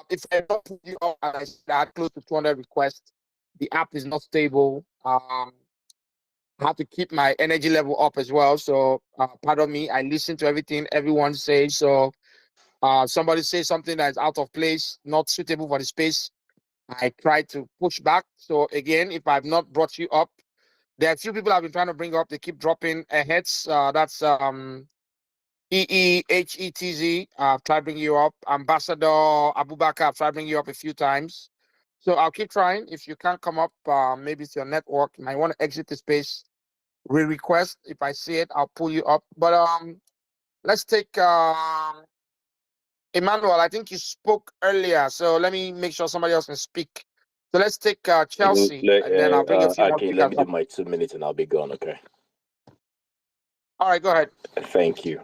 If I don't put you up, I had close to 200 requests. The app is not stable. I have to keep my energy level up as well. So pardon me, I listen to everything everyone says. So somebody says something that is out of place, not suitable for the space, I try to push back. So again, if I've not brought you up, there are a few people I've been trying to bring up. They keep dropping heads. That's EEHETZ. I've tried bringing you up. Ambassador Abubakar, I've tried bringing you up a few times. So I'll keep trying. If you can't come up, maybe it's your network. You might want to exit the space. Request. If I see it, I'll pull you up. But let's take Emmanuel. I think you spoke earlier, so let me make sure somebody else can speak. So let's take Chelsea, and then I'll bring a few more Okay, let me do speakers. my 2 minutes and I'll be gone, okay? All right, go ahead. Thank you.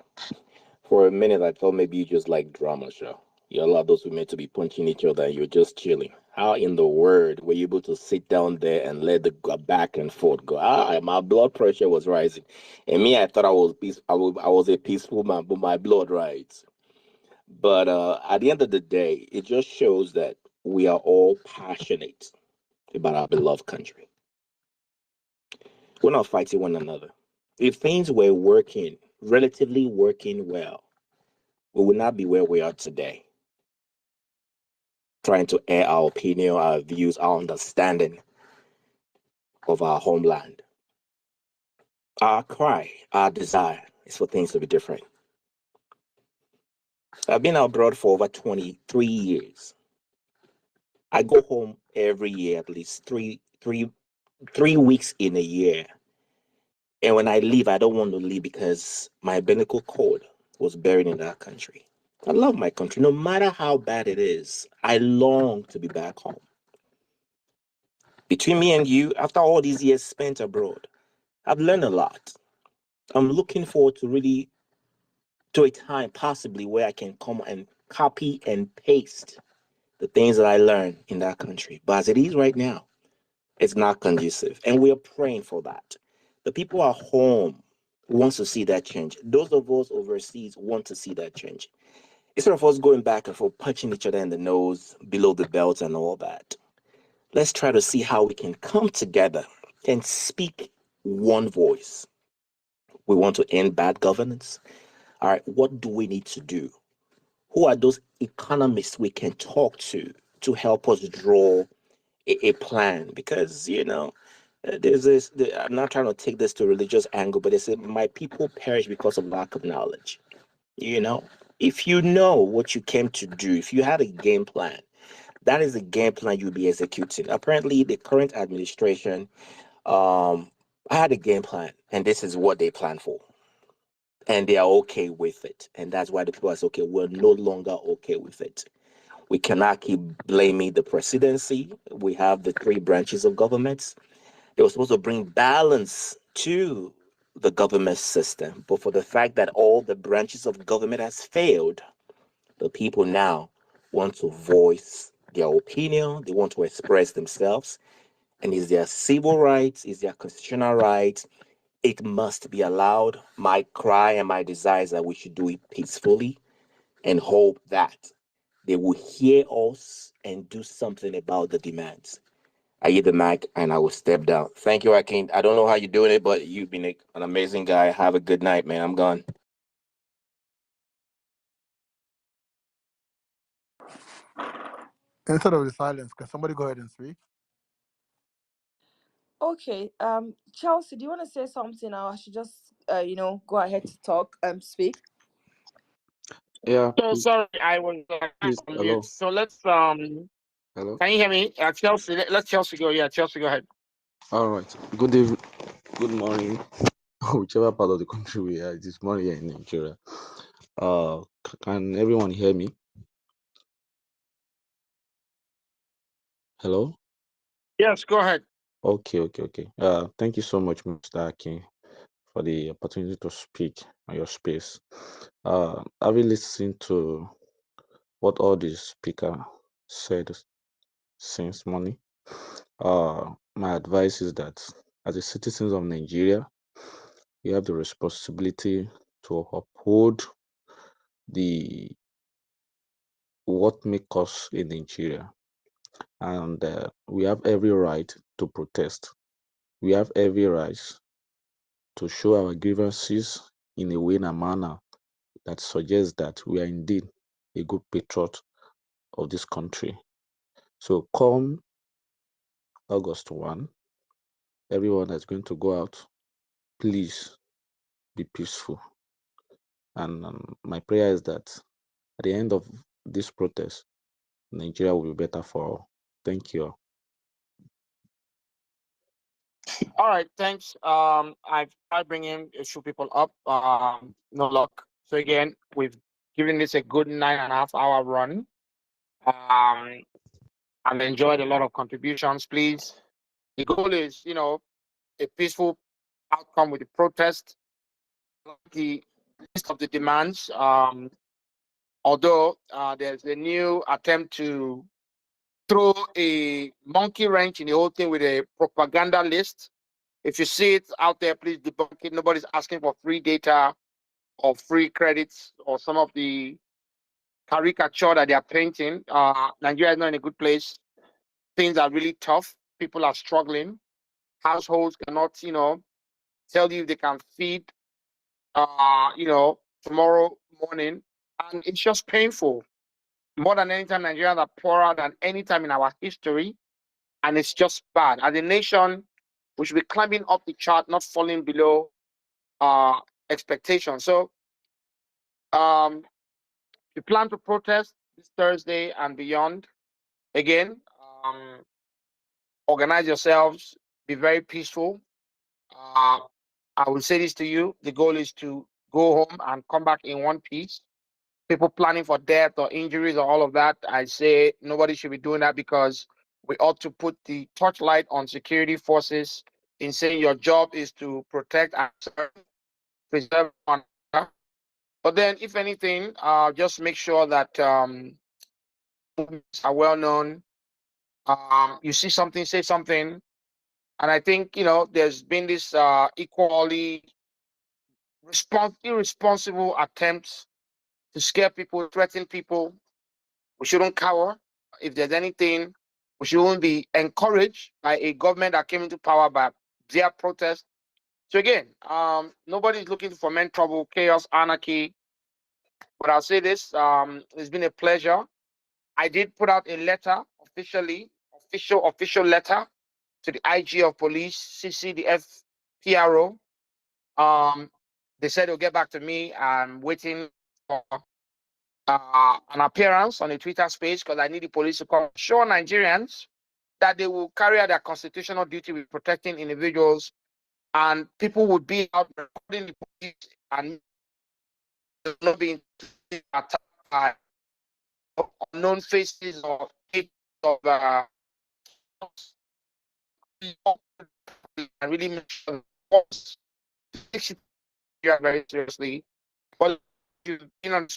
For a minute, I thought maybe you just like drama show. You allow those women to be punching each other and you're just chilling. How in the world were you able to sit down there and let the back and forth go? My blood pressure was rising. And me, I thought I was I was a peaceful man, but my blood rises. But at the end of the day, it just shows that we are all passionate about our beloved country. We're not fighting one another. If things were working, relatively working well, we would not be where we are today, trying to air our opinion, our views, our understanding of our homeland. Our cry, our desire is for things to be different. I've been abroad for over 23 years. I go home every year, at least three weeks in a year. And when I leave, I don't want to leave because my umbilical cord was buried in that country. I love my country, no matter how bad it is. I long to be back home. Between me and you, after all these years spent abroad, I've learned a lot. I'm looking forward to a time possibly where I can come and copy and paste the things that I learned in that country. But as it is right now, it's not conducive. And we are praying for that. The people at home wants to see that change. Those of us overseas want to see that change. Instead of us going back and forth, punching each other in the nose, below the belt and all that, let's try to see how we can come together and speak one voice. We want to end bad governance. All right, what do we need to do? Who are those economists we can talk to help us draw a plan? Because, there's this, I'm not trying to take this to a religious angle, but they say, my people perish because of lack of knowledge. You know, if you know what you came to do, if you had a game plan, that is the game plan you'll be executing. Apparently, the current administration had a game plan, and this is what they plan for. And they are okay with it. And that's why the people are saying, okay, we're no longer okay with it. We cannot keep blaming the presidency. We have the three branches of governments. They were supposed to bring balance to the government system. But for the fact that all the branches of government has failed, the people now want to voice their opinion. They want to express themselves. And is their civil rights, is their constitutional rights. It must be allowed. My cry and my desire is that we should do it peacefully and hope that they will hear us and do something about the demands. I hit the mic and I will step down. Thank you, Akin. I don't know how you're doing it, but you've been an amazing guy. Have a good night, man. I'm gone. Instead of the silence, can somebody go ahead and speak? Okay. Chelsea, do you want to say something now? I should just go ahead to talk, speak. Yeah, So sorry, I was please. on mute. Hello. So let's Hello. can you hear me? Chelsea, let Chelsea go. Yeah, Chelsea, go ahead. All right. Good evening. Good morning. Whichever part of the country we are, this morning here in Nigeria. Can everyone hear me? Hello. Yes, go ahead. Okay. Thank you so much, Mr. Akin, for the opportunity to speak on your space. Having listened to what all the speaker said since morning, my advice is that as a citizens of Nigeria, we have the responsibility to uphold the what make us in Nigeria, and we have every right to protest. We have every right to show our grievances in a way and a manner that suggests that we are indeed a good patriot of this country. So come August 1, everyone that's going to go out, please be peaceful. And my prayer is that at the end of this protest, Nigeria will be better for all. Thank you. All right, thanks. I've tried bringing a few people up. No luck. So again, we've given this a good 9.5 hour run. I've enjoyed a lot of contributions. Please, the goal is, a peaceful outcome with the protest. The list of the demands. Although there's a new attempt to throw a monkey wrench in the whole thing with a propaganda list. If you see it out there, please debunk it. Nobody's asking for free data or free credits or some of the caricature that they are painting. Nigeria is not in a good place. Things are really tough. People are struggling. Households cannot, tell you if they can feed, tomorrow morning. And it's just painful. More than any time, Nigerians are poorer than any time in our history. And it's just bad. As a nation, we should be climbing up the chart, not falling below expectations. So we plan to protest this Thursday and beyond. Again, organize yourselves, be very peaceful. I will say this to you. The goal is to go home and come back in one piece. People planning for death or injuries or all of that, I say nobody should be doing that, because we ought to put the torchlight on security forces in saying your job is to protect and preserve one another. But then, if anything, just make sure that are well known. You see something, say something. And I think, there's been this equally irresponsible attempts to scare people, threaten people. We shouldn't cower. If there's anything, we shouldn't be encouraged by a government that came into power by their protest. So again, nobody's looking to foment trouble, chaos, anarchy. But I'll say this: it's been a pleasure. I did put out a letter officially, official letter to the IG of police, CC the FPRO. They said they'll get back to me. I'm waiting for an appearance on a Twitter space, because I need the police to come show Nigerians that they will carry out their constitutional duty with protecting individuals, and people would be out recording the police and not being attacked by unknown faces or of and really make sure takes it very seriously. But you've been on,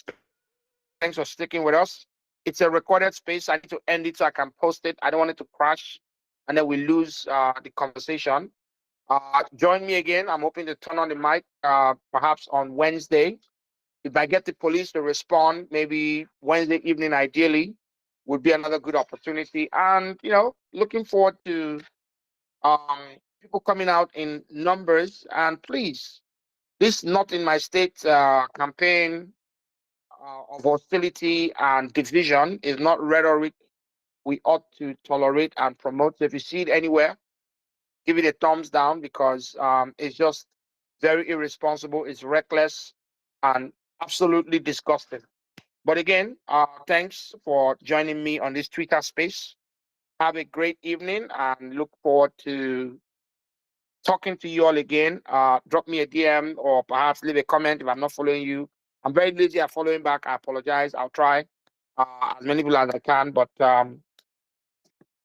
thanks for sticking with us. It's a recorded space. I need to end it so I can post it. I don't want it to crash and then we lose the conversation. Join me again. I'm hoping to turn on the mic perhaps on Wednesday. If I get the police to respond, maybe Wednesday evening, ideally, would be another good opportunity. And looking forward to people coming out in numbers. And please, this Not in My State campaign of hostility and division is not rhetoric we ought to tolerate and promote. So if you see it anywhere, give it a thumbs down, because it's just very irresponsible, it's reckless, and absolutely disgusting. But again, thanks for joining me on this Twitter space. Have a great evening and look forward to talking to you all again. Drop me a DM or perhaps leave a comment if I'm not following you. I'm very lazy at following back. I apologize. I'll try as many people as I can. But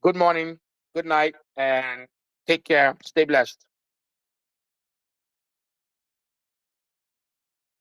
good morning, good night, and take care. Stay blessed.